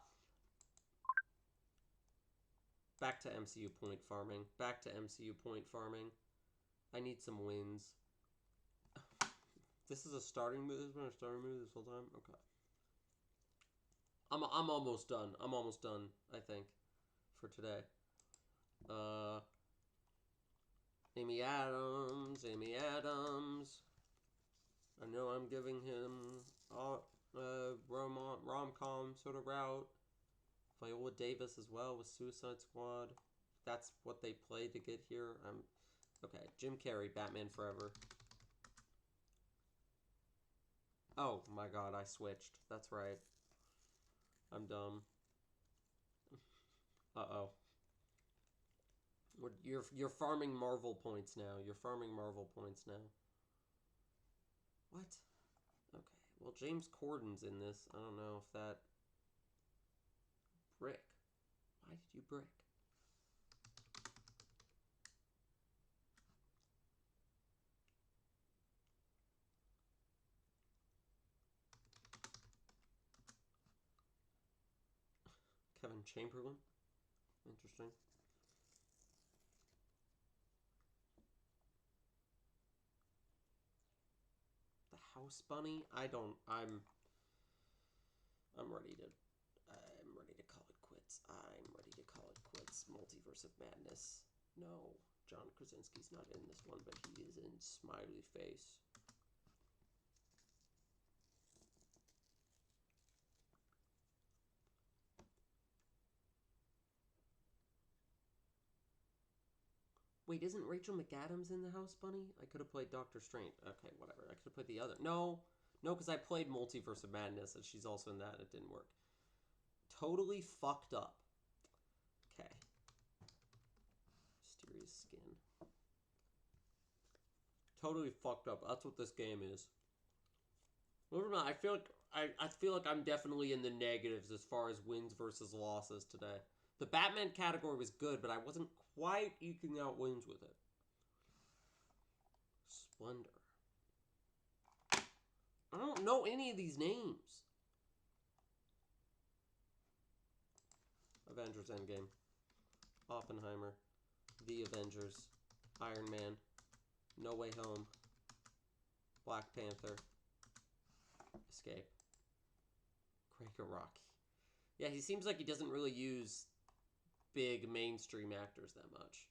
A: Back to MCU point farming. Back to MCU point farming. I need some wins. This is a starting move. This has been a starting move this whole time? Okay. I'm almost done. I'm almost done, I think, for today. Amy Adams. Amy Adams. I know I'm giving him rom-com sort of route. Viola Davis as well with Suicide Squad. That's what they play to get here. Okay. Jim Carrey, Batman Forever. Oh my god, I switched. That's right. I'm dumb. Uh-oh. You're farming Marvel points now. You're farming Marvel points now. What? Okay. Well, James Corden's in this. I don't know if that... Brick. Why did you brick? Kevin Chamberlain. Interesting. The House Bunny? I'm ready to call Yes, Multiverse of Madness. No, John Krasinski's not in this one, but he is in Smiley Face. Wait, isn't Rachel McAdams in the House Bunny? I could have played Doctor Strange. Okay, whatever. I could have played the other. No, because I played Multiverse of Madness, and she's also in that. It didn't work. Totally fucked up. Okay. Mysterious Skin. Totally fucked up. That's what this game is. I feel like I feel like I'm definitely in the negatives as far as wins versus losses today. The Batman category was good, but I wasn't quite eking out wins with it. Splendor. I don't know any of these names. Avengers Endgame. Oppenheimer. The Avengers. Iron Man. No Way Home. Black Panther. Escape. Craig Rocky. Yeah, he seems like he doesn't really use big mainstream actors that much.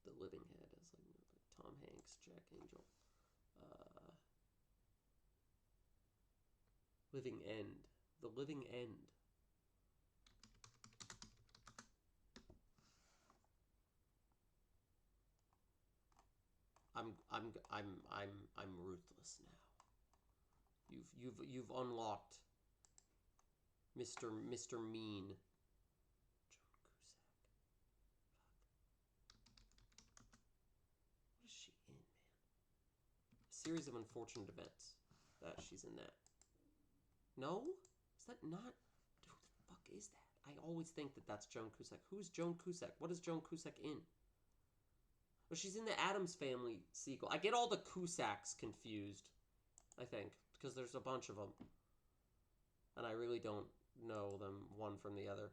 A: The Living Head as like Tom Hanks, Jack Angel. Living End. The Living End. I'm ruthless now. You've unlocked Mr. Mean. John Cusack. What is she in, man? A series of unfortunate events. That she's in that. No? Is that not? Who the fuck is that? I always think that that's Joan Cusack. Who's Joan Cusack? What is Joan Cusack in? Oh, she's in the Addams Family sequel. I get all the Cusacks confused, I think, because there's a bunch of them. And I really don't know them one from the other.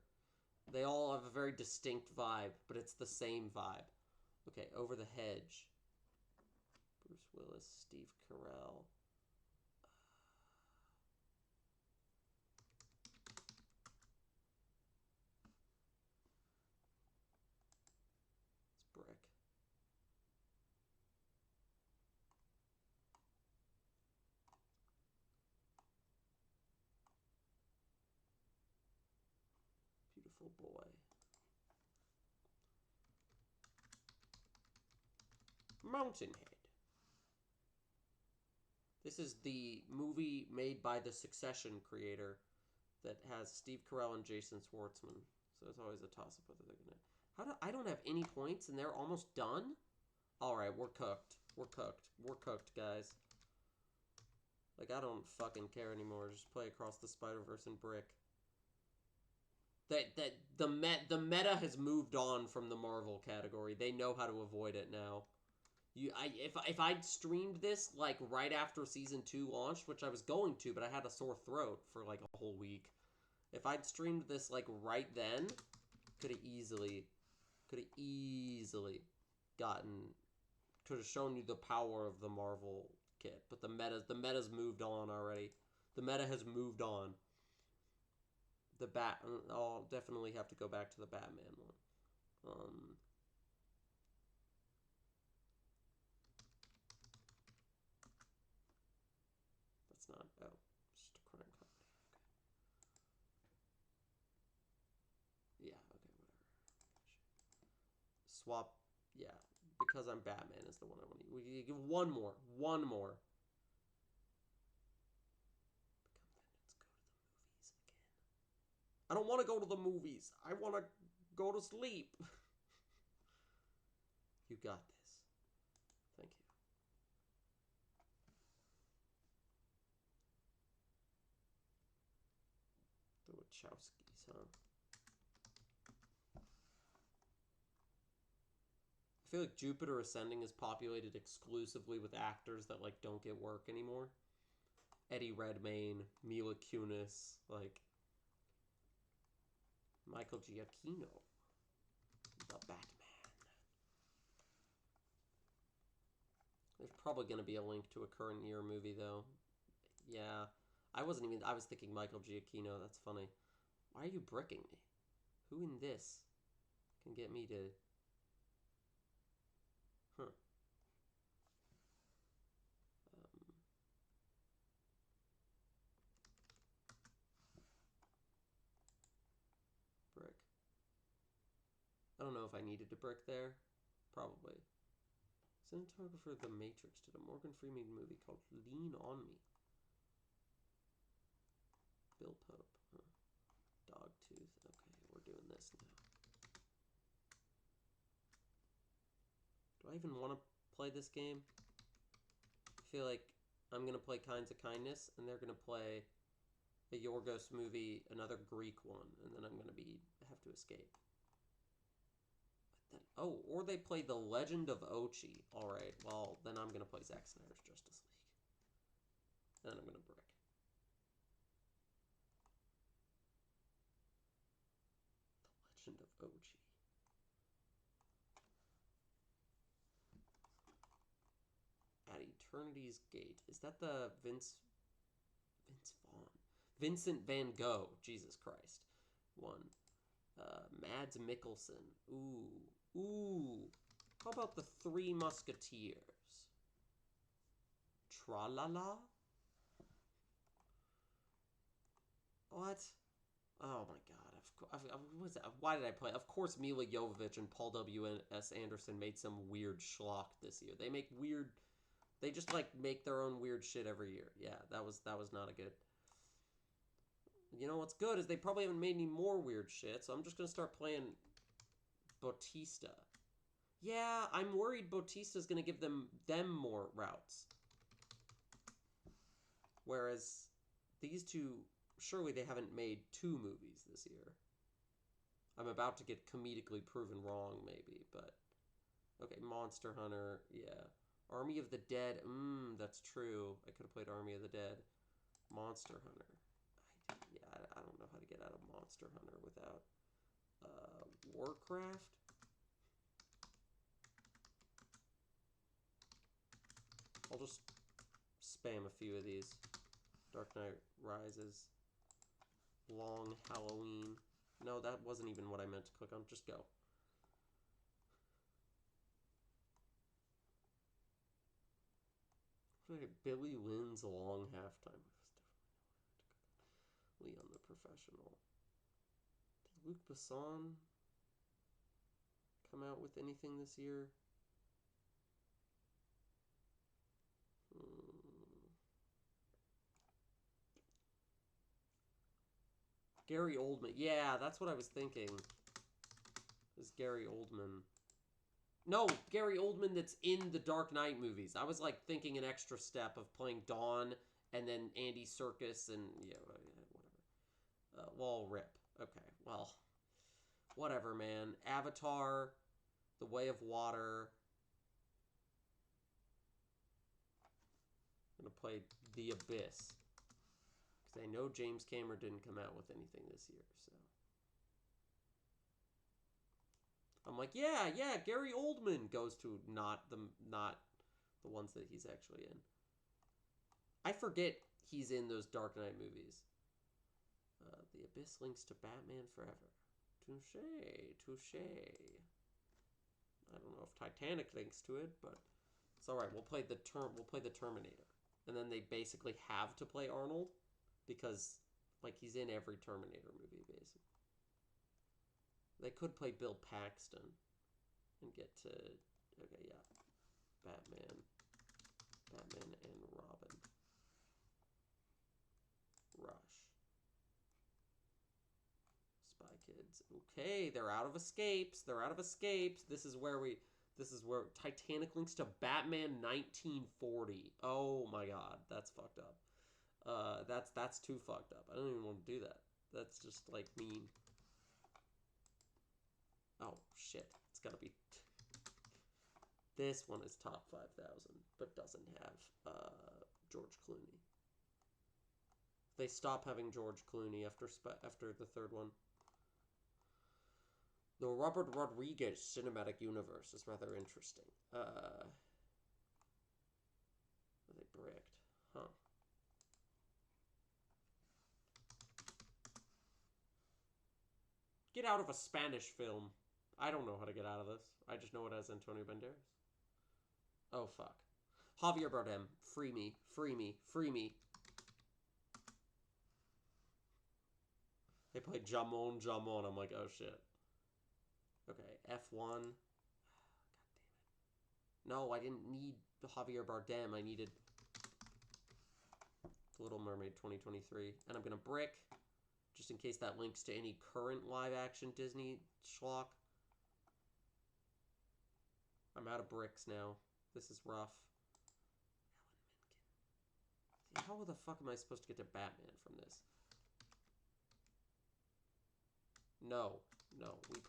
A: They all have a very distinct vibe, but it's the same vibe. Okay, Over the Hedge. Bruce Willis, Steve Carell. It's Brick. Beautiful Boy. Mountainhead. This is the movie made by the Succession creator that has Steve Carell and Jason Schwartzman. So it's always a toss-up whether they're gonna... I don't have any points and they're almost done? Alright, we're cooked. We're cooked. We're cooked, guys. Like, I don't fucking care anymore. Just play Across the Spider-Verse and Brick. The meta has moved on from the Marvel category. They know how to avoid it now. If I'd streamed this like right after season 2 launched, which I was going to, but I had a sore throat for like a whole week. If I'd streamed this like right then, could have easily could have shown you the power of the Marvel kit. But the meta's moved on already. The meta has moved on. I'll definitely have to go back to the Batman one. That's not, just a crime comedy. Okay. Yeah, okay, whatever. Swap, yeah, Because I'm Batman is the one I want to use. We give one more. One more. I don't want to go to the movies. I want to go to sleep. You got this. Thank you. The Wachowskis, huh? I feel like Jupiter Ascending is populated exclusively with actors that, like, don't get work anymore. Eddie Redmayne, Mila Kunis, like... Michael Giacchino. The Batman. There's probably going to be a link to a current year movie, though. Yeah. I was thinking Michael Giacchino. That's funny. Why are you bricking me? Who in this can get me to... Huh. Brick. I don't know if I needed to brick there. Probably. Cinematographer of The Matrix did a Morgan Freeman movie called Lean On Me. Bill Pope. Huh. Dogtooth. Okay, we're doing this now. Do I even want to play this game? I feel like I'm going to play Kinds of Kindness, and they're going to play a Yorgos movie, another Greek one, and then I'm going to have to escape. Then, oh, or they play The Legend of Ochi. Alright, well, then I'm going to play Zack Snyder's Justice League. And then I'm going to brick. The Legend of Ochi. At Eternity's Gate. Is that the Vince Vaughn? Vincent Van Gogh. Jesus Christ. One. Mads Mikkelsen. Ooh. Ooh. How about the Three Musketeers? Tra-la-la? What? Oh my god. What is that? Why did I play? Of course Mila Jovovich and Paul W.S. Anderson made some weird schlock this year. They make weird... They just, like, make their own weird shit every year. Yeah, that was not a good... You know what's good is they probably haven't made any more weird shit, so I'm just gonna start playing Bautista. Yeah, I'm worried Bautista's gonna give them more routes. Whereas these two, surely they haven't made 2 movies this year. I'm about to get comedically proven wrong, maybe, but... Okay, Monster Hunter, yeah. Army of the Dead, that's true. I could have played Army of the Dead. Monster Hunter. I don't know how to get out of Monster Hunter without Warcraft. I'll just spam a few of these. Dark Knight Rises. Long Halloween. No, that wasn't even what I meant to click on. Just go. Billy Lynn's Long Halftime. Leon the Professional. Did Luc Besson come out with anything this year? Gary Oldman. Yeah, that's what I was thinking. Is Gary Oldman. No, Gary Oldman that's in the Dark Knight movies. I was like thinking an extra step of playing Dawn and then Andy Serkis and yeah, whatever. Well, rip. Okay, well, whatever, man. Avatar, The Way of Water. I'm gonna play The Abyss because I know James Cameron didn't come out with anything this year, so. I'm like, yeah, Gary Oldman goes to not the ones that he's actually in. I forget he's in those Dark Knight movies. The Abyss links to Batman Forever. Touche, touche. I don't know if Titanic links to it, but it's all right. We'll play the Terminator, and then they basically have to play Arnold because like he's in every Terminator movie basically. They could play Bill Paxton and get to, okay, yeah, Batman and Robin. Rush. Spy Kids. Okay, they're out of escapes. This is where Titanic links to Batman 1940. Oh my god, that's fucked up. That's too fucked up. I don't even want to do that. That's just, like, mean. Oh, shit. It's gotta be... This one is top 5,000, but doesn't have George Clooney. They stop having George Clooney after the third one. The Robert Rodriguez cinematic universe is rather interesting. They bricked. Huh. Get out of a Spanish film. I don't know how to get out of this. I just know it as Antonio Banderas. Oh, fuck. Javier Bardem. Free me. Free me. Free me. They played Jamon. I'm like, oh, shit. Okay, F1. God damn it. No, I didn't need Javier Bardem. I needed The Little Mermaid 2023. And I'm going to brick, just in case that links to any current live-action Disney schlock. I'm out of bricks now. This is rough. How the fuck am I supposed to get to Batman from this? No. No, we're going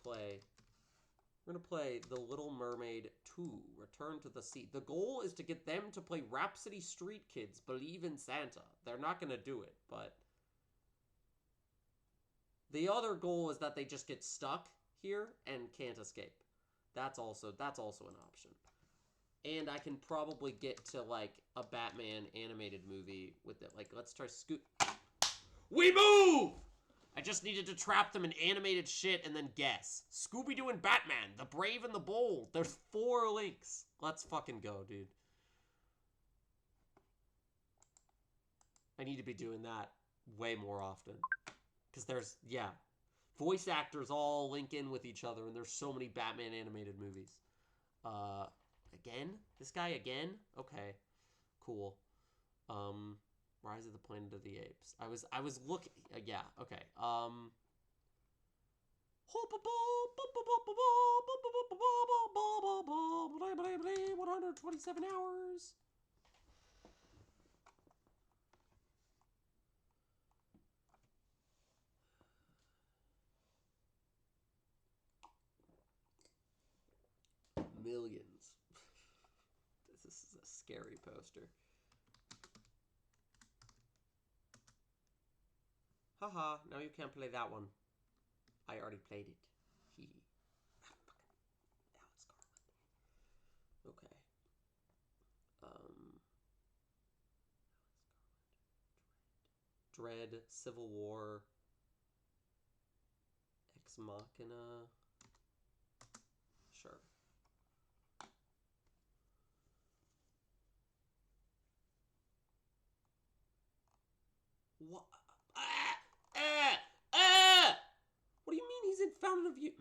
A: to play The Little Mermaid 2, Return to the Sea. The goal is to get them to play Rhapsody Street Kids, Believe in Santa. They're not going to do it, but... The other goal is that they just get stuck here and can't escape. That's also an option. And I can probably get to, like, a Batman animated movie with it. Like, let's try Scoot. We move! I just needed to trap them in animated shit and then guess. Scooby-Doo and Batman, The Brave and the Bold. There's 4 links. Let's fucking go, dude. I need to be doing that way more often. Because there's, yeah. Voice actors all link in with each other, and there's so many Batman animated movies. Again? This guy again? Okay. Cool. Rise of the Planet of the Apes. I was looking... yeah, okay. 127 hours. Millions. This is a scary poster. Haha, now you can't play that one. I already played it. Hee. Alex Garland. Okay. Dread, Civil War, Ex Machina. Sure. What? What do you mean he's in Fountain of Youth?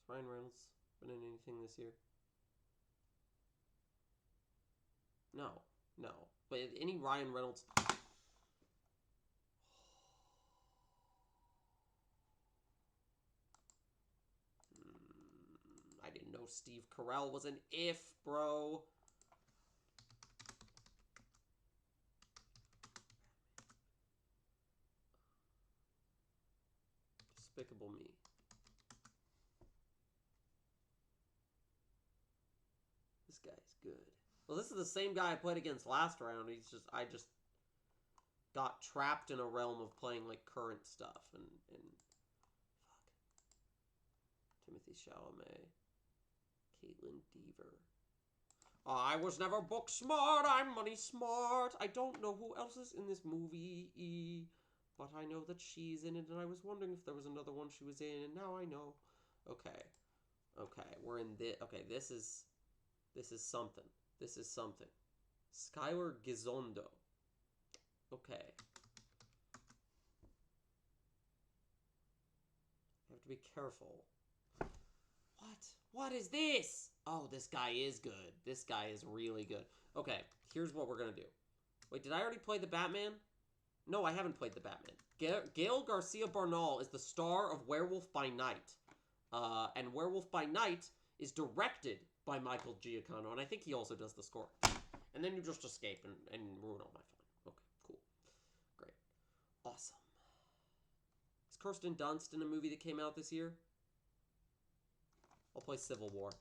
A: Has Ryan Reynolds been in anything this year? No. No. But any Ryan Reynolds... I didn't know Steve Carell was an if, bro. Despicable Me. This guy's good. Well, this is the same guy I played against last round. I just got trapped in a realm of playing, like, current stuff. And fuck. Timothy Chalamet. Caitlin Deaver. I was never book smart, I'm money smart. I don't know who else is in this movie, but I know that she's in it, and I was wondering if there was another one she was in, and now I know. Okay. Okay, we're in this. Okay, this is something. This is something. Skylar Gizondo. Okay. I have to be careful. What? What is this? Oh, this guy is good. This guy is really good. Okay, here's what we're gonna do. Wait, did I already play the Batman? No, I haven't played the Batman. Gail Garcia Bernal is the star of Werewolf by Night. And Werewolf by Night is directed by Michael Giacchino, and I think he also does the score. And then you just escape and ruin all my fun. Okay, cool. Great. Awesome. Is Kirsten Dunst in a movie that came out this year? I'll play Civil War.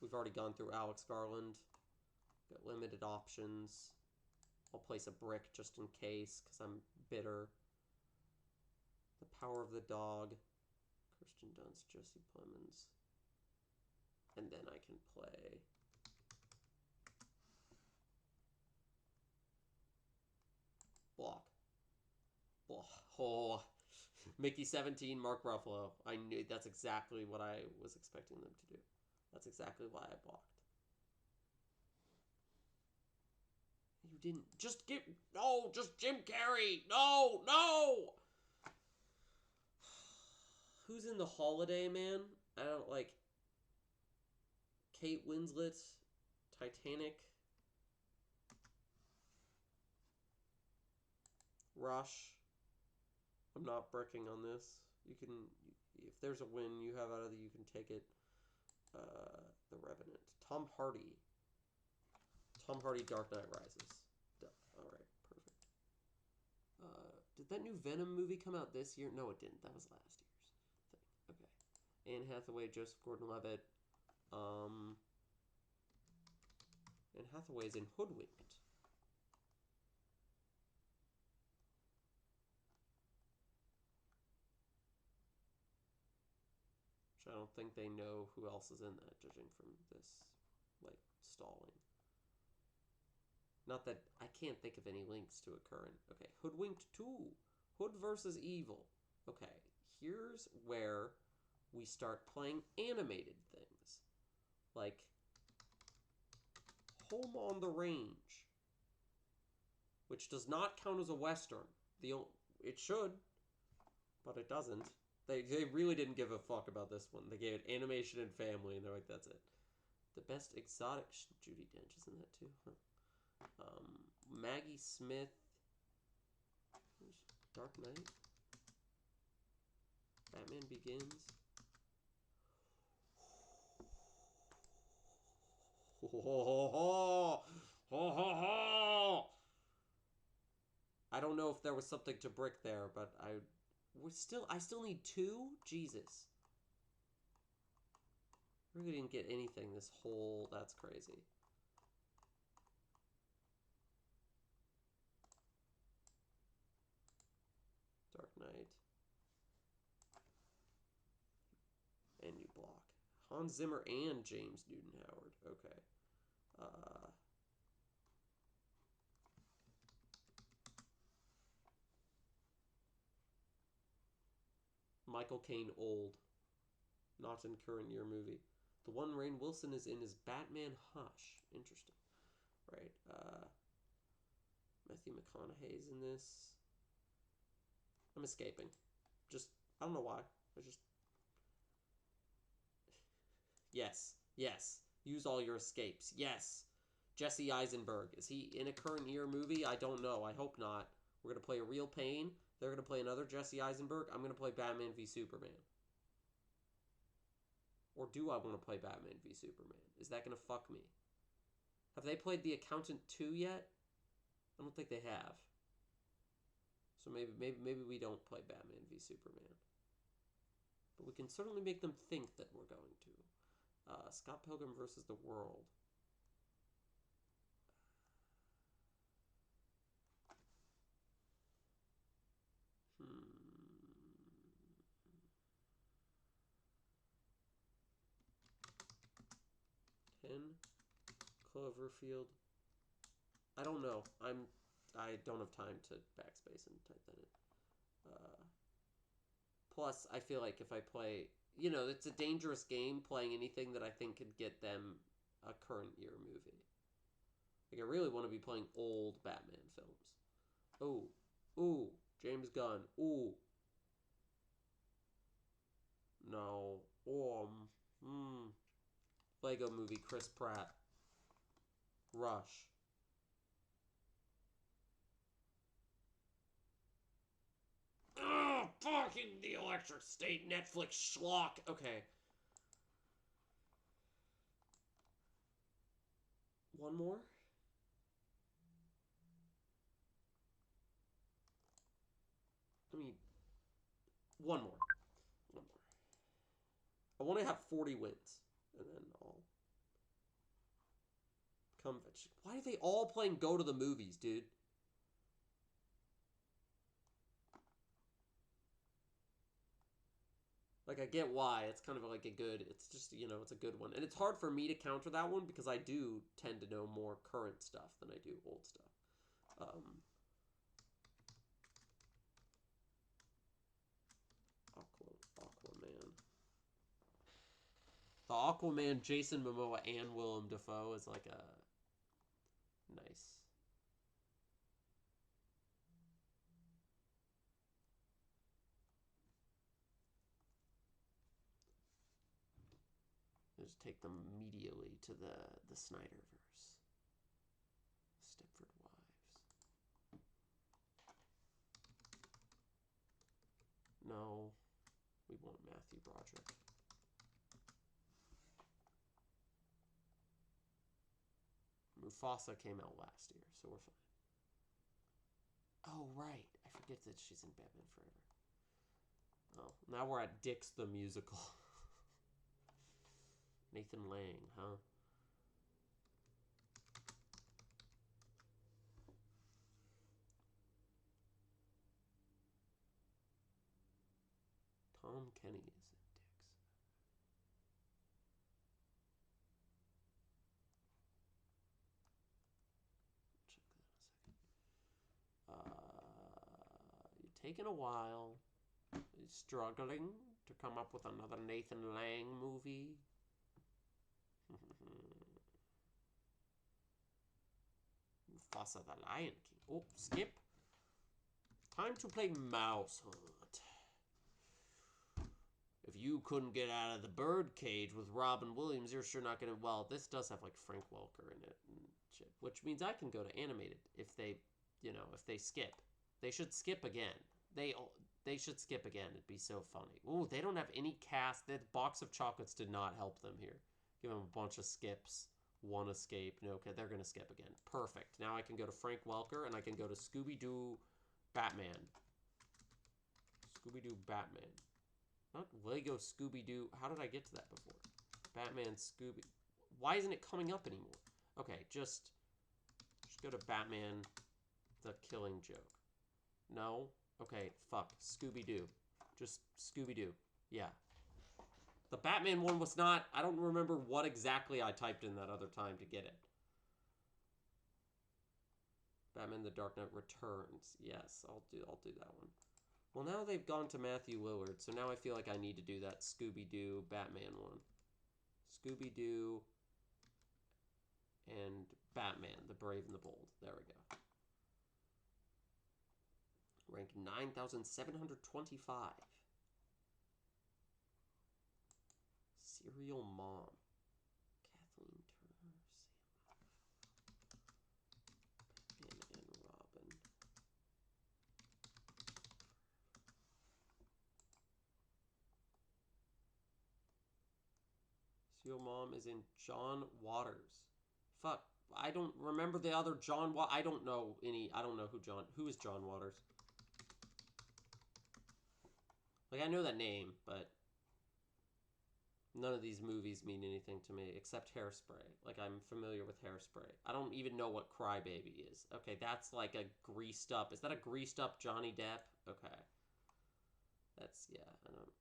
A: We've already gone through Alex Garland. Got limited options. I'll place a brick just in case, because I'm bitter. The Power of the Dog, Kirsten Dunst, Jesse Plemons. And then I can play block. Oh, Mickey 17, Mark Ruffalo. I knew that's exactly what I was expecting them to do. That's exactly why I blocked. You didn't just get just Jim Carrey. No. Who's in The Holiday, man? I don't like Kate Winslet, Titanic, Rush. I'm not bricking on this. You can, if there's a win you have out of it, you can take it. The Revenant. Tom Hardy, Dark Knight Rises. Alright, perfect. Did that new Venom movie come out this year? No, it didn't. That was last year's thing. Okay. Anne Hathaway, Joseph Gordon-Levitt. Anne Hathaway's in Hoodwinked. Which I don't think they know who else is in that, judging from this, like, stalling. Not that I can't think of any links to a current. Okay, Hoodwinked 2. Hood versus Evil. Okay, here's where we start playing animated things. Like Home on the Range, which does not count as a Western. It should, but it doesn't. They really didn't give a fuck about this one. They gave it animation and family, and they're like, that's it. The Best Exotic... Judi Dench is in that too. Huh. Maggie Smith. Dark Knight. Batman Begins. I don't know if there was something to brick there, but I still need 2? Jesus. I really didn't get anything this whole... That's crazy. Dark Knight. And you block. Hans Zimmer and James Newton Howard. Okay. Michael Caine old. Not in current year movie. The one Rainn Wilson is in is Batman Hush. Interesting. Right. Matthew McConaughey's in this. I'm escaping. I don't know why. Yes. Use all your escapes. Yes. Jesse Eisenberg. Is he in a current year movie? I don't know. I hope not. We're going to play a real pain. They're going to play another Jesse Eisenberg. I'm going to play Batman v Superman. Or do I want to play Batman v Superman? Is that going to fuck me? Have they played The Accountant 2 yet? I don't think they have. So maybe we don't play Batman v Superman. But we can certainly make them think that we're going to. Scott Pilgrim versus the World. Cloverfield. I don't know. I don't have time to backspace and type that in. Plus, I feel like if I play... it's a dangerous game playing anything that I think could get them a current year movie. Like, I really want to be playing old Batman films. Ooh. James Gunn. Ooh. No. Lego Movie, Chris Pratt. Rush. Oh, fucking The Electric State, Netflix schlock. Okay. One more? One more. I want to have 40 wins. And then I'll come... Why are they all playing Go to the Movies, dude? Like, I get why. It's kind of like a good... It's just, it's a good one. And it's hard for me to counter that one because I do tend to know more current stuff than I do old stuff. Aquaman. The Aquaman, Jason Momoa, and Willem Dafoe is like a... Nice. Just take them immediately to the Snyderverse. Stepford Wives. No, we want Matthew Broderick. Mufasa came out last year, so we're fine. Oh, right. I forget that she's in Batman Forever. Oh, now we're at Dick's the Musical. Nathan Lang, huh? Tom Kenny is in Dick's. Check that in a second. You're taking a while. You're struggling to come up with another Nathan Lang movie. Mufasa the Lion King. Oh, skip. Time to play Mouse Hunt. If you couldn't get out of the birdcage with Robin Williams, you're sure not gonna... Well, this does have like Frank Welker in it and shit, which means I can go to animated if they, if they skip. They should skip again. They should skip again. It'd be so funny. Ooh, they don't have any cast. That box of chocolates did not help them here. Give them a bunch of skips. One escape. No, okay, they're gonna skip again. Perfect. Now I can go to Frank Welker and I can go to Scooby-Doo Batman. Scooby-Doo Batman. Not Lego Scooby-Doo. How did I get to that before? Batman Scooby. Why isn't it coming up anymore? Okay, just go to Batman the Killing Joke. No? Okay, fuck. Scooby-Doo. Just Scooby-Doo. Yeah. The Batman one was not... I don't remember what exactly I typed in that other time to get it. Batman the Dark Knight Returns. Yes, I'll do that one. Well, now they've gone to Matthew Lillard, so now I feel like I need to do that Scooby-Doo Batman one. Scooby-Doo and Batman, the Brave and the Bold. There we go. Rank 9,725. Serial Mom. Kathleen Turner. Batman and Robin. Serial Mom is in John Waters. Fuck. I don't remember the other John I don't know who is John Waters. Like, I know that name, but none of these movies mean anything to me except Hairspray. Like, I'm familiar with Hairspray. I don't even know what Crybaby is. Okay, that's like a greased up... Is that a greased up Johnny Depp? Okay. That's... Yeah, I don't...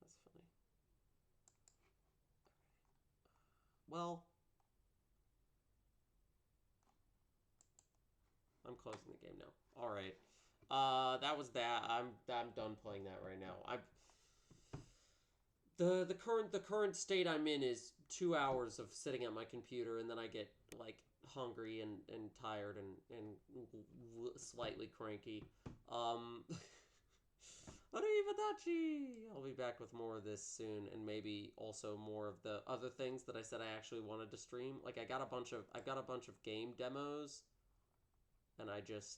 A: That's funny. Well... I'm closing the game now. All right. That was that. I'm done playing that right now. The current state I'm in is 2 hours of sitting at my computer, and then I get like hungry and tired and slightly cranky. Arrivederci! I'll be back with more of this soon, and maybe also more of the other things that I said I actually wanted to stream. Like I've got a bunch of game demos. And I just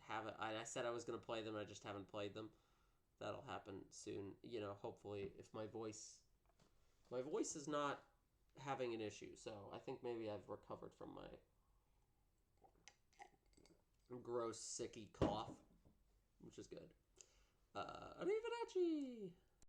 A: haven't... I said I was going to play them, I just haven't played them. That'll happen soon. Hopefully, if my voice is not having an issue. So, I think maybe I've recovered from my gross, sicky cough, which is good. Arrivederci!